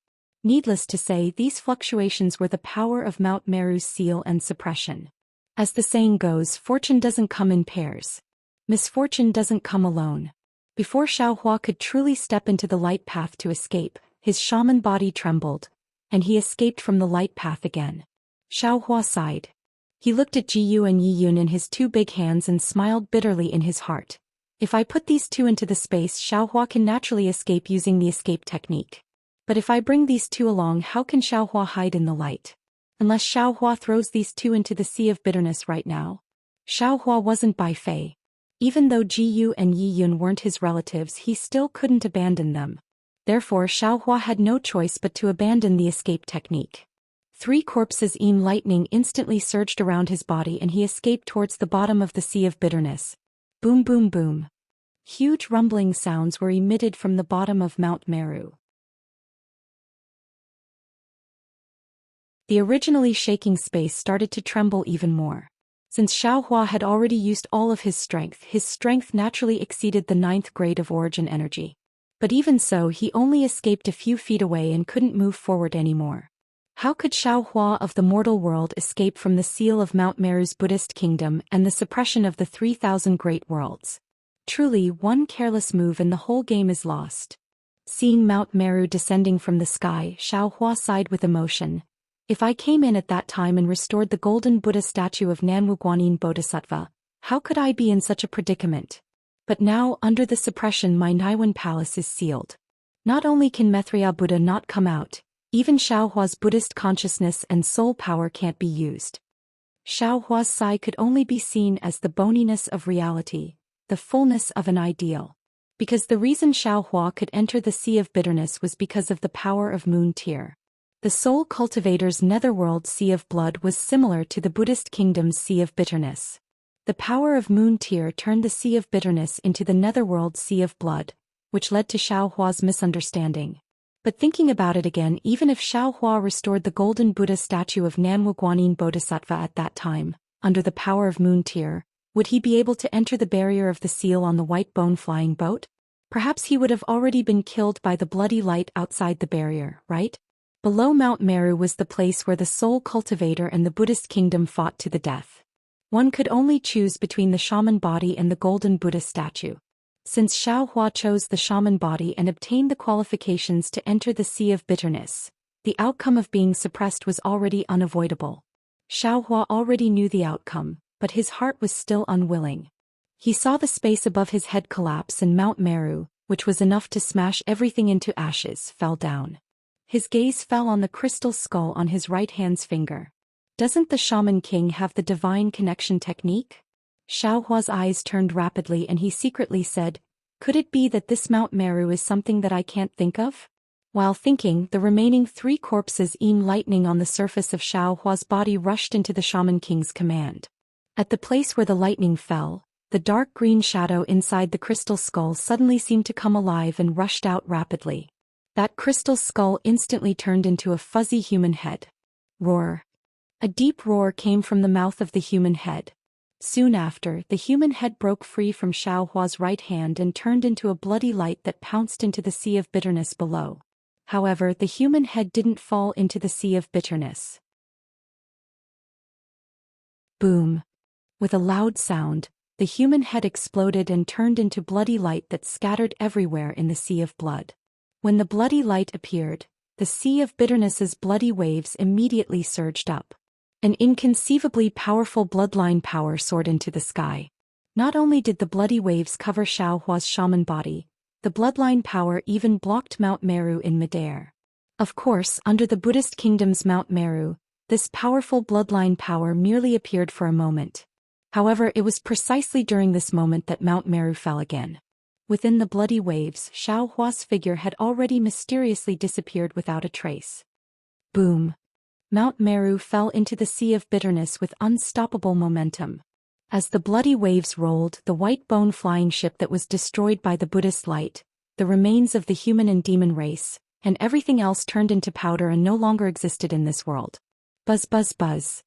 Needless to say, these fluctuations were the power of Mount Meru's seal and suppression. As the saying goes, fortune doesn't come in pairs. Misfortune doesn't come alone. Before Xiaohua could truly step into the light path to escape, his shaman body trembled, and he escaped from the light path again. Xiaohua sighed. He looked at Jiyu and Yiyun in his two big hands and smiled bitterly in his heart. If I put these two into the space, Xiaohua can naturally escape using the escape technique. But if I bring these two along, how can Xiaohua hide in the light? Unless Xiaohua throws these two into the sea of bitterness right now. Xiaohua wasn't Bai Fei. Even though Jiyu and Yiyun weren't his relatives, he still couldn't abandon them. Therefore Xiaohua had no choice but to abandon the escape technique. 3 corpses in lightning instantly surged around his body and he escaped towards the bottom of the sea of bitterness. Boom boom boom. Huge rumbling sounds were emitted from the bottom of Mount Meru. The originally shaking space started to tremble even more. Since Xiaohua had already used all of his strength naturally exceeded the 9th grade of origin energy. But even so, he only escaped a few feet away and couldn't move forward anymore. How could Xiaohua of the mortal world escape from the seal of Mount Meru's Buddhist kingdom and the suppression of the 3,000 great worlds? Truly, one careless move and the whole game is lost. Seeing Mount Meru descending from the sky, Xiaohua sighed with emotion. If I came in at that time and restored the golden Buddha statue of Nanwu Guanyin Bodhisattva, how could I be in such a predicament? But now, under the suppression, my Naiwan palace is sealed. Not only can Maitreya Buddha not come out, even Xiaohua's Buddhist consciousness and soul power can't be used. Xiaohua's sigh could only be seen as the boniness of reality, the fullness of an ideal. Because the reason Xiaohua could enter the sea of bitterness was because of the power of Moon Tear. The soul cultivator's netherworld sea of blood was similar to the Buddhist kingdom's sea of bitterness. The power of Moon Tear turned the sea of bitterness into the netherworld sea of blood, which led to Xiaohua's misunderstanding. But thinking about it again, even if Xiaohua restored the golden Buddha statue of Nanwu Guanyin Bodhisattva at that time, under the power of Moon Tear, would he be able to enter the barrier of the seal on the white bone flying boat? Perhaps he would have already been killed by the bloody light outside the barrier, right? Below Mount Meru was the place where the soul cultivator and the Buddhist kingdom fought to the death. One could only choose between the shaman body and the golden Buddha statue. Since Xiaohua chose the shaman body and obtained the qualifications to enter the sea of bitterness, the outcome of being suppressed was already unavoidable. Xiaohua already knew the outcome, but his heart was still unwilling. He saw the space above his head collapse and Mount Meru, which was enough to smash everything into ashes, fell down. His gaze fell on the crystal skull on his right hand's finger. Doesn't the Shaman King have the divine connection technique? Xiaohua's eyes turned rapidly and he secretly said, could it be that this Mount Meru is something that I can't think of? While thinking, the remaining 3 corpses in lightning on the surface of Xiaohua's body rushed into the Shaman King's command. At the place where the lightning fell, the dark green shadow inside the crystal skull suddenly seemed to come alive and rushed out rapidly. That crystal skull instantly turned into a fuzzy human head. Roar. A deep roar came from the mouth of the human head. Soon after, the human head broke free from Xiaohua's right hand and turned into a bloody light that pounced into the sea of bitterness below. However, the human head didn't fall into the sea of bitterness. Boom. With a loud sound, the human head exploded and turned into bloody light that scattered everywhere in the sea of blood. When the bloody light appeared, the sea of bitterness's bloody waves immediately surged up. An inconceivably powerful bloodline power soared into the sky. Not only did the bloody waves cover Xiaohua's shaman body, the bloodline power even blocked Mount Meru in midair. Of course, under the Buddhist kingdom's Mount Meru, this powerful bloodline power merely appeared for a moment. However, it was precisely during this moment that Mount Meru fell again. Within the bloody waves, Xiaohua's figure had already mysteriously disappeared without a trace. Boom. Mount Meru fell into the sea of bitterness with unstoppable momentum. As the bloody waves rolled, the white bone flying ship that was destroyed by the Buddhist light, the remains of the human and demon race, and everything else turned into powder and no longer existed in this world. Buzz buzz buzz.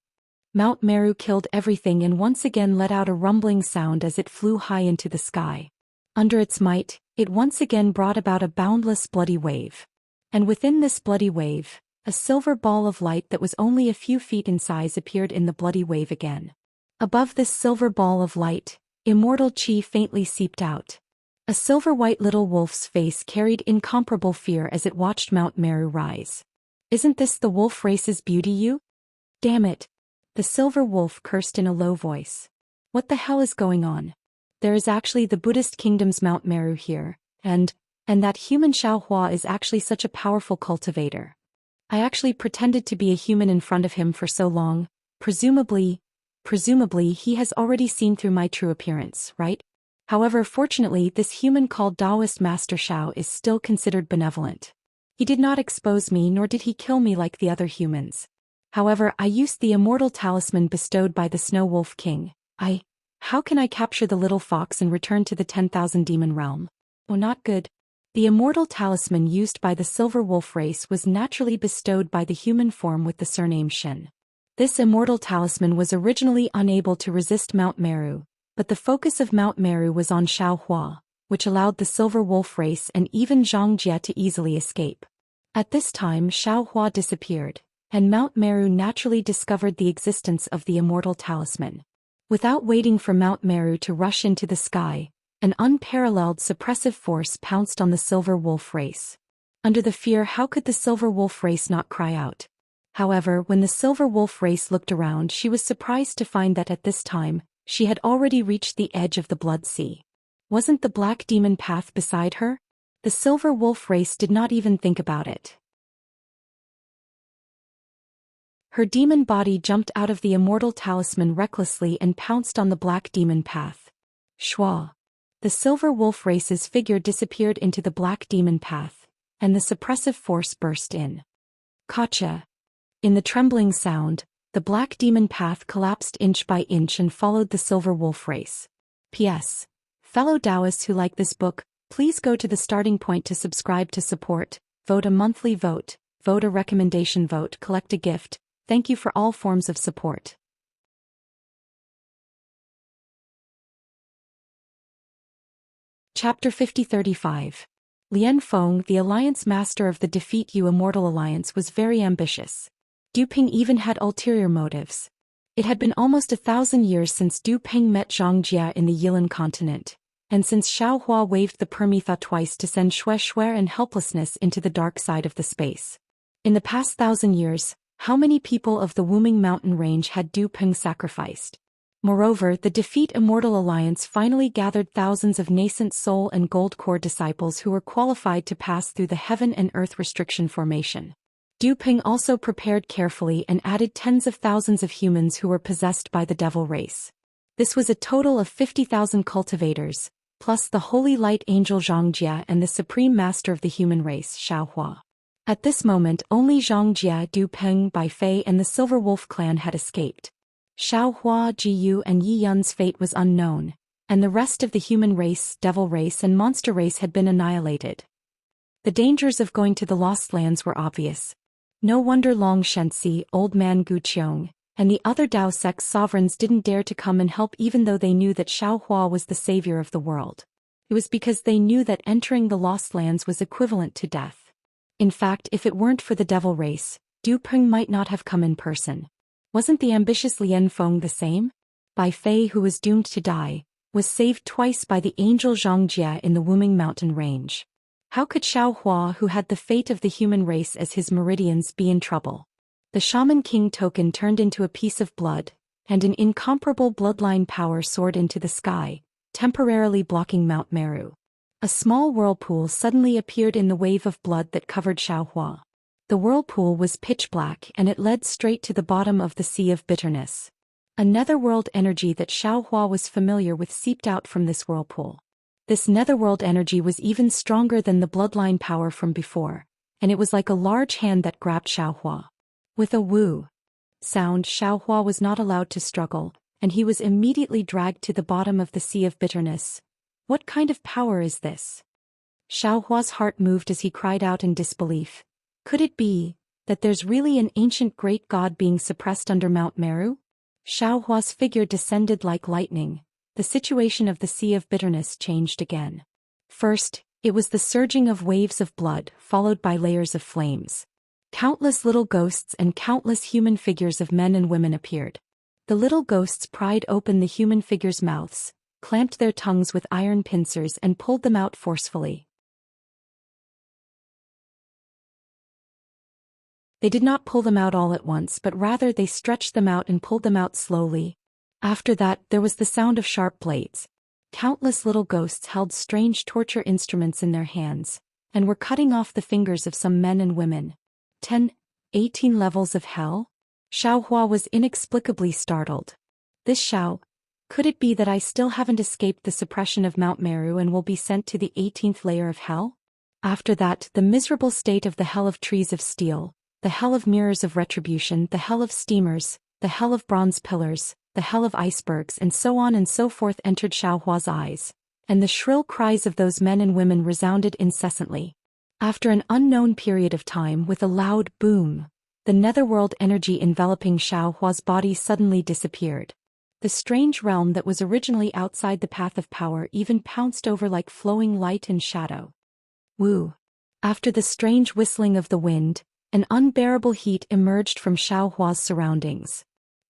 Mount Meru killed everything and once again let out a rumbling sound as it flew high into the sky. Under its might, it once again brought about a boundless bloody wave. And within this bloody wave, a silver ball of light that was only a few feet in size appeared in the bloody wave again. Above this silver ball of light, immortal chi faintly seeped out. A silver-white little wolf's face carried incomparable fear as it watched Mount Meru rise. "Isn't this the wolf race's beauty, you? Damn it!" The silver wolf cursed in a low voice. "What the hell is going on? There is actually the Buddhist kingdom's Mount Meru here, and that human Xiaohua is actually such a powerful cultivator. I actually pretended to be a human in front of him for so long, presumably he has already seen through my true appearance, right? However, fortunately this human called Taoist Master Xiao is still considered benevolent. He did not expose me nor did he kill me like the other humans. However, I used the immortal talisman bestowed by the Snow Wolf King. How can I capture the little fox and return to the 10,000 demon realm? Oh, not good. The immortal talisman used by the Silver Wolf race was naturally bestowed by the human form with the surname Shen. This immortal talisman was originally unable to resist Mount Meru, but the focus of Mount Meru was on Xiaohua, which allowed the Silver Wolf race and even Zhang Jie to easily escape. At this time Xiaohua disappeared, and Mount Meru naturally discovered the existence of the immortal talisman. Without waiting for Mount Meru to rush into the sky, an unparalleled suppressive force pounced on the Silver Wolf race. Under the fear, how could the Silver Wolf race not cry out? However, when the Silver Wolf race looked around, she was surprised to find that at this time, she had already reached the edge of the Blood Sea. Wasn't the Black Demon path beside her? The Silver Wolf race did not even think about it. Her demon body jumped out of the immortal talisman recklessly and pounced on the Black Demon path. Schwa. The Silver Wolf race's figure disappeared into the Black Demon path, and the suppressive force burst in. Gotcha. In the trembling sound, the Black Demon path collapsed inch by inch and followed the Silver Wolf race. P.S. Fellow Taoists who like this book, please go to the starting point to subscribe to support, vote a monthly vote, vote a recommendation vote, collect a gift. Thank you for all forms of support. Chapter 50-35. Lian Feng, the alliance master of the Defeat You Immortal Alliance, was very ambitious. Du Ping even had ulterior motives. It had been almost 1,000 years since Du Ping met Zhang Jie in the Yilan continent, and since Xiaohua waved the Permitha twice to send Shui and helplessness into the dark side of the space. In the past 1,000 years, how many people of the Wuming mountain range had Du Ping sacrificed? Moreover, the Defeat Immortal Alliance finally gathered thousands of nascent soul and gold core disciples who were qualified to pass through the heaven and earth restriction formation. Du Ping also prepared carefully and added tens of thousands of humans who were possessed by the devil race. This was a total of 50,000 cultivators, plus the holy light angel Zhang Jie and the supreme master of the human race, Xiaohua. At this moment, only Zhang Jie, Du Ping, Bai Fei and the Silver Wolf clan had escaped. Xiaohua, Jiyu and Yi Yun's fate was unknown, and the rest of the human race, devil race and monster race had been annihilated. The dangers of going to the Lost Lands were obvious. No wonder Long Shenxi, Old Man Gu Qiong, and the other Dao sect's sovereigns didn't dare to come and help even though they knew that Xiaohua was the savior of the world. It was because they knew that entering the Lost Lands was equivalent to death. In fact, if it weren't for the devil race, Du Ping might not have come in person. Wasn't the ambitious Lian Feng the same? Bai Fei, who was doomed to die, was saved twice by the angel Zhang Jie in the Wuming mountain range. How could Xiaohua, who had the fate of the human race as his meridians, be in trouble? The Shaman King token turned into a piece of blood, and an incomparable bloodline power soared into the sky, temporarily blocking Mount Meru. A small whirlpool suddenly appeared in the wave of blood that covered Xiaohua. The whirlpool was pitch black and it led straight to the bottom of the Sea of Bitterness. A netherworld energy that Xiaohua was familiar with seeped out from this whirlpool. This netherworld energy was even stronger than the bloodline power from before, and it was like a large hand that grabbed Xiaohua. With a woo sound, Xiaohua was not allowed to struggle, and he was immediately dragged to the bottom of the Sea of Bitterness. What kind of power is this? Xiaohua's heart moved as he cried out in disbelief. Could it be that there's really an ancient great god being suppressed under Mount Meru? Xiaohua's figure descended like lightning. The situation of the Sea of Bitterness changed again. First, it was the surging of waves of blood, followed by layers of flames. Countless little ghosts and countless human figures of men and women appeared. The little ghosts pried open the human figures' mouths, clamped their tongues with iron pincers and pulled them out forcefully. They did not pull them out all at once, but rather they stretched them out and pulled them out slowly. After that, there was the sound of sharp blades. Countless little ghosts held strange torture instruments in their hands, and were cutting off the fingers of some men and women. 10, 18 levels of hell? Xiaohua was inexplicably startled. This Xiao, could it be that I still haven't escaped the suppression of Mount Meru and will be sent to the 18th layer of hell? After that, the miserable state of the hell of trees of steel, the hell of mirrors of retribution, the hell of steamers, the hell of bronze pillars, the hell of icebergs, and so on and so forth entered Xiaohua's eyes, and the shrill cries of those men and women resounded incessantly. After an unknown period of time, with a loud boom, the netherworld energy enveloping Xiaohua's body suddenly disappeared. The strange realm that was originally outside the path of power even pounced over like flowing light and shadow. Woo! After the strange whistling of the wind, an unbearable heat emerged from Xiaohua's surroundings.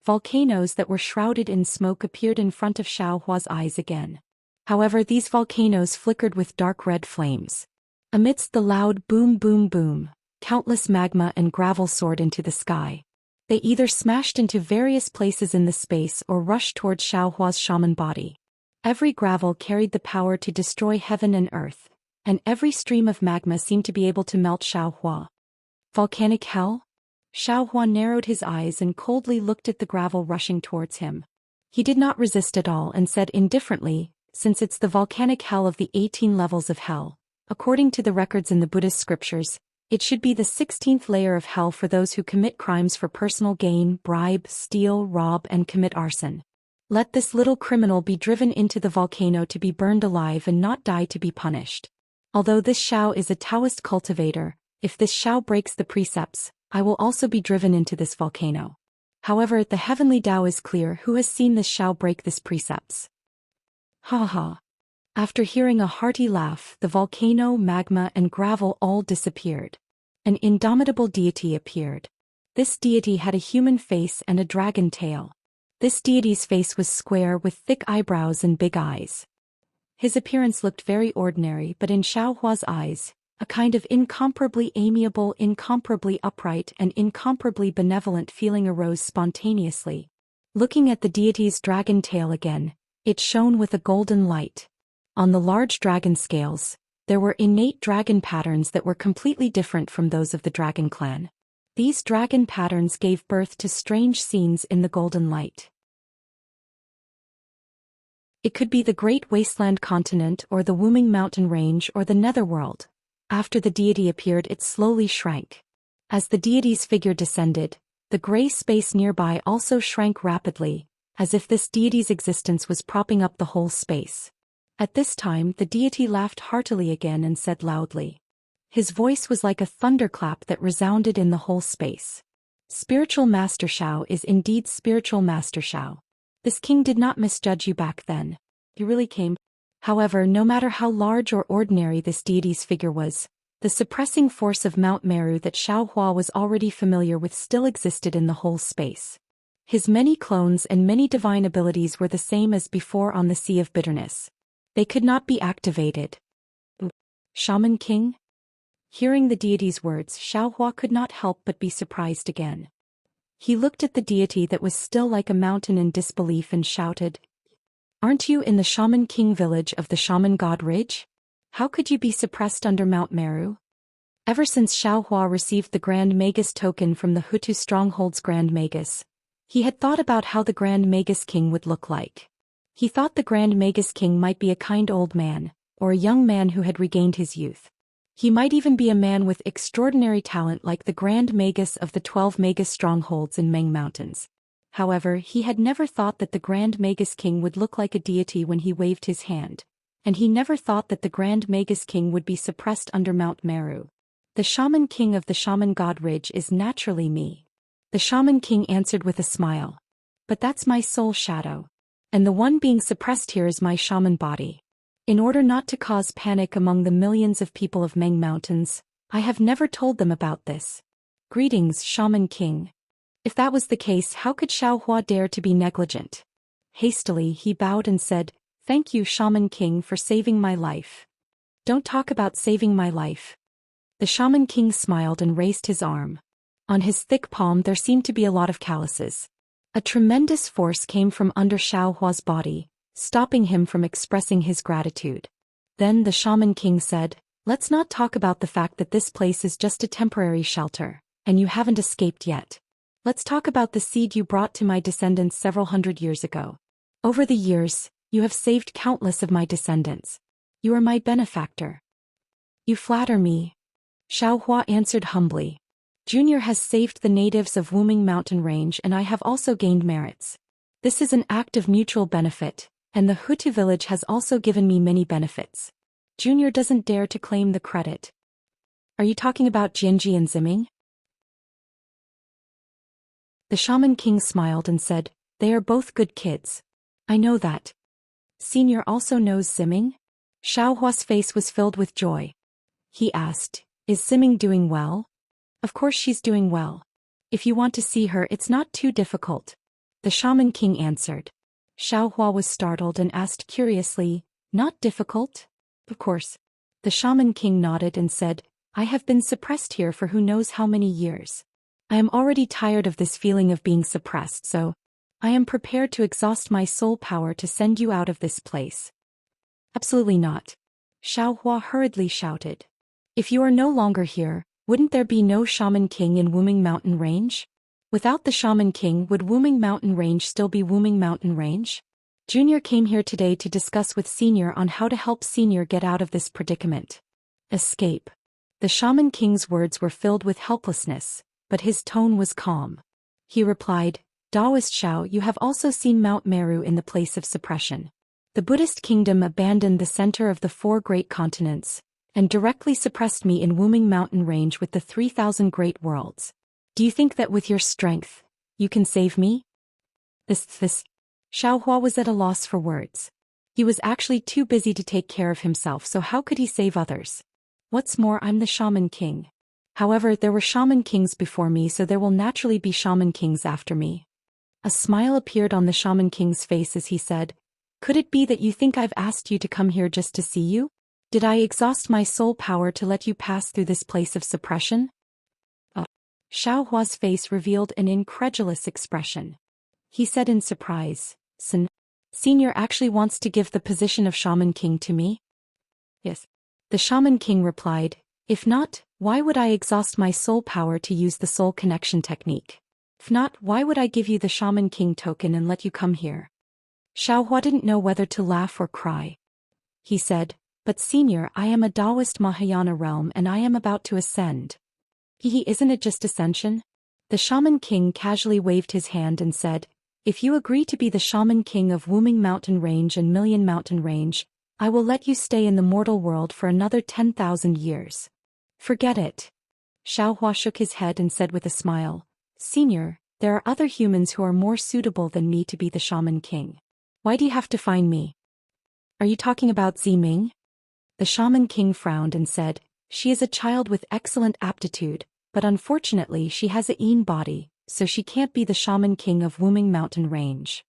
Volcanoes that were shrouded in smoke appeared in front of Xiaohua's eyes again. However, these volcanoes flickered with dark red flames. Amidst the loud boom boom boom, countless magma and gravel soared into the sky. They either smashed into various places in the space or rushed towards Xiaohua's shaman body. Every gravel carried the power to destroy heaven and earth, and every stream of magma seemed to be able to melt Xiaohua. Volcanic hell? Xiaohua narrowed his eyes and coldly looked at the gravel rushing towards him. He did not resist at all and said indifferently, since it's the volcanic hell of the 18 levels of hell, according to the records in the Buddhist scriptures, it should be the 16th layer of hell for those who commit crimes for personal gain, bribe, steal, rob, and commit arson. Let this little criminal be driven into the volcano to be burned alive and not die to be punished. Although this Xiao is a Taoist cultivator, if this Xiao breaks the precepts, I will also be driven into this volcano. However, the heavenly Tao is clear. Who has seen this Xiao break this precepts? Ha ha. After hearing a hearty laugh, the volcano, magma, and gravel all disappeared. An indomitable deity appeared. This deity had a human face and a dragon tail. This deity's face was square with thick eyebrows and big eyes. His appearance looked very ordinary, but in Xiaohua's eyes, a kind of incomparably amiable, incomparably upright, and incomparably benevolent feeling arose spontaneously. Looking at the deity's dragon tail again, it shone with a golden light. On the large dragon scales, there were innate dragon patterns that were completely different from those of the dragon clan. These dragon patterns gave birth to strange scenes in the golden light. It could be the great wasteland continent or the Wuming mountain range or the netherworld. After the deity appeared, it slowly shrank. As the deity's figure descended, the gray space nearby also shrank rapidly, as if this deity's existence was propping up the whole space. At this time, the deity laughed heartily again and said loudly. His voice was like a thunderclap that resounded in the whole space. Spiritual Master Xiao is indeed Spiritual Master Xiao. This king did not misjudge you back then. He really came. However, no matter how large or ordinary this deity's figure was, the suppressing force of Mount Meru that Xiaohua was already familiar with still existed in the whole space. His many clones and many divine abilities were the same as before on the Sea of Bitterness. They could not be activated. Shaman King? Hearing the deity's words, Xiaohua could not help but be surprised again. He looked at the deity that was still like a mountain in disbelief and shouted, "Aren't you in the Shaman King village of the Shaman God Ridge? How could you be suppressed under Mount Meru?" Ever since Xiaohua received the Grand Magus token from the Hutu stronghold's Grand Magus, he had thought about how the Grand Magus King would look like. He thought the Grand Magus King might be a kind old man, or a young man who had regained his youth. He might even be a man with extraordinary talent like the Grand Magus of the 12 Magus strongholds in Meng Mountains. However, he had never thought that the Grand Magus King would look like a deity when he waved his hand, and he never thought that the Grand Magus King would be suppressed under Mount Meru. The Shaman King of the Shaman God Ridge is naturally me. The Shaman King answered with a smile. But that's my soul shadow. And the one being suppressed here is my shaman body. In order not to cause panic among the millions of people of Meng Mountains, I have never told them about this. Greetings, Shaman King. If that was the case, how could Xiaohua dare to be negligent? Hastily, he bowed and said, "Thank you, Shaman King, for saving my life." "Don't talk about saving my life." The Shaman King smiled and raised his arm. On his thick palm there seemed to be a lot of calluses. A tremendous force came from under Xiaohua's body, stopping him from expressing his gratitude. Then the Shaman King said, "Let's not talk about the fact that this place is just a temporary shelter, and you haven't escaped yet. Let's talk about the seed you brought to my descendants several hundred years ago. Over the years, you have saved countless of my descendants. You are my benefactor." "You flatter me," Xiaohua answered humbly. "Junior has saved the natives of Wuming Mountain Range, and I have also gained merits. This is an act of mutual benefit, and the Hutu village has also given me many benefits. Junior doesn't dare to claim the credit." "Are you talking about Jianji and Ziming?" The Shaman King smiled and said, "They are both good kids. I know that." "Senior also knows Ziming?" Xiaohua's face was filled with joy. He asked, "Is Ziming doing well?" "Of course she's doing well. If you want to see her, it's not too difficult," the Shaman King answered. Xiaohua was startled and asked curiously, "Not difficult?" "Of course." The Shaman King nodded and said, "I have been suppressed here for who knows how many years. I am already tired of this feeling of being suppressed, so I am prepared to exhaust my soul power to send you out of this place." "Absolutely not," Xiaohua hurriedly shouted. "If you are no longer here, wouldn't there be no Shaman King in Wuming Mountain Range? Without the Shaman King, would Wuming Mountain Range still be Wuming Mountain Range? Junior came here today to discuss with Senior on how to help Senior get out of this predicament." "Escape." The Shaman King's words were filled with helplessness, but his tone was calm. He replied, "Taoist Xiao, you have also seen Mount Meru in the place of suppression. The Buddhist kingdom abandoned the center of the 4 great continents, and directly suppressed me in Wuming Mountain Range with the 3,000 great worlds. Do you think that with your strength, you can save me?" This. Xiaohua was at a loss for words. He was actually too busy to take care of himself, so how could he save others? What's more, I'm the Shaman King. However, there were Shaman Kings before me, so there will naturally be Shaman Kings after me. A smile appeared on the Shaman King's face as he said, "Could it be that you think I've asked you to come here just to see you? Did I exhaust my soul power to let you pass through this place of suppression?" Xiaohua's face revealed an incredulous expression. He said in surprise, Senior actually wants to give the position of Shaman King to me?" "Yes." The Shaman King replied, "If not, why would I exhaust my soul power to use the soul connection technique? If not, why would I give you the Shaman King token and let you come here?" Xiaohua didn't know whether to laugh or cry. He said, "But Senior, I am a Taoist Mahayana realm and I am about to ascend." Isn't it just ascension?" The Shaman King casually waved his hand and said, "If you agree to be the Shaman King of Wuming Mountain Range and Million Mountain Range, I will let you stay in the mortal world for another 10,000 years. "Forget it." Xiaohua shook his head and said with a smile, "Senior, there are other humans who are more suitable than me to be the Shaman King. Why do you have to find me?" "Are you talking about Ziming?" The Shaman King frowned and said, "She is a child with excellent aptitude, but unfortunately she has a Yin body, so she can't be the Shaman King of Wuming Mountain Range."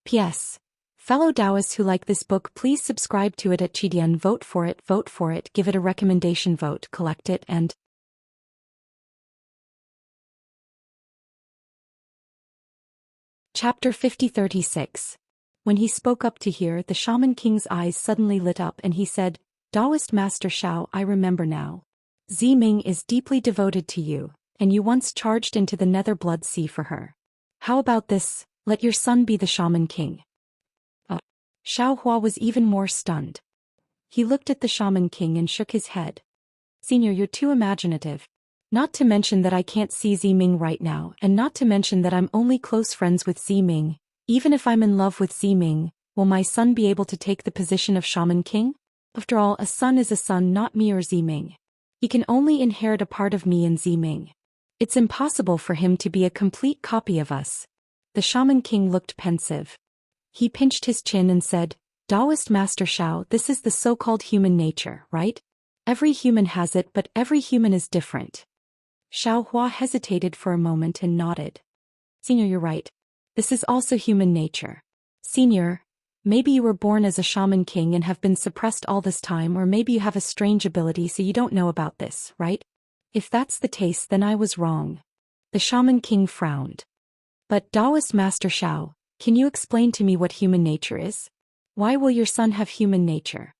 P.S. Fellow Taoists who like this book, please subscribe to it at Chidian. Vote for it, give it a recommendation vote, collect it, and Chapter 5036. When he spoke up to hear, the Shaman King's eyes suddenly lit up and he said, "Taoist Master Xiao, I remember now. Ziming is deeply devoted to you, and you once charged into the Nether Blood Sea for her. How about this, let your son be the Shaman King?" Xiaohua was even more stunned. He looked at the Shaman King and shook his head. "Senior, you're too imaginative. Not to mention that I can't see Ziming right now, and not to mention that I'm only close friends with Ziming. Even if I'm in love with Ziming, will my son be able to take the position of Shaman King? After all, a son is a son, not me or Ziming. He can only inherit a part of me and Ziming. It's impossible for him to be a complete copy of us. The Shaman King looked pensive. He pinched his chin and said, Taoist Master Shao, this is the so-called human nature, right? Every human has it, but every human is different. Xiao Hua hesitated for a moment and nodded. Senior, you're right. This is also human nature. Senior, maybe you were born as a shaman king and have been suppressed all this time, or maybe you have a strange ability so you don't know about this, right? If that's the case, then I was wrong. The shaman king frowned. But Taoist Master Shao, can you explain to me what human nature is? Why will your son have human nature?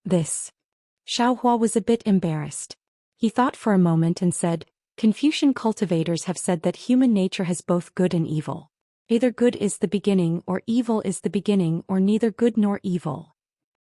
This. Xiao Hua was a bit embarrassed. He thought for a moment and said, Confucian cultivators have said that human nature has both good and evil. Either good is the beginning or evil is the beginning, or neither good nor evil.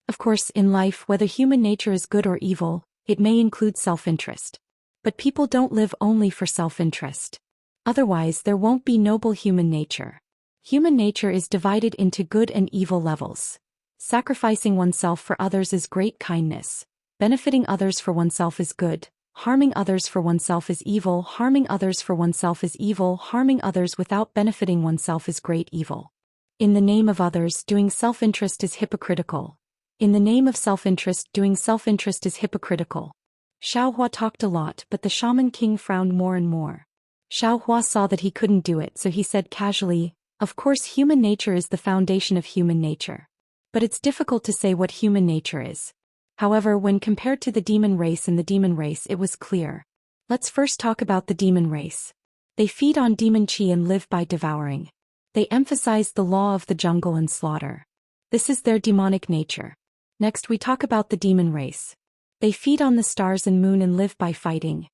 Of course, in life, whether human nature is good or evil, it may include self-interest. But people don't live only for self-interest. Otherwise, there won't be noble human nature. Human nature is divided into good and evil levels. Sacrificing oneself for others is great kindness. Benefiting others for oneself is good. Harming others for oneself is evil. Harming others for oneself is evil. Harming others without benefiting oneself is great evil. In the name of others, doing self-interest is hypocritical. In the name of self-interest, doing self-interest is hypocritical. Xiao Hua talked a lot, but the Shaman King frowned more and more. Xiao Hua saw that he couldn't do it, so he said casually, Of course, human nature is the foundation of human nature. But it's difficult to say what human nature is. However, when compared to the demon race and the demon race, it was clear. Let's first talk about the demon race. They feed on demon qi and live by devouring. They emphasize the law of the jungle and slaughter. This is their demonic nature. Next, we talk about the demon race. They feed on the stars and moon and live by fighting.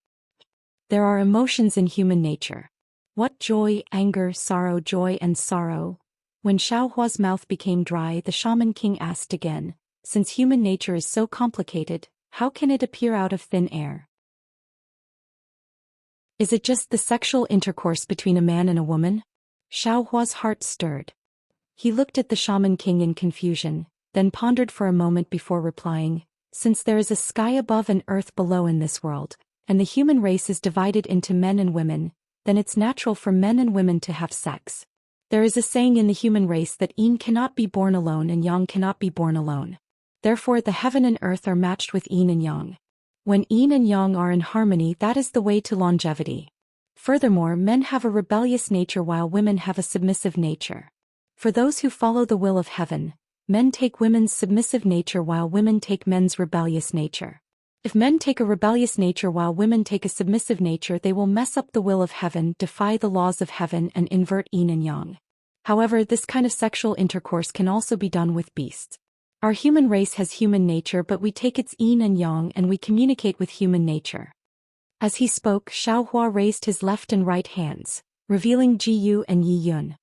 There are emotions in human nature. What joy, anger, sorrow, joy and sorrow. When Xiao Hua's mouth became dry, the Shaman King asked again, Since human nature is so complicated, how can it appear out of thin air? Is it just the sexual intercourse between a man and a woman? Xiao Hua's heart stirred. He looked at the Shaman King in confusion, then pondered for a moment before replying, Since there is a sky above and earth below in this world, and the human race is divided into men and women, then it's natural for men and women to have sex. There is a saying in the human race that yin cannot be born alone and yang cannot be born alone. Therefore the heaven and earth are matched with yin and yang. When yin and yang are in harmony, that is the way to longevity. Furthermore, men have a rebellious nature while women have a submissive nature. For those who follow the will of heaven, men take women's submissive nature while women take men's rebellious nature. If men take a rebellious nature while women take a submissive nature, they will mess up the will of heaven, defy the laws of heaven, and invert yin and yang. However, this kind of sexual intercourse can also be done with beasts. Our human race has human nature, but we take its yin and yang and we communicate with human nature. As he spoke, Xiao Hua raised his left and right hands, revealing Ji Yu and Yi Yun.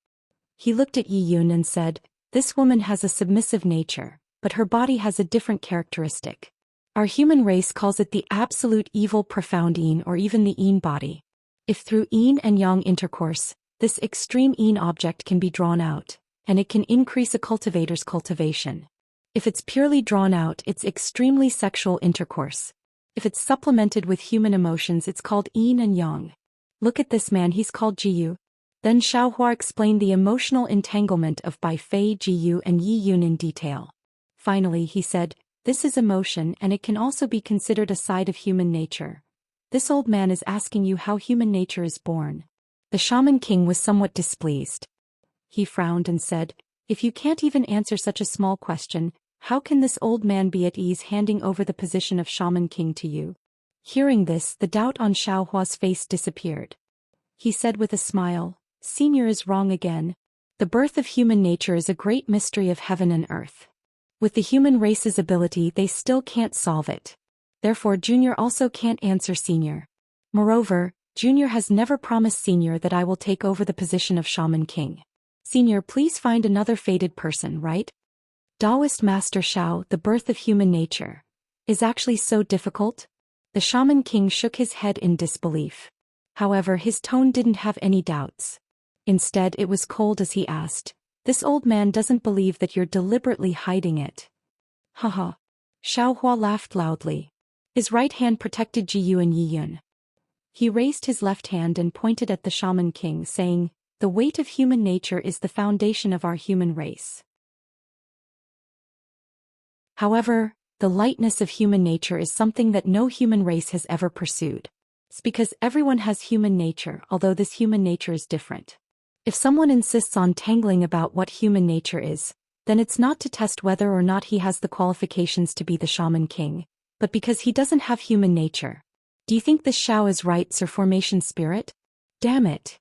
He looked at Yi Yun and said, This woman has a submissive nature, but her body has a different characteristic. Our human race calls it the absolute evil profound yin, or even the yin body. If through yin and yang intercourse, this extreme yin object can be drawn out, and it can increase a cultivator's cultivation. If it's purely drawn out, it's extremely sexual intercourse. If it's supplemented with human emotions, it's called yin and yang. Look at this man, he's called Jiyu. Then Xiao Hua explained the emotional entanglement of Bai Fei, Jiyu and Yi Yun in detail. Finally, he said, This is emotion, and it can also be considered a side of human nature. This old man is asking you how human nature is born. The Shaman King was somewhat displeased. He frowned and said, If you can't even answer such a small question, how can this old man be at ease handing over the position of Shaman King to you? Hearing this, the doubt on Xiao Hua's face disappeared. He said with a smile, Senior is wrong again. The birth of human nature is a great mystery of heaven and earth. With the human race's ability, they still can't solve it. Therefore, Junior also can't answer Senior. Moreover, Junior has never promised Senior that I will take over the position of Shaman King. Senior, please find another fated person, right? Taoist Master Shao, the birth of human nature is actually so difficult? The Shaman King shook his head in disbelief. However, his tone didn't have any doubts. Instead, it was cold as he asked, This old man doesn't believe that you're deliberately hiding it. Haha. Xiao Hua laughed loudly. His right hand protected Ji Yu and Yi Yun. He raised his left hand and pointed at the Shaman King, saying, "The weight of human nature is the foundation of our human race. However, the lightness of human nature is something that no human race has ever pursued. It's because everyone has human nature, although this human nature is different. If someone insists on tangling about what human nature is, then it's not to test whether or not he has the qualifications to be the Shaman King, but because he doesn't have human nature. Do you think this Shao is rights or formation spirit? Damn it."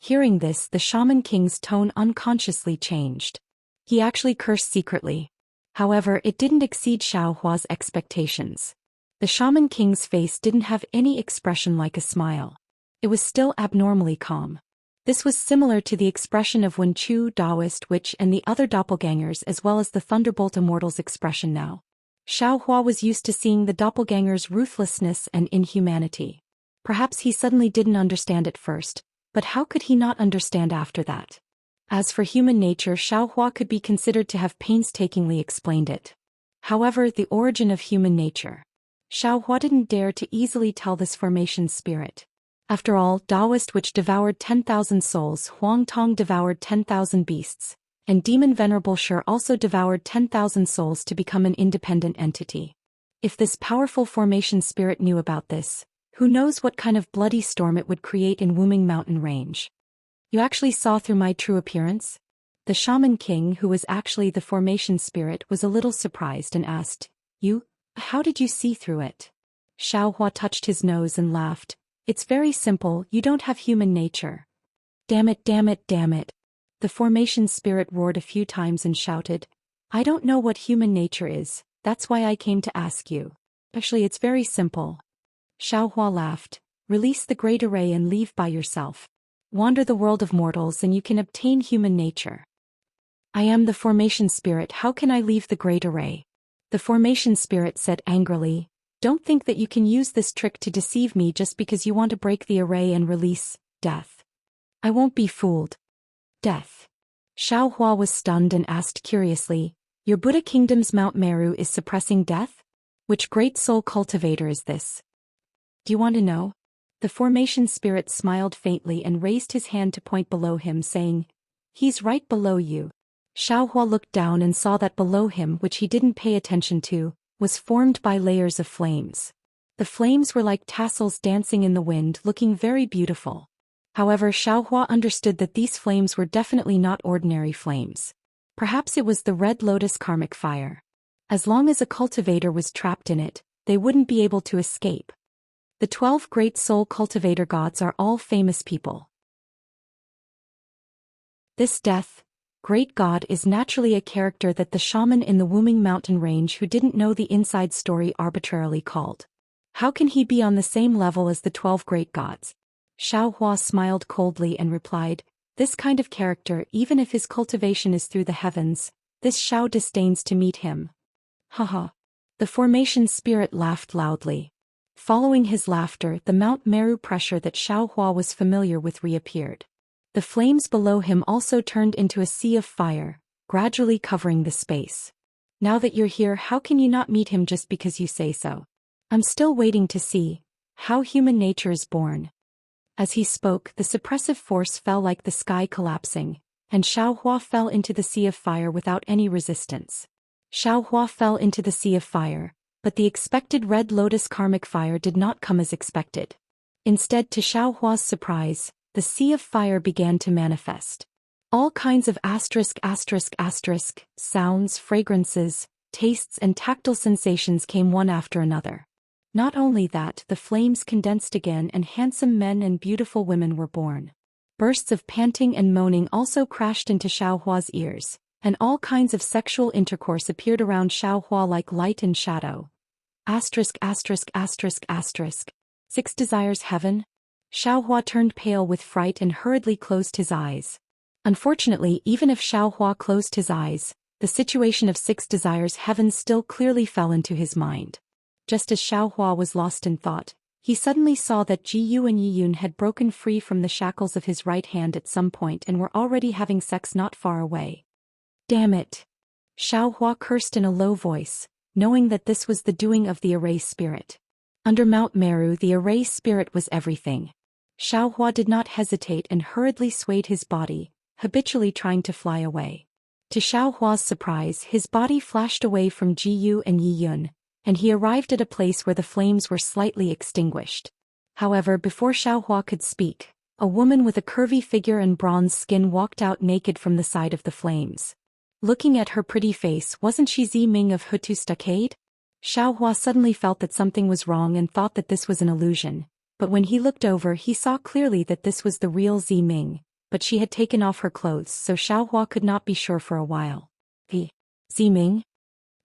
Hearing this, the Shaman King's tone unconsciously changed. He actually cursed secretly. However, it didn't exceed Xiao Hua's expectations. The Shaman King's face didn't have any expression like a smile. It was still abnormally calm. This was similar to the expression of Wen Chu, Taoist Witch, and the other doppelgangers, as well as the Thunderbolt Immortal's expression now. Xiao Hua was used to seeing the doppelganger's ruthlessness and inhumanity. Perhaps he suddenly didn't understand at first, but how could he not understand after that? As for human nature, Xiao Hua could be considered to have painstakingly explained it. However, the origin of human nature. Xiao Hua didn't dare to easily tell this formation spirit. After all, Taoist Witch devoured 10,000 souls, Huang Tong devoured 10,000 beasts, and Demon Venerable Shi also devoured 10,000 souls to become an independent entity. If this powerful formation spirit knew about this, who knows what kind of bloody storm it would create in Wuming Mountain Range. "You actually saw through my true appearance?" The Shaman King, who was actually the formation spirit, was a little surprised and asked, How did you see through it?" Xiao Hua touched his nose and laughed. "It's very simple, you don't have human nature." Damn it, damn it, damn it." The formation spirit roared a few times and shouted, "I don't know what human nature is, that's why I came to ask you. Actually, it's very simple." Xiao Hua laughed. "Release the Great Array and leave by yourself. Wander the world of mortals and you can obtain human nature." "I am the formation spirit, how can I leave the Great Array?" The formation spirit said angrily. "Don't think that you can use this trick to deceive me just because you want to break the array and release death. I won't be fooled." "Death?" Xiao Hua was stunned and asked curiously, "Your Buddha Kingdom's Mount Meru is suppressing death? Which great soul cultivator is this? Do you want to know?" The formation spirit smiled faintly and raised his hand to point below him, saying, "He's right below you." Xiao Hua looked down and saw that below him, which he didn't pay attention to, was formed by layers of flames. The flames were like tassels dancing in the wind, looking very beautiful. However, Xiao Hua understood that these flames were definitely not ordinary flames. Perhaps it was the Red Lotus karmic fire. As long as a cultivator was trapped in it, they wouldn't be able to escape. The 12 great soul cultivator gods are all famous people. This death, great god, is naturally a character that the shaman in the Wuming Mountain Range who didn't know the inside story arbitrarily called. How can he be on the same level as the 12 great gods? Xiao Hua smiled coldly and replied, "This kind of character, even if his cultivation is through the heavens, this Xiao disdains to meet him." Haha. The formation spirit laughed loudly. Following his laughter, the Mount Meru pressure that Xiao Hua was familiar with reappeared. The flames below him also turned into a sea of fire, gradually covering the space. "Now that you're here, how can you not meet him just because you say so? I'm still waiting to see how human nature is born." As he spoke, the suppressive force fell like the sky collapsing, and Xiao Hua fell into the sea of fire without any resistance. Xiao Hua fell into the sea of fire, but the expected Red Lotus karmic fire did not come as expected. Instead, to Xiao Hua's surprise, the sea of fire began to manifest. All kinds of sounds, fragrances, tastes and tactile sensations came one after another. Not only that, the flames condensed again and handsome men and beautiful women were born. Bursts of panting and moaning also crashed into Xiao Hua's ears, and all kinds of sexual intercourse appeared around Xiao Hua like light and shadow. Six desires heaven? Xiao Hua turned pale with fright and hurriedly closed his eyes. Unfortunately, even if Xiao Hua closed his eyes, the situation of 6 desires heaven still clearly fell into his mind. Just as Xiao Hua was lost in thought, he suddenly saw that Ji Yu and Yi Yun had broken free from the shackles of his right hand at some point and were already having sex not far away. Damn it! Xiao Hua cursed in a low voice, knowing that this was the doing of the array spirit. Under Mount Meru, the array spirit was everything. Xiaohua did not hesitate and hurriedly swayed his body, habitually trying to fly away. To Xiaohua's surprise, his body flashed away from Jiyu and Yiyun, and he arrived at a place where the flames were slightly extinguished. However, before Xiaohua could speak, a woman with a curvy figure and bronze skin walked out naked from the side of the flames. Looking at her pretty face, wasn't she Ziming of Hutu Stockade? Xiaohua suddenly felt that something was wrong and thought that this was an illusion, but when he looked over he saw clearly that this was the real Ziming, but she had taken off her clothes so Xiaohua could not be sure for a while. Ziming?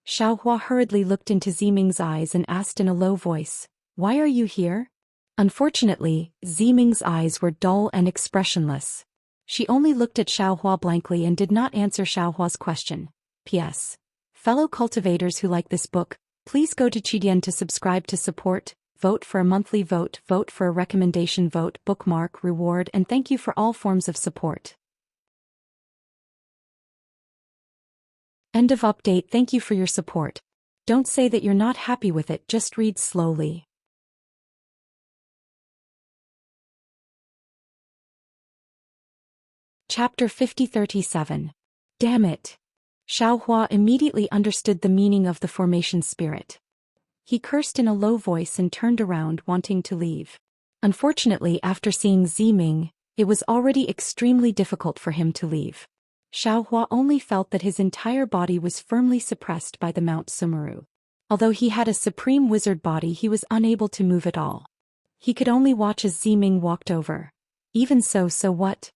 Xiaohua hurriedly looked into Ziming's eyes and asked in a low voice, "Why are you here?" Unfortunately, Ziming's eyes were dull and expressionless. She only looked at Xiaohua blankly and did not answer Xiaohua's question. P.S. Fellow cultivators who like this book, please go to Qidian to subscribe to support, vote for a monthly vote, vote for a recommendation, vote, bookmark, reward, and thank you for all forms of support. End of update. Thank you for your support. Don't say that you're not happy with it, just read slowly. Chapter 5037. Damn it. Xiaohua immediately understood the meaning of the formation spirit. He cursed in a low voice and turned around, wanting to leave. Unfortunately, after seeing Ziming, it was already extremely difficult for him to leave. Xiaohua only felt that his entire body was firmly suppressed by the Mount Sumeru. Although he had a supreme wizard body, he was unable to move at all. He could only watch as Ziming walked over. Even so what?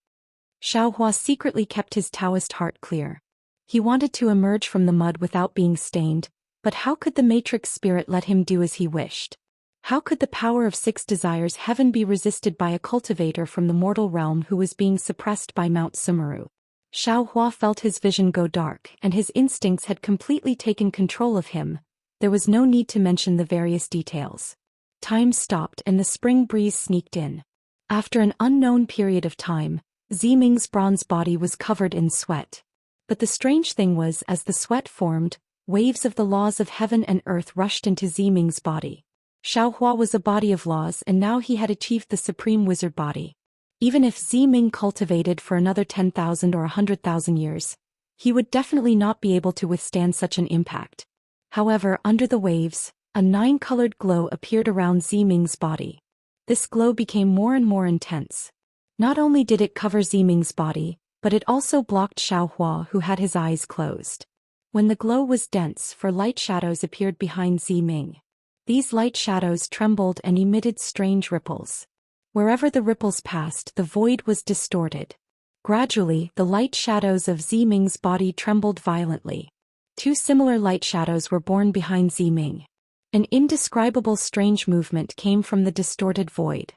Xiaohua secretly kept his Taoist heart clear. He wanted to emerge from the mud without being stained, but how could the matrix spirit let him do as he wished? How could the power of 6 desires heaven be resisted by a cultivator from the mortal realm who was being suppressed by Mount Sumeru? Xiaohua felt his vision go dark and his instincts had completely taken control of him. There was no need to mention the various details. Time stopped and the spring breeze sneaked in. After an unknown period of time, Ziming's bronze body was covered in sweat. But the strange thing was, as the sweat formed, waves of the laws of heaven and earth rushed into Ziming's body. Xiaohua was a body of laws and now he had achieved the supreme wizard body. Even if Ziming cultivated for another 10,000 or 100,000 years, he would definitely not be able to withstand such an impact. However, under the waves, a 9-colored glow appeared around Ziming's body. This glow became more and more intense. Not only did it cover Ziming's body, but it also blocked Xiaohua, who had his eyes closed. When the glow was dense, light shadows appeared behind Ziming. These light shadows trembled and emitted strange ripples. Wherever the ripples passed, the void was distorted. Gradually, the light shadows of Ziming's body trembled violently. 2 similar light shadows were born behind Ziming. An indescribable strange movement came from the distorted void.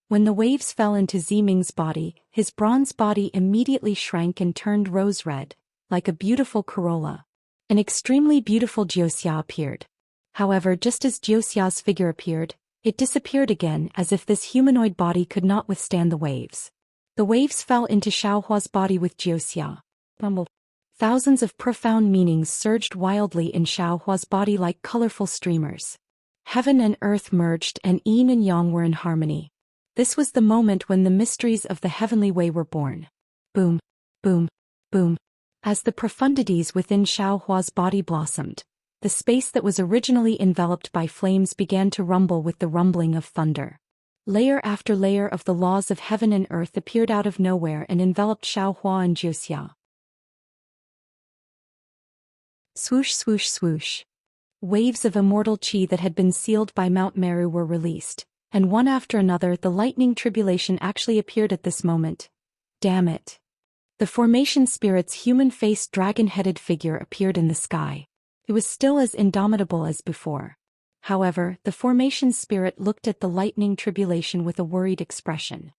When the waves fell into Ziming's body, his bronze body immediately shrank and turned rose-red, like a beautiful corolla. An extremely beautiful Jiuxia appeared. However, just as Jiuxia's figure appeared, it disappeared again, as if this humanoid body could not withstand the waves. The waves fell into Xiaohua's body with Jiuxia. Thousands of profound meanings surged wildly in Xiaohua's body like colorful streamers. Heaven and earth merged and yin and yang were in harmony. This was the moment when the mysteries of the heavenly way were born. Boom, boom, boom. As the profundities within Xiaohua's body blossomed, the space that was originally enveloped by flames began to rumble with the rumbling of thunder. Layer after layer of the laws of heaven and earth appeared out of nowhere and enveloped Xiaohua and Jiuxia. Swoosh, swoosh, swoosh. Waves of immortal qi that had been sealed by Mount Meru were released, and one after another the lightning tribulation actually appeared at this moment. Damn it. The formation spirit's human-faced dragon-headed figure appeared in the sky. It was still as indomitable as before. However, the formation spirit looked at the lightning tribulation with a worried expression.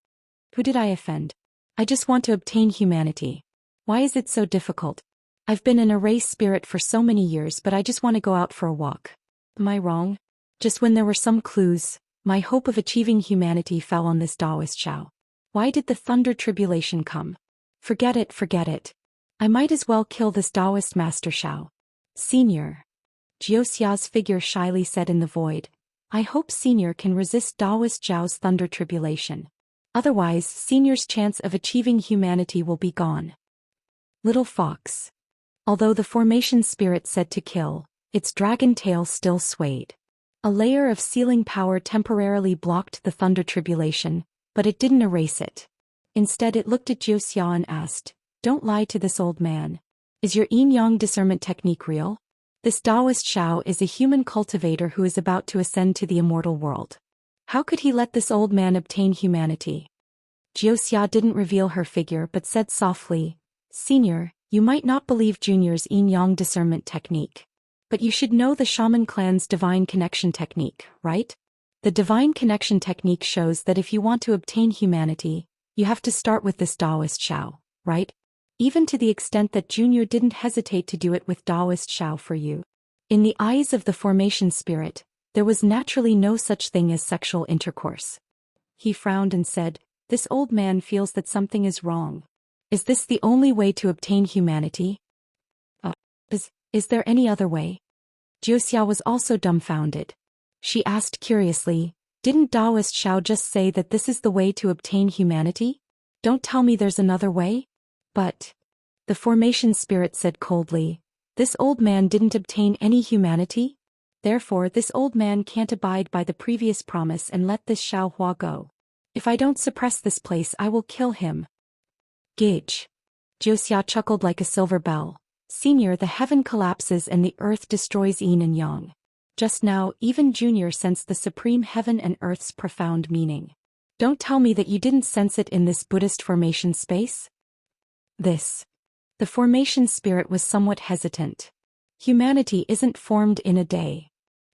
Who did I offend? I just want to obtain humanity. Why is it so difficult? I've been an erased spirit for so many years, but I just want to go out for a walk. Am I wrong? Just when there were some clues, my hope of achieving humanity fell on this Taoist Xiao. Why did the thunder tribulation come? Forget it, forget it. I might as well kill this Taoist master Xiao. Senior. Jiuxia's figure shyly said in the void, I hope Senior can resist Daoist Zhao's thunder tribulation. Otherwise, Senior's chance of achieving humanity will be gone. Little Fox. Although the formation spirit said to kill, its dragon tail still swayed. A layer of sealing power temporarily blocked the thunder tribulation, but it didn't erase it. Instead it looked at Jiuxia and asked, "Don't lie to this old man. Is your yin-yang discernment technique real? This Taoist Xiao is a human cultivator who is about to ascend to the immortal world. How could he let this old man obtain humanity?" Jiuxia didn't reveal her figure but said softly, "Senior, you might not believe Junior's yin-yang discernment technique. But you should know the Shaman clan's divine connection technique, right? The divine connection technique shows that if you want to obtain humanity, you have to start with this Taoist Xiao, right? Even to the extent that Junior didn't hesitate to do it with Taoist Xiao for you. In the eyes of the formation spirit, there was naturally no such thing as sexual intercourse. He frowned and said, "This old man feels that something is wrong. Is this the only way to obtain humanity? Is there any other way?" Jiuxia was also dumbfounded. She asked curiously, "Didn't Taoist Xiao just say that this is the way to obtain humanity? Don't tell me there's another way?" "But," the formation spirit said coldly, "this old man didn't obtain any humanity. Therefore this old man can't abide by the previous promise and let this Xiao Hua go. If I don't suppress this place I will kill him." Gage. Jiuxia chuckled like a silver bell. "Senior, the heaven collapses and the earth destroys yin and yang. Just now, even Junior sensed the supreme heaven and earth's profound meaning. Don't tell me that you didn't sense it in this Buddhist formation space?" The formation spirit was somewhat hesitant. "Humanity isn't formed in a day,"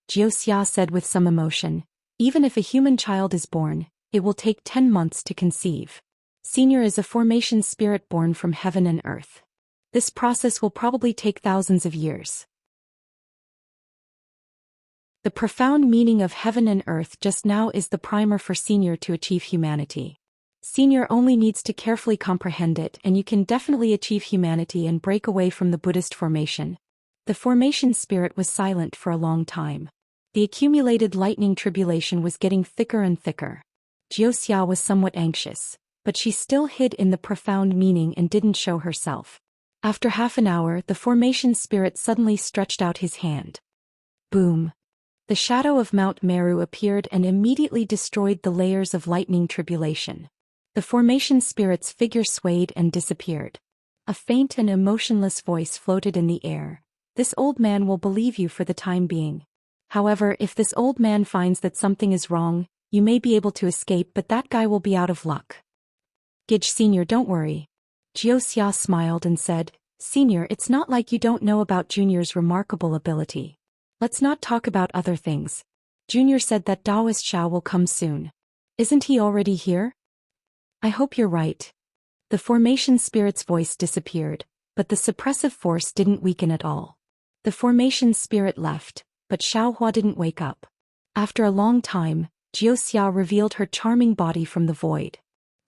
Jiuxia said with some emotion. "Even if a human child is born, it will take 10 months to conceive. Senior is a formation spirit born from heaven and earth. This process will probably take thousands of years." The profound meaning of heaven and earth just now is the primer for Senior to achieve humanity. Senior only needs to carefully comprehend it and you can definitely achieve humanity and break away from the Buddhist formation. The formation spirit was silent for a long time. The accumulated lightning tribulation was getting thicker and thicker. Jiuxia was somewhat anxious, but she still hid in the profound meaning and didn't show herself. After half an hour, the formation spirit suddenly stretched out his hand. Boom! The shadow of Mount Meru appeared and immediately destroyed the layers of lightning tribulation. The formation spirit's figure swayed and disappeared. A faint and emotionless voice floated in the air. "This old man will believe you for the time being. However, if this old man finds that something is wrong, you may be able to escape, but that guy will be out of luck." "Gage Senior, don't worry." Jiuxia smiled and said, "Senior, it's not like you don't know about Junior's remarkable ability. Let's not talk about other things. Junior said that Taoist Xiao will come soon. Isn't he already here?" "I hope you're right." The formation spirit's voice disappeared, but the suppressive force didn't weaken at all. The formation spirit left, but Xiaohua didn't wake up. After a long time, Jiuxia revealed her charming body from the void.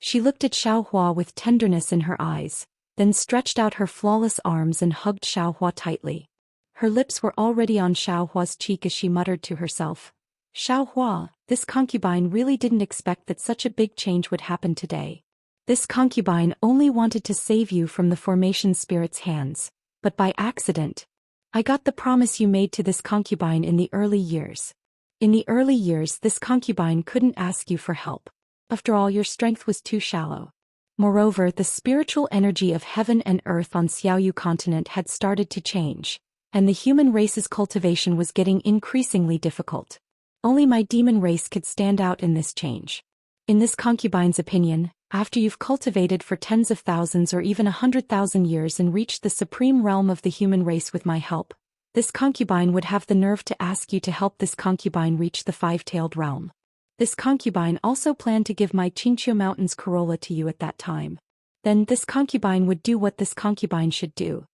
She looked at Xiaohua with tenderness in her eyes, then stretched out her flawless arms and hugged Xiaohua tightly. Her lips were already on Xiaohua's cheek as she muttered to herself, "Xiaohua, this concubine really didn't expect that such a big change would happen today. This concubine only wanted to save you from the formation spirit's hands, but by accident. I got the promise you made to this concubine in the early years. In the early years this concubine couldn't ask you for help. After all, your strength was too shallow. Moreover, the spiritual energy of heaven and earth on Xiaoyu continent had started to change, and the human race's cultivation was getting increasingly difficult. Only my demon race could stand out in this change. In this concubine's opinion, after you've cultivated for tens of thousands or even 100,000 years and reached the supreme realm of the human race with my help, this concubine would have the nerve to ask you to help this concubine reach the five-tailed realm. This concubine also planned to give my Qingqiu Mountains Corolla to you at that time. Then this concubine would do what this concubine should do.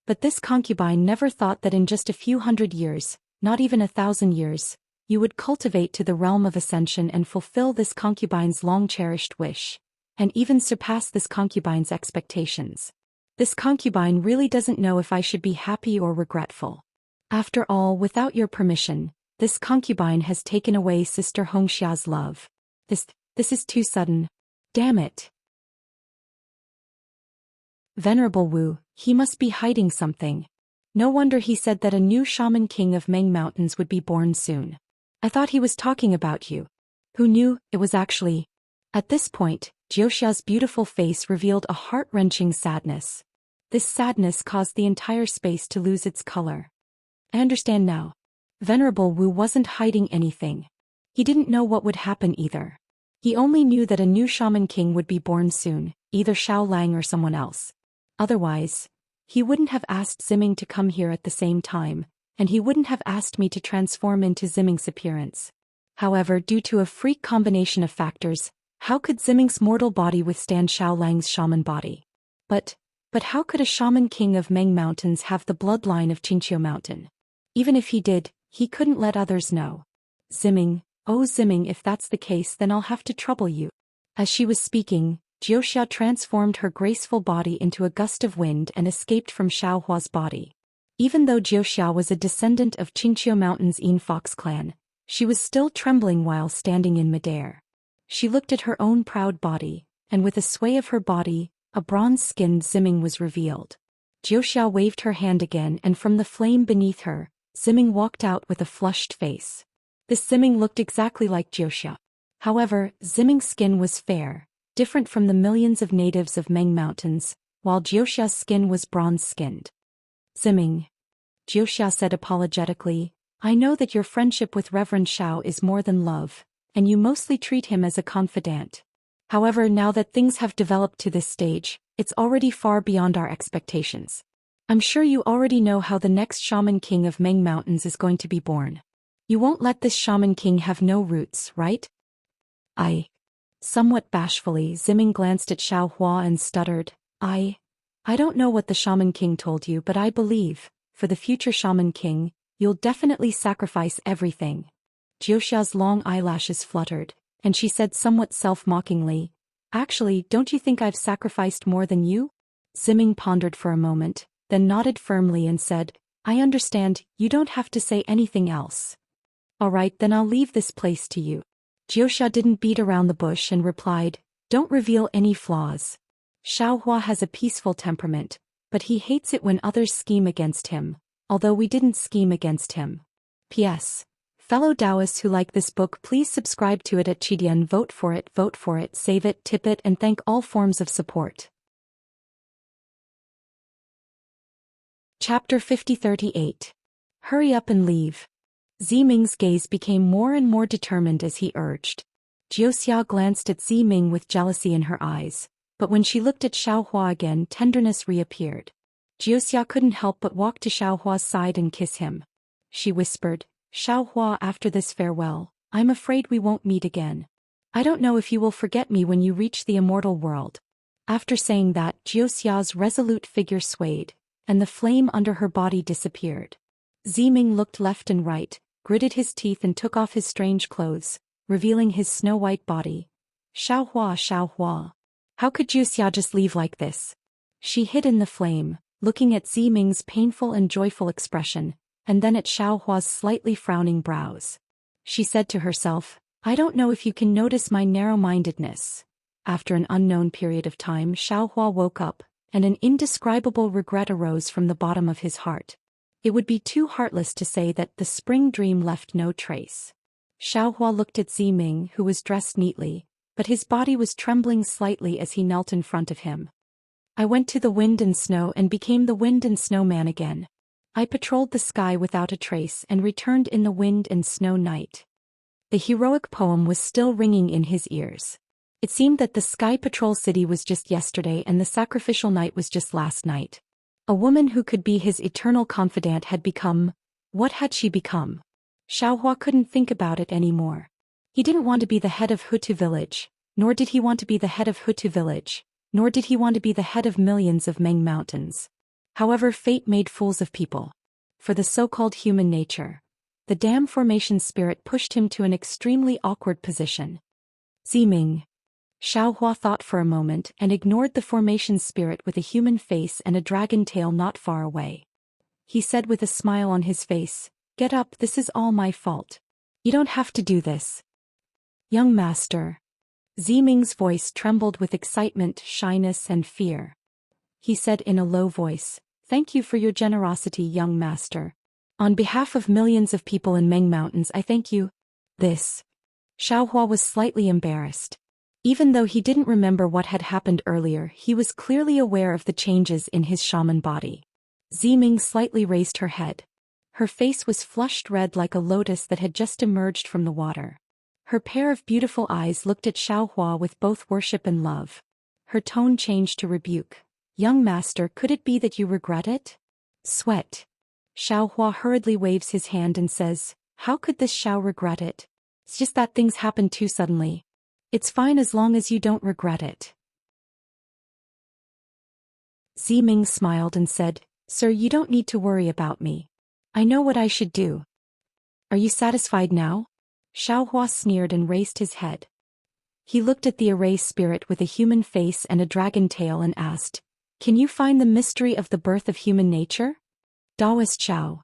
But this concubine never thought that in just a few hundred years, not even 1,000 years, you would cultivate to the realm of ascension and fulfill this concubine's long-cherished wish, and even surpass this concubine's expectations. This concubine really doesn't know if I should be happy or regretful. After all, without your permission, This concubine has taken away Sister Hongxia's love. This is too sudden. Damn it. Venerable Wu, he must be hiding something. No wonder he said that a new shaman king of Meng Mountains would be born soon. I thought he was talking about you. Who knew it was actually... At this point, Jiuxia's beautiful face revealed a heart-wrenching sadness. This sadness caused the entire space to lose its color. I understand now. Venerable Wu wasn't hiding anything. He didn't know what would happen either. He only knew that a new shaman king would be born soon, either Xiao Lang or someone else. Otherwise, he wouldn't have asked Ziming to come here at the same time, and he wouldn't have asked me to transform into Ziming's appearance. However, due to a freak combination of factors, how could Ziming's mortal body withstand Xiao Lang's shaman body? But how could a shaman king of Meng Mountains have the bloodline of Qingqiu Mountain? Even if he did, he couldn't let others know. Ziming, oh Ziming, if that's the case then I'll have to trouble you. As she was speaking, Jiuxia transformed her graceful body into a gust of wind and escaped from Xiaohua's body. Even though Jiuxia was a descendant of Qingqiu Mountain's Yin Fox clan, she was still trembling while standing in midair. She looked at her own proud body, and with a sway of her body, a bronze-skinned Ziming was revealed. Jiuxia waved her hand again and from the flame beneath her, Ziming walked out with a flushed face. This Ziming looked exactly like Jiuxia. However, Ziming's skin was fair, different from the millions of natives of Meng Mountains, while Jiuxia's skin was bronze-skinned. Ziming, Jiuxia said apologetically, I know that your friendship with Reverend Xiao is more than love, and you mostly treat him as a confidant. However, now that things have developed to this stage, it's already far beyond our expectations. I'm sure you already know how the next shaman king of Meng Mountains is going to be born. You won't let this shaman king have no roots, right? Somewhat bashfully, Ziming glanced at Xiaohua and stuttered, I don't know what the shaman king told you, but I believe, for the future shaman king, you'll definitely sacrifice everything. Jiuxia's long eyelashes fluttered, and she said somewhat self-mockingly, Actually, don't you think I've sacrificed more than you? Ziming pondered for a moment, then nodded firmly and said, I understand, you don't have to say anything else. Alright, then I'll leave this place to you. Jiuxia didn't beat around the bush and replied, Don't reveal any flaws. Xiaohua has a peaceful temperament, but he hates it when others scheme against him, although we didn't scheme against him. P.S. Fellow Taoists who like this book, please subscribe to it at Chidian. Vote for it, save it, tip it, and thank all forms of support. Chapter 5038. Hurry up and leave. Ziming's gaze became more and more determined as he urged. Jiuxia glanced at Ziming with jealousy in her eyes, but when she looked at Xiaohua again, tenderness reappeared. Jiuxia couldn't help but walk to Xiaohua's side and kiss him. She whispered, Xiaohua, after this farewell, I'm afraid we won't meet again. I don't know if you will forget me when you reach the immortal world. After saying that, Jiuxia's resolute figure swayed, and the flame under her body disappeared. Ziming looked left and right, gritted his teeth and took off his strange clothes, revealing his snow-white body. Xiaohua. How could Jiuxia just leave like this? She hid in the flame, looking at Ziming's painful and joyful expression, and then at Xiaohua's slightly frowning brows. She said to herself, I don't know if you can notice my narrow-mindedness. After an unknown period of time, Xiaohua woke up, and an indescribable regret arose from the bottom of his heart. It would be too heartless to say that the spring dream left no trace. Xiaohua looked at Ziming, who was dressed neatly, but his body was trembling slightly as he knelt in front of him. I went to the wind and snow and became the wind and snow man again. I patrolled the sky without a trace and returned in the wind and snow night. The heroic poem was still ringing in his ears. It seemed that the Sky Patrol City was just yesterday and the sacrificial night was just last night. A woman who could be his eternal confidant had become... What had she become? Xiaohua couldn't think about it anymore. He didn't want to be the head of Hutu village, nor did he want to be the head of Hutu village, nor did he want to be the head of millions of Meng Mountains. However, fate made fools of people. For the so-called human nature, the damn formation spirit pushed him to an extremely awkward position. Ziming. Xiaohua thought for a moment and ignored the formation spirit with a human face and a dragon tail not far away. He said with a smile on his face, Get up, this is all my fault. You don't have to do this. Young master. Ziming's voice trembled with excitement, shyness and fear. He said in a low voice, "Thank you for your generosity, young master. On behalf of millions of people in Meng Mountains, I thank you." This. Xiaohua was slightly embarrassed. Even though he didn't remember what had happened earlier, he was clearly aware of the changes in his shaman body. Ziming slightly raised her head. Her face was flushed red like a lotus that had just emerged from the water. Her pair of beautiful eyes looked at Xiaohua with both worship and love. Her tone changed to rebuke. "Young master, could it be that you regret it?" Sweat. Xiaohua hurriedly waves his hand and says, "How could this Xiao regret it? It's just that things happened too suddenly. It's fine as long as you don't regret it." Ziming smiled and said, "Sir, you don't need to worry about me. I know what I should do." "Are you satisfied now?" Xiaohua sneered and raised his head. He looked at the erased spirit with a human face and a dragon tail and asked, "Can you find the mystery of the birth of human nature?" Daoist Xiao.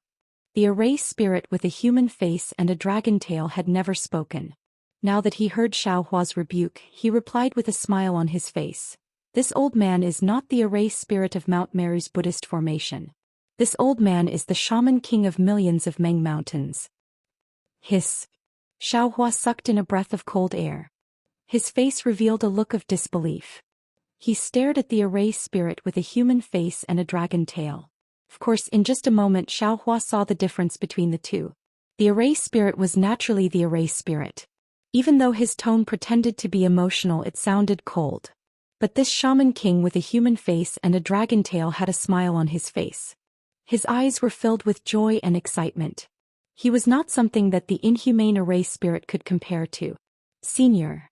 The erased spirit with a human face and a dragon tail had never spoken. Now that he heard Xiaohua's rebuke, he replied with a smile on his face. "This old man is not the erased spirit of Mount Meru's Buddhist formation. This old man is the shaman king of millions of Meng Mountains." Hiss. Xiaohua sucked in a breath of cold air. His face revealed a look of disbelief. He stared at the erased spirit with a human face and a dragon tail. Of course, in just a moment Xiaohua saw the difference between the two. The erased spirit was naturally the erased spirit. Even though his tone pretended to be emotional, it sounded cold. But this shaman king with a human face and a dragon tail had a smile on his face. His eyes were filled with joy and excitement. He was not something that the inhumane erased spirit could compare to. "Senior."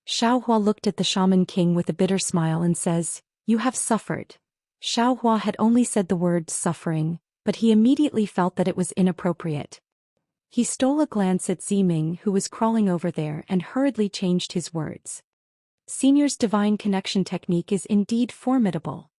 Xiaohua looked at the shaman king with a bitter smile and says, "You have suffered." Xiaohua had only said the word suffering, but he immediately felt that it was inappropriate. He stole a glance at Ziming, who was crawling over there, and hurriedly changed his words. "Senior's divine connection technique is indeed formidable."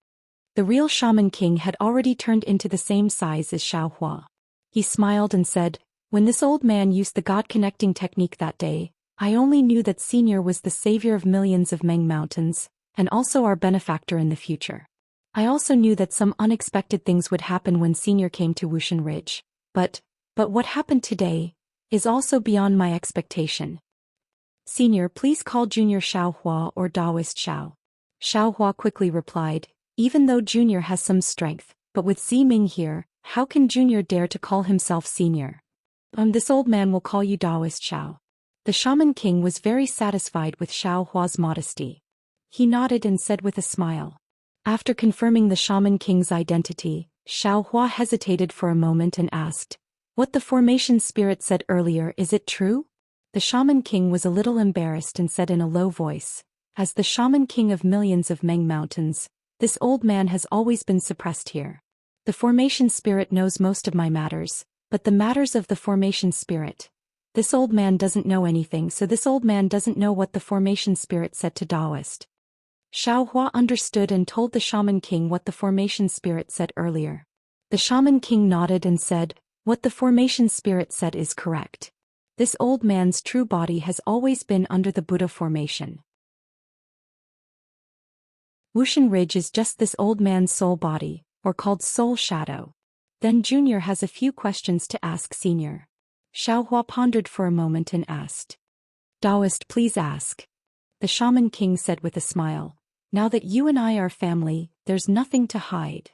The real shaman king had already turned into the same size as Xiaohua. He smiled and said, "When this old man used the God-connecting technique that day, I only knew that Senior was the savior of millions of Meng Mountains, and also our benefactor in the future. I also knew that some unexpected things would happen when Senior came to Wushan Ridge. But what happened today is also beyond my expectation. Senior, please call Junior Xiaohua or Daoist Xiao." Xiaohua quickly replied, "Even though Junior has some strength, but with Ziming here, how can Junior dare to call himself Senior? This old man will call you Daoist Xiao." The shaman king was very satisfied with Xiaohua's modesty. He nodded and said with a smile. After confirming the shaman king's identity, Xiaohua hesitated for a moment and asked, "What the formation spirit said earlier, is it true?" The shaman king was a little embarrassed and said in a low voice, "As the shaman king of millions of Meng Mountains, this old man has always been suppressed here. The formation spirit knows most of my matters, but the matters of the formation spirit. This old man doesn't know anything, so this old man doesn't know what the formation spirit said to Daoist." Xiaohua understood and told the shaman king what the formation spirit said earlier. The shaman king nodded and said, "What the formation spirit said is correct. This old man's true body has always been under the Buddha formation. Wushan Ridge is just this old man's soul body, or called soul shadow." Then Junior has a few questions to ask Senior. Xiaohua pondered for a moment and asked. "Daoist, please ask." The shaman king said with a smile, "Now that you and I are family, there's nothing to hide."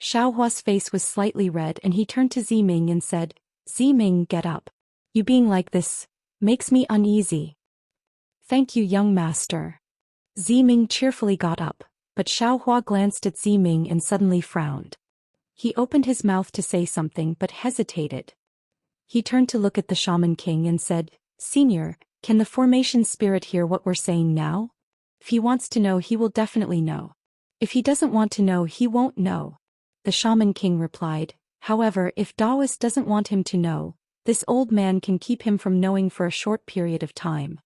Xiaohua's face was slightly red and he turned to Ziming and said, "Ziming, get up. You being like this makes me uneasy." "Thank you, young master." Ziming cheerfully got up, but Xiaohua glanced at Ziming and suddenly frowned. He opened his mouth to say something but hesitated. He turned to look at the shaman king and said, "Senior, can the formation spirit hear what we're saying now? If he wants to know, he will definitely know. If he doesn't want to know, he won't know." The shaman king replied, "However, if Daoist doesn't want him to know, this old man can keep him from knowing for a short period of time."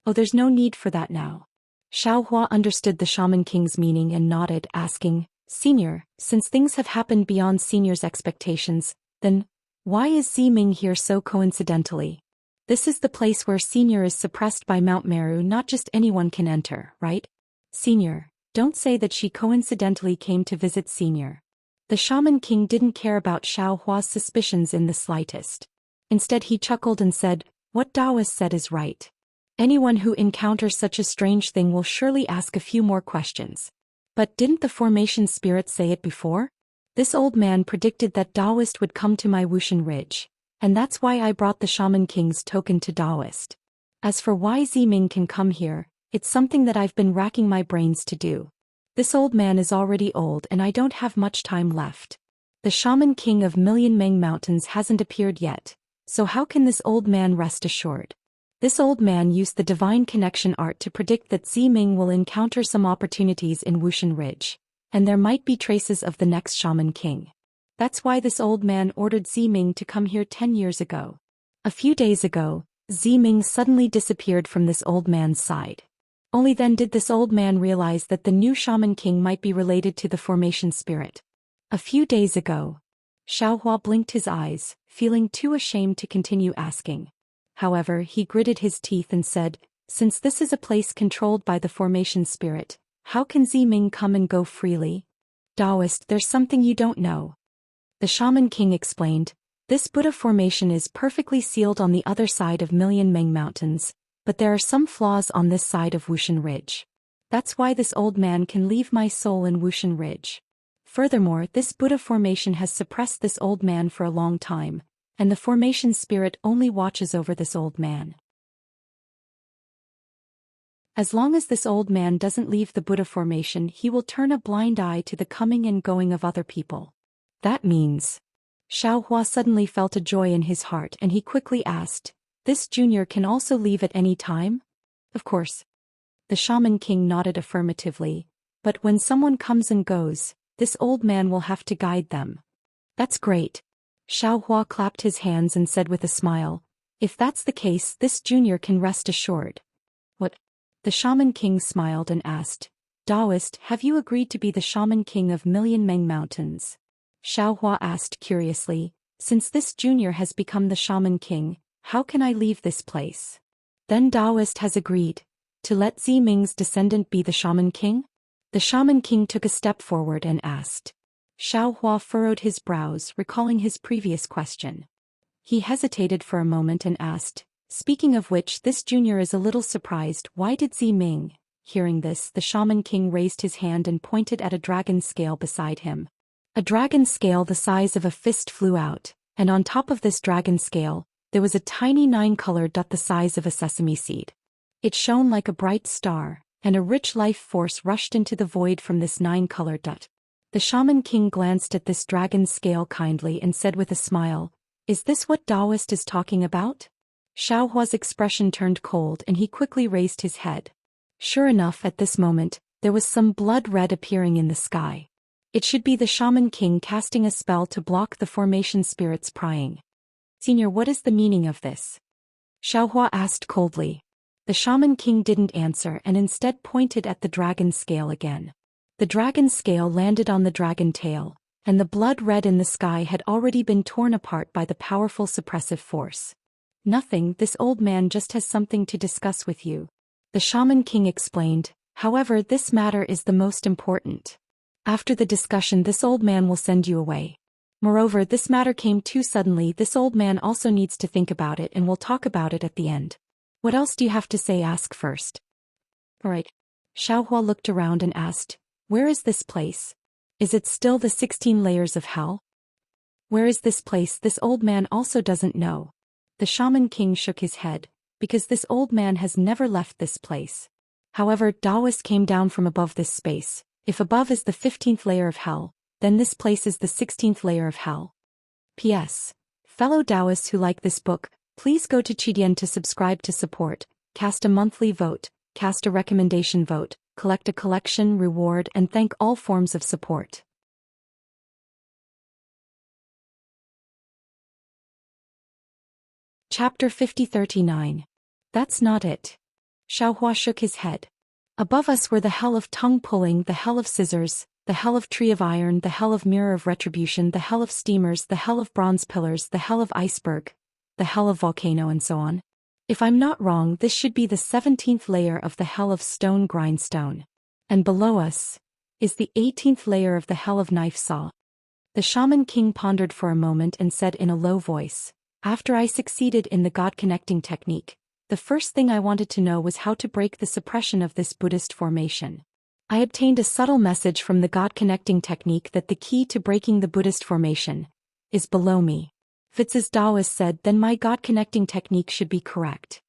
"Oh, there's no need for that now." Xiaohua understood the shaman king's meaning and nodded, asking, "Senior, since things have happened beyond Senior's expectations, then Why is Ziming here so coincidentally? This is the place where Senior is suppressed by Mount Meru. Not just anyone can enter, right? Senior, don't say that she coincidentally came to visit Senior. The Shaman King didn't care about Xiao Hua's suspicions in the slightest. Instead he chuckled and said, "What Taoist said is right. Anyone who encounters such a strange thing will surely ask a few more questions. But didn't the formation spirit say it before? This old man predicted that Taoist would come to my Wushan Ridge, and that's why I brought the Shaman King's token to Taoist. As for why Ziming can come here, it's something that I've been racking my brains to do. This old man is already old and I don't have much time left. The Shaman King of Million Meng Mountains hasn't appeared yet, so how can this old man rest assured? This old man used the divine connection art to predict that Ziming will encounter some opportunities in Wushan Ridge, and there might be traces of the next Shaman King. That's why this old man ordered Ziming to come here 10 years ago. A few days ago, Ziming suddenly disappeared from this old man's side. Only then did this old man realize that the new Shaman King might be related to the formation spirit. A few days ago. Xiaohua blinked his eyes, feeling too ashamed to continue asking. However, he gritted his teeth and said, "Since this is a place controlled by the formation spirit, how can Ziming come and go freely?" "Taoist, there's something you don't know." The Shaman King explained, "This Buddha formation is perfectly sealed on the other side of Million Meng Mountains, but there are some flaws on this side of Wushan Ridge. That's why this old man can leave my soul in Wushan Ridge. Furthermore, this Buddha formation has suppressed this old man for a long time, and the formation spirit only watches over this old man. As long as this old man doesn't leave the Buddha formation, he will turn a blind eye to the coming and going of other people. That means..." Xiaohua suddenly felt a joy in his heart and he quickly asked, "This junior can also leave at any time?" "Of course." The Shaman King nodded affirmatively, "But when someone comes and goes, this old man will have to guide them." "That's great." Xiaohua clapped his hands and said with a smile, "If that's the case, this junior can rest assured." "What?" The Shaman King smiled and asked, "Taoist, have you agreed to be the Shaman King of Million Meng Mountains?" Xiaohua asked curiously, "Since this junior has become the Shaman King, how can I leave this place?" "Then Taoist has agreed to let Ziming's descendant be the Shaman King?" The Shaman King took a step forward and asked. Xiaohua furrowed his brows, recalling his previous question. He hesitated for a moment and asked, "Speaking of which, this junior is a little surprised. Why did Ziming?" Hearing this, the Shaman King raised his hand and pointed at a dragon scale beside him. A dragon scale the size of a fist flew out, and on top of this dragon scale, there was a tiny 9-colored dot the size of a sesame seed. It shone like a bright star, and a rich life force rushed into the void from this 9-colored dot. The Shaman King glanced at this dragon scale kindly and said with a smile, "Is this what Taoist is talking about?" Xiaohua's expression turned cold and he quickly raised his head. Sure enough, at this moment, there was some blood red appearing in the sky. It should be the Shaman King casting a spell to block the formation spirit's prying. "Senior, what is the meaning of this?" Xiaohua asked coldly. The Shaman King didn't answer and instead pointed at the dragon scale again. The dragon scale landed on the dragon tail, and the blood red in the sky had already been torn apart by the powerful suppressive force. "Nothing, this old man just has something to discuss with you," the Shaman King explained. "However, this matter is the most important. After the discussion, this old man will send you away. Moreover, this matter came too suddenly. This old man also needs to think about it and we'll talk about it at the end. What else do you have to say? Ask first." "All right." Xiaohua looked around and asked, "Where is this place? Is it still the 16 layers of hell?" "Where is this place?" This old man also doesn't know. The Shaman King shook his head, because this old man has never left this place. However, Taoist came down from above this space. If above is the 15th layer of hell, then this place is the 16th layer of hell. P.S. Fellow Taoists who like this book, please go to Qidian to subscribe to support, cast a monthly vote, cast a recommendation vote, collect a collection reward and thank all forms of support. Chapter 5039. That's not it. Xiaohua shook his head. Above us were the hell of tongue pulling, the hell of scissors, the hell of tree of iron, the hell of mirror of retribution, the hell of steamers, the hell of bronze pillars, the hell of iceberg, the hell of volcano, and so on. If I'm not wrong, this should be the 17th layer of the hell of stone grindstone. And below us is the 18th layer of the hell of knife saw. The Shaman King pondered for a moment and said in a low voice, after I succeeded in the God connecting technique, the first thing I wanted to know was how to break the suppression of this Buddhist formation. I obtained a subtle message from the God connecting technique that the key to breaking the Buddhist formation is below me. If it's as Taoist said, then my God connecting technique should be correct.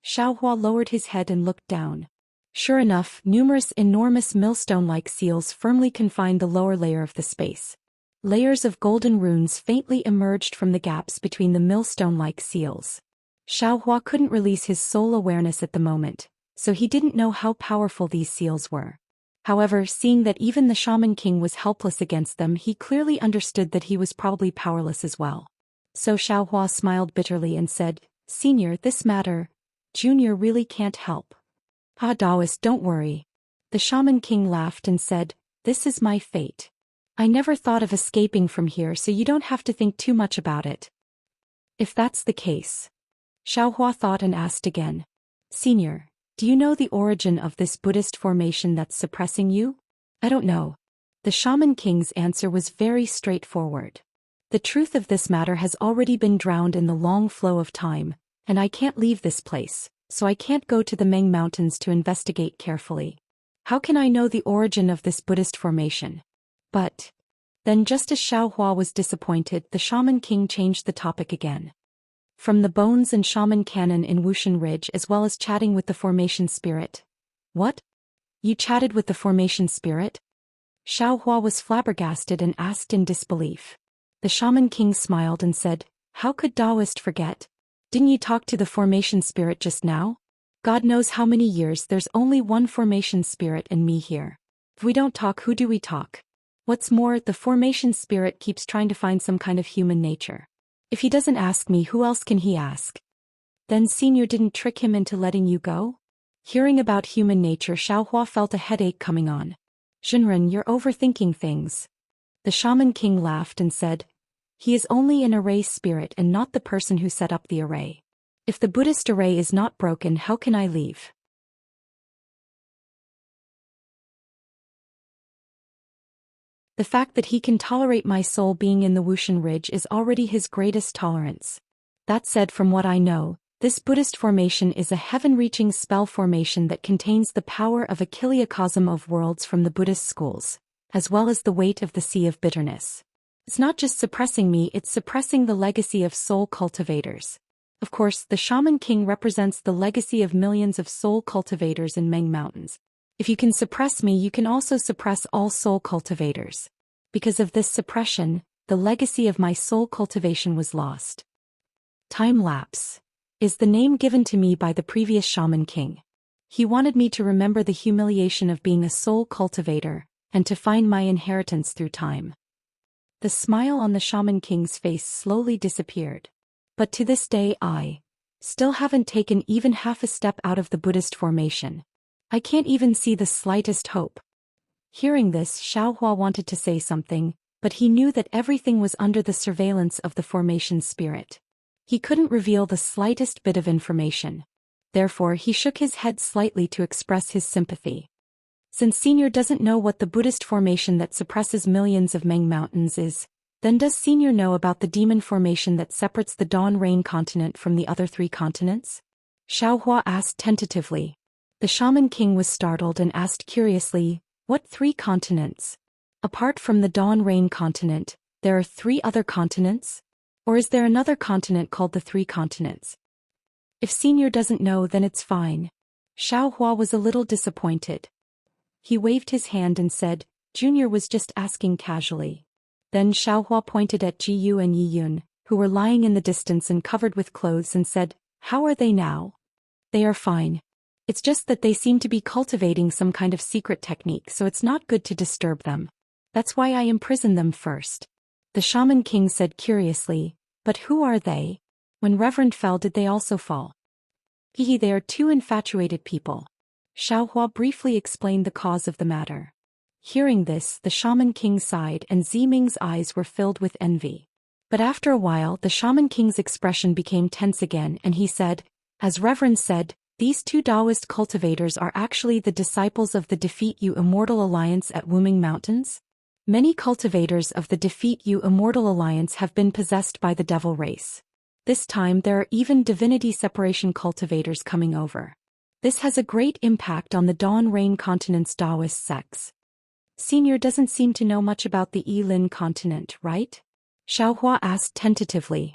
Xiaohua lowered his head and looked down. Sure enough, numerous enormous millstone-like seals firmly confined the lower layer of the space. Layers of golden runes faintly emerged from the gaps between the millstone-like seals. Xiaohua couldn't release his soul awareness at the moment, so he didn't know how powerful these seals were. However, seeing that even the Shaman King was helpless against them, he clearly understood that he was probably powerless as well. So Xiaohua smiled bitterly and said, Senior, this matter, Junior really can't help. Ah, Taoist, don't worry. The Shaman King laughed and said, this is my fate. I never thought of escaping from here, so you don't have to think too much about it. If that's the case. Xiaohua thought and asked again. Senior, do you know the origin of this Buddhist formation that's suppressing you? I don't know. The Shaman King's answer was very straightforward. The truth of this matter has already been drowned in the long flow of time, and I can't leave this place, so I can't go to the Meng Mountains to investigate carefully. How can I know the origin of this Buddhist formation? But then, just as Xiaohua was disappointed, the Shaman King changed the topic again. From the bones and shaman canon in Wushan Ridge, as well as chatting with the formation spirit. What? You chatted with the formation spirit? Xiaohua was flabbergasted and asked in disbelief. The Shaman King smiled and said, how could Taoist forget? Didn't you talk to the formation spirit just now? God knows how many years there's only one formation spirit and me here. If we don't talk, who do we talk? What's more, the formation spirit keeps trying to find some kind of human nature. If he doesn't ask me, who else can he ask? Then Senior didn't trick him into letting you go? Hearing about human nature, Xiaohua felt a headache coming on. Zhenren, you're overthinking things. The Shaman King laughed and said, he is only an array spirit and not the person who set up the array. If the Buddhist array is not broken, how can I leave? The fact that he can tolerate my soul being in the Wushan Ridge is already his greatest tolerance. That said, from what I know, this Buddhist formation is a heaven-reaching spell formation that contains the power of a kiliacosm of worlds from the Buddhist schools, as well as the weight of the sea of bitterness. It's not just suppressing me, it's suppressing the legacy of soul cultivators. Of course, the Shaman King represents the legacy of millions of soul cultivators in Meng Mountains. If you can suppress me, you can also suppress all soul cultivators. Because of this suppression, the legacy of my soul cultivation was lost. Time lapse is the name given to me by the previous Shaman King. He wanted me to remember the humiliation of being a soul cultivator, and to find my inheritance through time. The smile on the Shaman King's face slowly disappeared. But to this day I still haven't taken even half a step out of the Buddhist formation. I can't even see the slightest hope. Hearing this, Xiaohua wanted to say something, but he knew that everything was under the surveillance of the formation spirit. He couldn't reveal the slightest bit of information. Therefore, he shook his head slightly to express his sympathy. Since Senior doesn't know what the Buddhist formation that suppresses millions of Meng Mountains is, then does Senior know about the demon formation that separates the Dawn Rain continent from the other 3 continents? Xiaohua asked tentatively. The Shaman King was startled and asked curiously, what 3 continents? Apart from the Dawn Rain continent, there are 3 other continents? Or is there another continent called the 3 continents? If Senior doesn't know, then it's fine. Xiaohua was a little disappointed. He waved his hand and said, Junior was just asking casually. Then Xiaohua pointed at Ji Yu and Yi Yun, who were lying in the distance and covered with clothes, and said, how are they now? They are fine. It's just that they seem to be cultivating some kind of secret technique, so it's not good to disturb them. That's why I imprisoned them first. The Shaman King said curiously, but who are they? When Reverend fell, did they also fall? Hehe, they are 2 infatuated people. Xiaohua briefly explained the cause of the matter. Hearing this, the Shaman King sighed and Ziming's eyes were filled with envy. But after a while the Shaman King's expression became tense again and he said, as Reverend said, these two Taoist cultivators are actually the disciples of the Defeat You Immortal Alliance at Wuming Mountains? Many cultivators of the Defeat You Immortal Alliance have been possessed by the devil race. This time there are even divinity separation cultivators coming over. This has a great impact on the Dawn Rain continent's Taoist sects. Senior doesn't seem to know much about the Yilin continent, right? Xiaohua asked tentatively.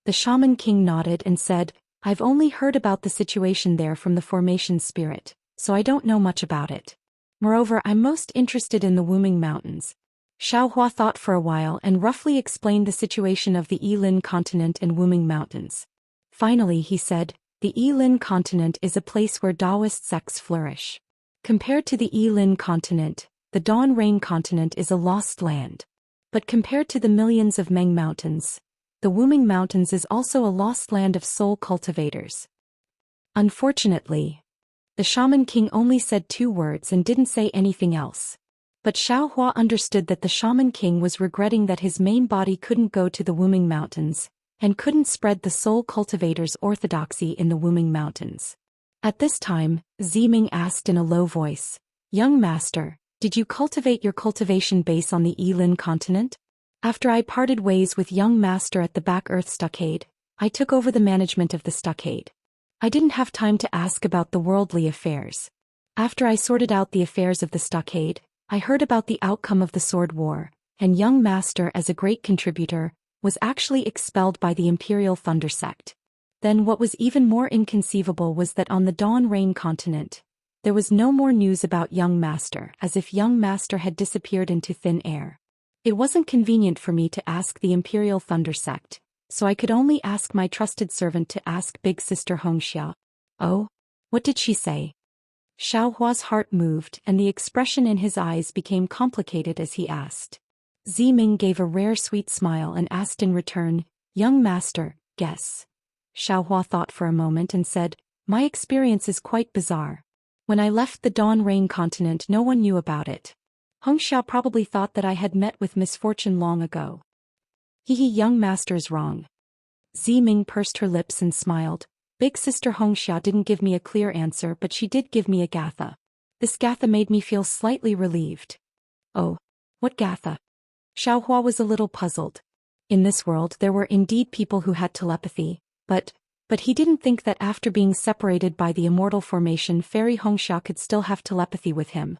The Shaman King nodded and said, I've only heard about the situation there from the formation spirit, so I don't know much about it. Moreover, I'm most interested in the Wuming Mountains. Xiaohua thought for a while and roughly explained the situation of the Yilin continent and Wuming Mountains. Finally he said, the Yilin continent is a place where Taoist sects flourish. Compared to the Yilin continent, the Dawn Rain continent is a lost land. But compared to the millions of Meng Mountains, the Wuming Mountains is also a lost land of soul cultivators. Unfortunately, the Shaman King only said 2 words and didn't say anything else. But Xiaohua understood that the Shaman King was regretting that his main body couldn't go to the Wuming Mountains, and couldn't spread the soul cultivators' orthodoxy in the Wuming Mountains. At this time, Ziming asked in a low voice, Young Master, did you cultivate your cultivation base on the Yilin continent? After I parted ways with Young Master at the Back Earth Stockade, I took over the management of the stockade. I didn't have time to ask about the worldly affairs. After I sorted out the affairs of the stockade, I heard about the outcome of the sword war, and Young Master as a great contributor, was actually expelled by the Imperial Thunder Sect. Then what was even more inconceivable was that on the Dawn Rain continent, there was no more news about Young Master, as if Young Master had disappeared into thin air. It wasn't convenient for me to ask the Imperial Thunder Sect, so I could only ask my trusted servant to ask Big Sister Hongxia. Oh? What did she say? Xiaohua's heart moved and the expression in his eyes became complicated as he asked. Ziming gave a rare sweet smile and asked in return, Young Master, guess. Xiaohua thought for a moment and said, My experience is quite bizarre. When I left the Dawn Rain continent no one knew about it. Hongxia probably thought that I had met with misfortune long ago. Young Master's wrong. Ziming pursed her lips and smiled. Big Sister Hongxia didn't give me a clear answer but she did give me a gatha. This gatha made me feel slightly relieved. Oh, what gatha? Xiaohua was a little puzzled. In this world there were indeed people who had telepathy, but he didn't think that after being separated by the immortal formation Fairy Hongxia could still have telepathy with him.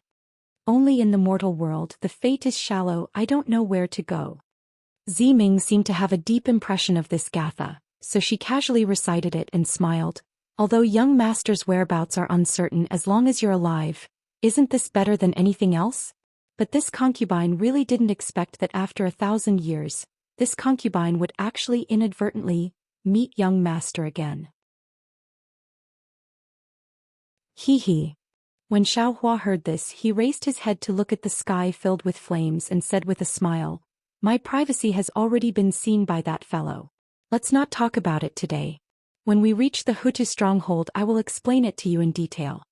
Only in the mortal world the fate is shallow, I don't know where to go. Ziming seemed to have a deep impression of this gatha, so she casually recited it and smiled. Although Young Master's whereabouts are uncertain as long as you're alive, isn't this better than anything else? But this concubine really didn't expect that after 1,000 years, this concubine would actually inadvertently meet Young Master again. When Xiaohua heard this he raised his head to look at the sky filled with flames and said with a smile, My privacy has already been seen by that fellow. Let's not talk about it today. When we reach the Hutu stronghold I will explain it to you in detail.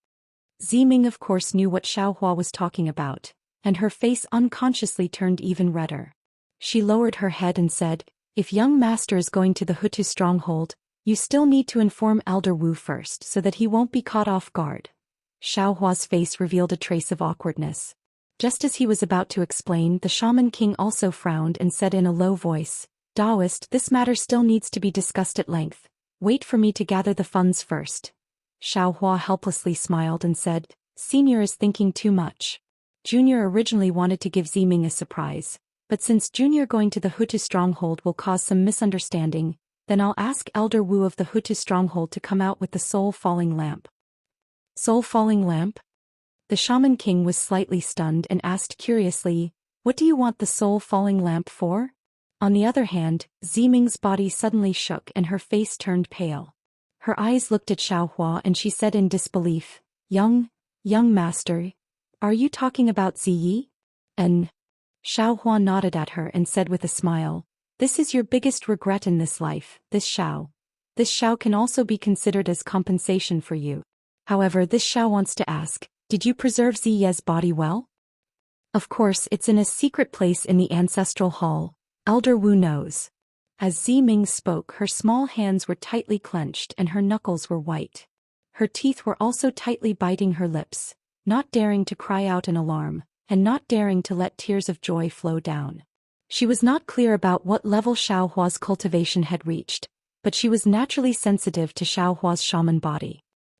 Ziming of course knew what Xiaohua was talking about, and her face unconsciously turned even redder. She lowered her head and said, If Young Master is going to the Hutu stronghold, you still need to inform Elder Wu first so that he won't be caught off guard. Xiaohua's face revealed a trace of awkwardness. Just as he was about to explain, the Shaman King also frowned and said in a low voice, Taoist, this matter still needs to be discussed at length. Wait for me to gather the funds first. Xiaohua helplessly smiled and said, Senior is thinking too much. Junior originally wanted to give Ziming a surprise, but since Junior going to the Hutu stronghold will cause some misunderstanding, then I'll ask Elder Wu of the Hutu stronghold to come out with the soul-falling lamp. Soul-falling lamp? The Shaman King was slightly stunned and asked curiously, What do you want the soul-falling lamp for? On the other hand, Ziming's body suddenly shook and her face turned pale. Her eyes looked at Xiaohua and she said in disbelief, Young Master, are you talking about Ziyi? And Xiaohua nodded at her and said with a smile, This is your biggest regret in this life, this Xiao. This Xiao can also be considered as compensation for you. However, this Xiao wants to ask, Did you preserve Ziye's body well? Of course, it's in a secret place in the ancestral hall. Elder Wu knows. As Zi Ming spoke, her small hands were tightly clenched and her knuckles were white. Her teeth were also tightly biting her lips, not daring to cry out in alarm, and not daring to let tears of joy flow down. She was not clear about what level Xiaohua's cultivation had reached, but she was naturally sensitive to Xiaohua's shaman body.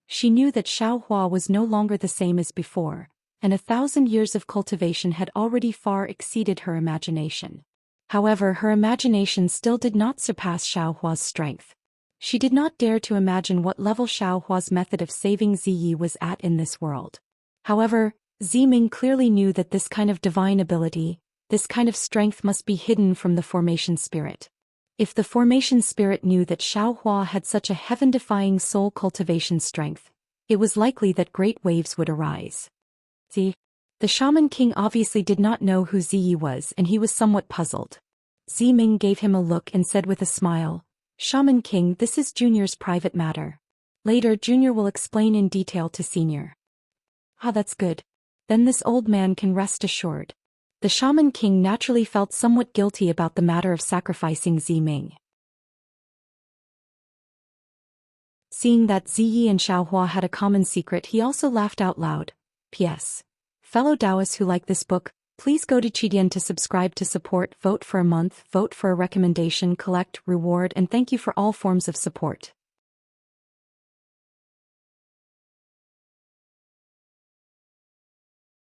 She knew that Xiaohua was no longer the same as before, and 1,000 years of cultivation had already far exceeded her imagination. However, her imagination still did not surpass Xiaohua's strength. She did not dare to imagine what level Xiaohua's method of saving Ziyi was at in this world. However, Zi Ming clearly knew that this kind of divine ability, this kind of strength must be hidden from the formation spirit. If the formation spirit knew that Xiaohua had such a heaven-defying soul cultivation strength, it was likely that great waves would arise. The Shaman King obviously did not know who Ziyi was and he was somewhat puzzled. Zi Ming gave him a look and said with a smile, "Shaman King, this is Junior's private matter. Later Junior will explain in detail to Senior." "Ah, that's good. Then this old man can rest assured." The Shaman King naturally felt somewhat guilty about the matter of sacrificing Zi Ming. Seeing that Ziyi and Xiaohua had a common secret, he also laughed out loud. P.S. Fellow Taoists who like this book, please go to Qidian to subscribe to support, vote for a month, vote for a recommendation, collect, reward, and thank you for all forms of support.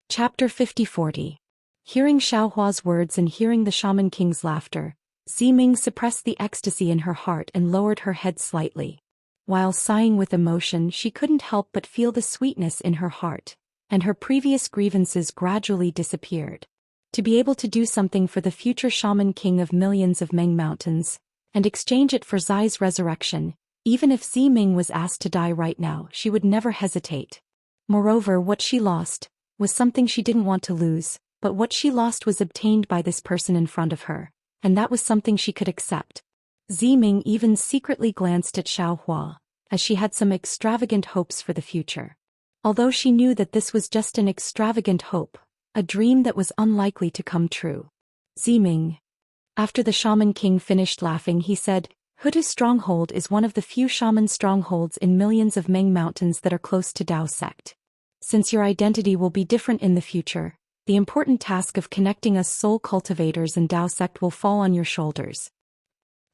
Chapter 50-40. Hearing Xiaohua's words and hearing the Shaman King's laughter, Zi Ming suppressed the ecstasy in her heart and lowered her head slightly. While sighing with emotion, she couldn't help but feel the sweetness in her heart, and her previous grievances gradually disappeared. To be able to do something for the future Shaman King of millions of Meng Mountains, and exchange it for Zai's resurrection, even if Zi Ming was asked to die right now, she would never hesitate. Moreover, what she lost was something she didn't want to lose, but what she lost was obtained by this person in front of her, and that was something she could accept. Zi Ming even secretly glanced at Xiaohua, as she had some extravagant hopes for the future. Although she knew that this was just an extravagant hope, a dream that was unlikely to come true. Zi Ming. After the Shaman King finished laughing, he said, "Hutu's stronghold is one of the few shaman strongholds in millions of Meng Mountains that are close to Dao sect. Since your identity will be different in the future, the important task of connecting us soul cultivators and Dao sect will fall on your shoulders."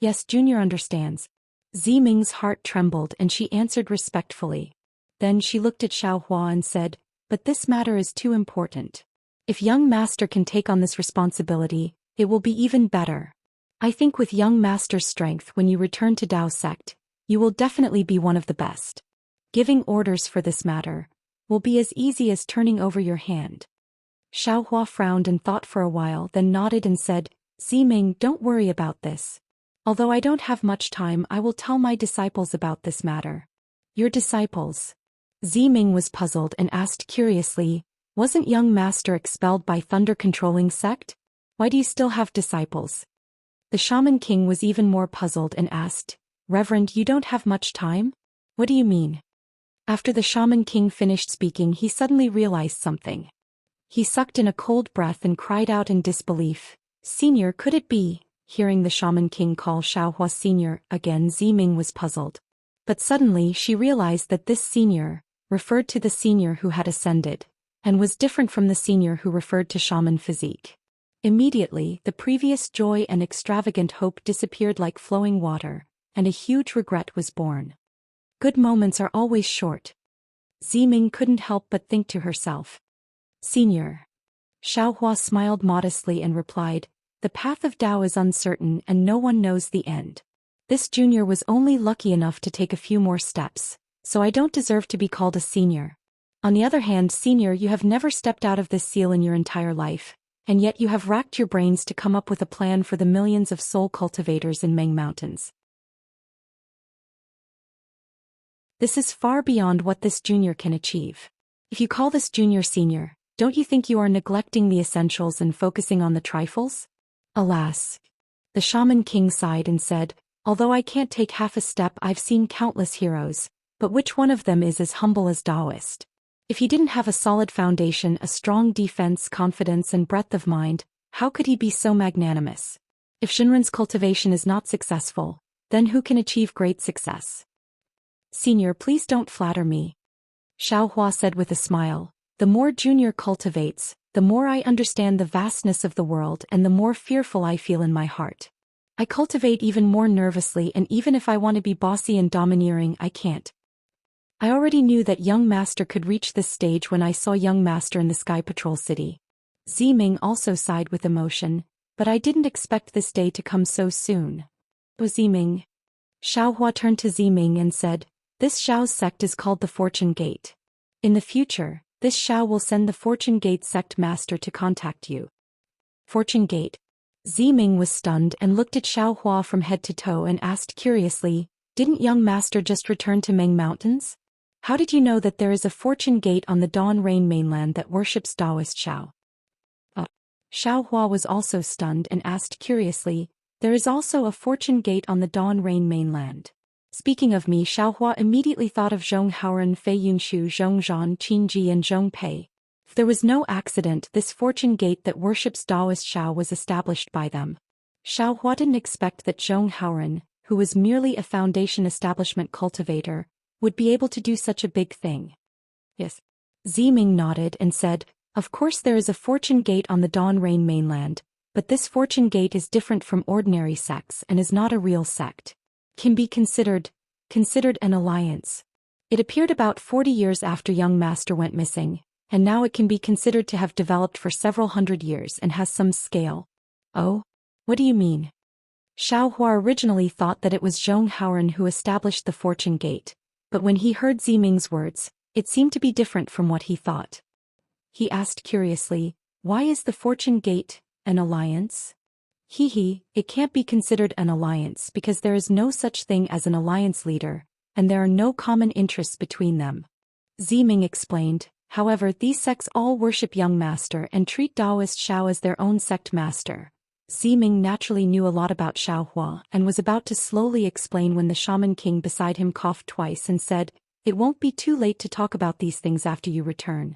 Yes, Junior understands. Zi Ming's heart trembled and she answered respectfully. Then she looked at Xiaohua and said, "But this matter is too important. If young master can take on this responsibility, it will be even better. I think with young master's strength when you return to Dao sect, you will definitely be one of the best. Giving orders for this matter will be as easy as turning over your hand." Xiaohua frowned and thought for a while, then nodded and said, "Zi Ming, don't worry about this. Although I don't have much time, I will tell my disciples about this matter." "Your disciples?" Zi Ming was puzzled and asked curiously, "Wasn't young master expelled by thunder-controlling sect? Why do you still have disciples?" The Shaman King was even more puzzled and asked, "Reverend, you don't have much time? What do you mean?" After the Shaman King finished speaking, he suddenly realized something. He sucked in a cold breath and cried out in disbelief, "Senior, could it be?" Hearing the Shaman King call Xiaohua Senior, again Zi Ming was puzzled. But suddenly she realized that this senior referred to the senior who had ascended, and was different from the senior who referred to shaman physique. Immediately, the previous joy and extravagant hope disappeared like flowing water, and a huge regret was born. Good moments are always short. Zi Ming couldn't help but think to herself. "Senior." Xiaohua smiled modestly and replied, "The path of Dao is uncertain and no one knows the end. This junior was only lucky enough to take a few more steps, so I don't deserve to be called a senior. On the other hand, senior, you have never stepped out of this seal in your entire life, and yet you have racked your brains to come up with a plan for the millions of soul cultivators in Meng Mountains. This is far beyond what this junior can achieve. If you call this junior senior, don't you think you are neglecting the essentials and focusing on the trifles?" "Alas." The Shaman King sighed and said, "Although I can't take half a step, I've seen countless heroes, but which one of them is as humble as Taoist? If he didn't have a solid foundation, a strong defense, confidence and breadth of mind, how could he be so magnanimous? If Shinran's cultivation is not successful, then who can achieve great success? Senior, please don't flatter me. Xiaohua said with a smile. The more Junior cultivates, the more I understand the vastness of the world and the more fearful I feel in my heart. I cultivate even more nervously, and even if I want to be bossy and domineering, I can't. I already knew that young master could reach this stage when I saw young master in the Sky Patrol City. Ziming also sighed with emotion, but I didn't expect this day to come so soon. Oh Ziming. Xiaohua turned to Ziming and said, this Xiao's sect is called the Fortune Gate. In the future, this Xiao will send the Fortune Gate sect master to contact you. Fortune Gate. Ziming was stunned and looked at Xiaohua from head to toe and asked curiously, didn't young master just return to Meng Mountains? How did you know that there is a Fortune Gate on the Dawn Rain mainland that worships Taoist Xiao? Xiaohua was also stunned and asked curiously, there is also a Fortune Gate on the Dawn Rain mainland. Speaking of me, Xiaohua immediately thought of Zhong Haoren, Fei Yunshu, Zhong Zhan, Qinji and Zhong Pei. If there was no accident, this Fortune Gate that worships Taoist Xiao was established by them. Xiaohua didn't expect that Zhong Haoren, who was merely a foundation establishment cultivator, would be able to do such a big thing. Yes. Ziming nodded and said, of course there is a Fortune Gate on the Dawn Rain mainland, but this Fortune Gate is different from ordinary sects and is not a real sect. Can be considered an alliance. It appeared about 40 years after young master went missing, and now it can be considered to have developed for several hundred years and has some scale. Oh? What do you mean? Xiaohua originally thought that it was Zhong Haoren who established the Fortune Gate, but when he heard Ziming's words, it seemed to be different from what he thought. He asked curiously, why is the Fortune Gate an alliance? It can't be considered an alliance because there is no such thing as an alliance leader, and there are no common interests between them. Ziming explained, however, these sects all worship young master and treat Taoist Xiao as their own sect master. Ziming naturally knew a lot about Xiaohua and was about to slowly explain when the shaman king beside him coughed twice and said, it won't be too late to talk about these things after you return.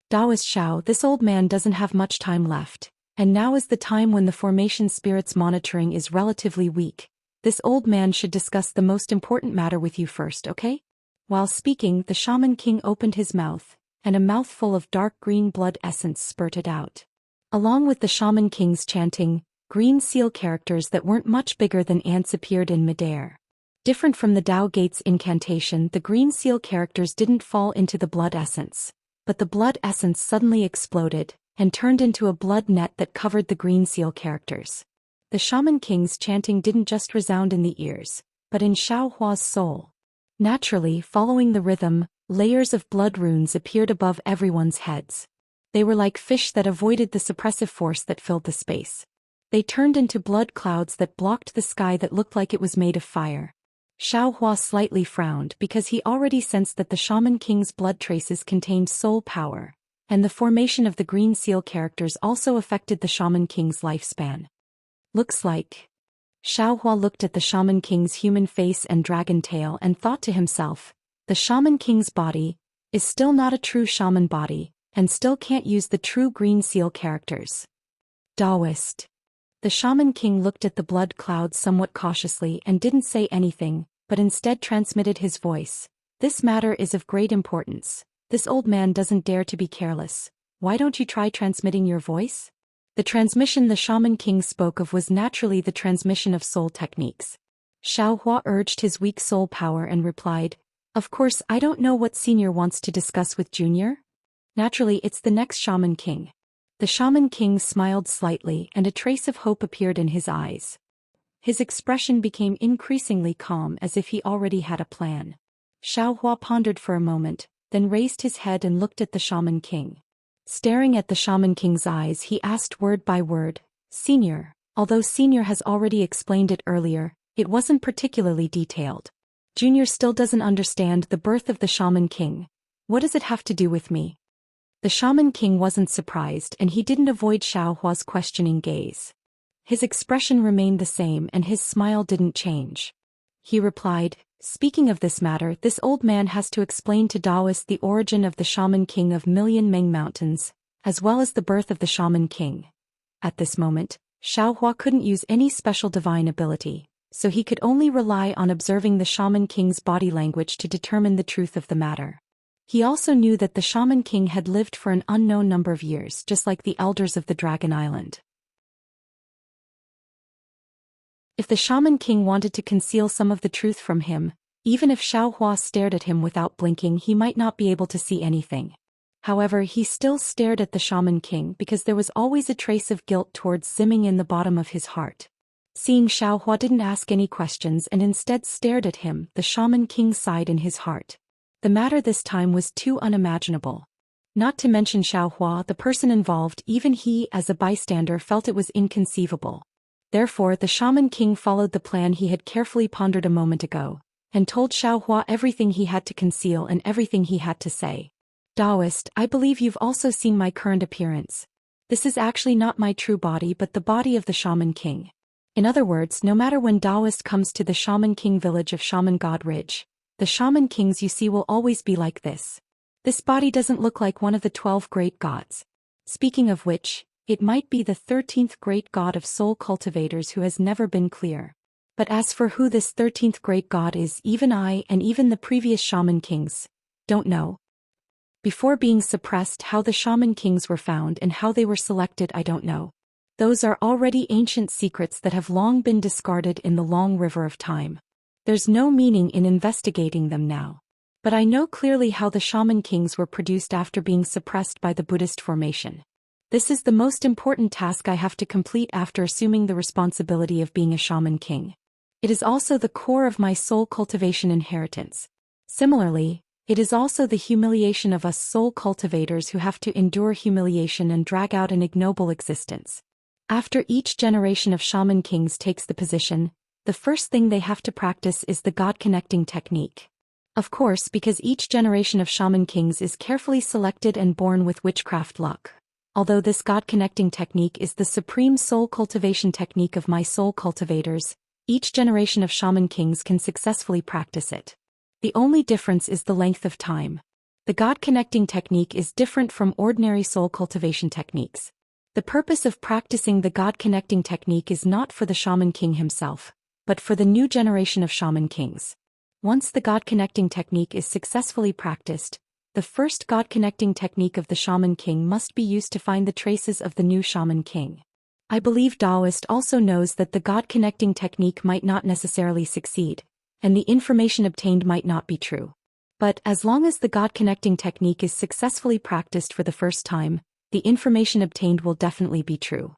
Taoist Xiao, this old man doesn't have much time left, and now is the time when the formation spirit's monitoring is relatively weak. This old man should discuss the most important matter with you first, okay? While speaking, the shaman king opened his mouth, and a mouthful of dark green blood essence spurted out. Along with the shaman king's chanting, green seal characters that weren't much bigger than ants appeared in midair. Different from the Tao Gate's incantation, the green seal characters didn't fall into the blood essence, but the blood essence suddenly exploded and turned into a blood net that covered the green seal characters. The shaman king's chanting didn't just resound in the ears, but in Xiaohua's soul. Naturally, following the rhythm, layers of blood runes appeared above everyone's heads. They were like fish that avoided the suppressive force that filled the space. They turned into blood clouds that blocked the sky that looked like it was made of fire. Xiaohua slightly frowned because he already sensed that the shaman king's blood traces contained soul power, and the formation of the green seal characters also affected the shaman king's lifespan. Looks like. Xiaohua looked at the shaman king's human face and dragon tail and thought to himself, the shaman king's body is still not a true shaman body, and still can't use the true green seal characters. Taoist. The shaman king looked at the blood clouds somewhat cautiously and didn't say anything, but instead transmitted his voice. This matter is of great importance. This old man doesn't dare to be careless. Why don't you try transmitting your voice? The transmission the shaman king spoke of was naturally the transmission of soul techniques. Xiaohua urged his weak soul power and replied, of course I don't know what senior wants to discuss with junior. Naturally it's the next shaman king. The shaman king smiled slightly and a trace of hope appeared in his eyes. His expression became increasingly calm as if he already had a plan. Xiaohua pondered for a moment, then raised his head and looked at the shaman king. Staring at the shaman king's eyes, he asked word by word, Senior, although Senior has already explained it earlier, it wasn't particularly detailed. Junior still doesn't understand the birth of the shaman king. What does it have to do with me? The shaman king wasn't surprised and he didn't avoid Xiaohua's questioning gaze. His expression remained the same and his smile didn't change. He replied, Speaking of this matter, this old man has to explain to Taoist the origin of the Shaman King of Million Meng Mountains, as well as the birth of the Shaman King. At this moment, Xiaohua couldn't use any special divine ability, so he could only rely on observing the Shaman King's body language to determine the truth of the matter. He also knew that the Shaman King had lived for an unknown number of years, just like the elders of the Dragon Island. If the Shaman King wanted to conceal some of the truth from him, even if Xiaohua stared at him without blinking, he might not be able to see anything. However, he still stared at the Shaman King because there was always a trace of guilt towards Zimming in the bottom of his heart. Seeing Xiaohua didn't ask any questions and instead stared at him, the Shaman King sighed in his heart. The matter this time was too unimaginable. Not to mention Xiaohua, the person involved, even he as a bystander felt it was inconceivable. Therefore, the Shaman King followed the plan he had carefully pondered a moment ago, and told Xiaohua everything he had to conceal and everything he had to say. Taoist, I believe you've also seen my current appearance. This is actually not my true body but the body of the Shaman King. In other words, no matter when Taoist comes to the Shaman King village of Shaman God Ridge, the Shaman Kings you see will always be like this. This body doesn't look like one of the 12 great gods. Speaking of which, it might be the 13th great god of soul cultivators who has never been clear. But as for who this 13th great god is, even I and even the previous Shaman Kings don't know. Before being suppressed, how the Shaman Kings were found and how they were selected, I don't know. Those are already ancient secrets that have long been discarded in the long river of time. There's no meaning in investigating them now. But I know clearly how the Shaman Kings were produced after being suppressed by the Buddhist formation. This is the most important task I have to complete after assuming the responsibility of being a Shaman King. It is also the core of my soul cultivation inheritance. Similarly, it is also the humiliation of us soul cultivators who have to endure humiliation and drag out an ignoble existence. After each generation of Shaman Kings takes the position, the first thing they have to practice is the God-connecting technique. Of course, because each generation of Shaman Kings is carefully selected and born with witchcraft luck. Although this God-connecting technique is the supreme soul cultivation technique of my soul cultivators, each generation of Shaman Kings can successfully practice it. The only difference is the length of time. The God-connecting technique is different from ordinary soul cultivation techniques. The purpose of practicing the God-connecting technique is not for the Shaman King himself, but for the new generation of Shaman Kings. Once the God-connecting technique is successfully practiced, the first God-connecting technique of the Shaman King must be used to find the traces of the new Shaman King. I believe Taoist also knows that the God-connecting technique might not necessarily succeed, and the information obtained might not be true. But as long as the God-connecting technique is successfully practiced for the first time, the information obtained will definitely be true.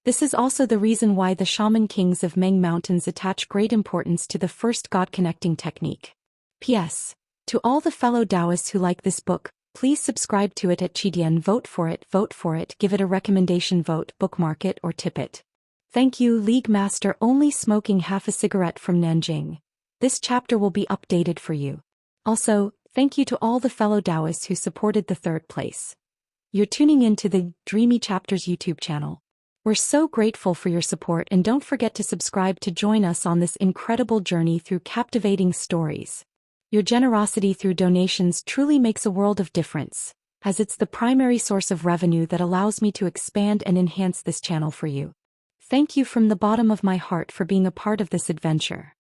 This is also the reason why the Shaman Kings of Meng Mountains attach great importance to the first God-connecting technique. P.S. To all the fellow Taoists who like this book, please subscribe to it at Qidian. Vote for it, give it a recommendation vote, bookmark it or tip it. Thank you, League Master only smoking half a cigarette from Nanjing. This chapter will be updated for you. Also, thank you to all the fellow Taoists who supported the third place. You're tuning in to the Dreamy Chapters YouTube channel. We're so grateful for your support and don't forget to subscribe to join us on this incredible journey through captivating stories. Your generosity through donations truly makes a world of difference, as it's the primary source of revenue that allows me to expand and enhance this channel for you. Thank you from the bottom of my heart for being a part of this adventure.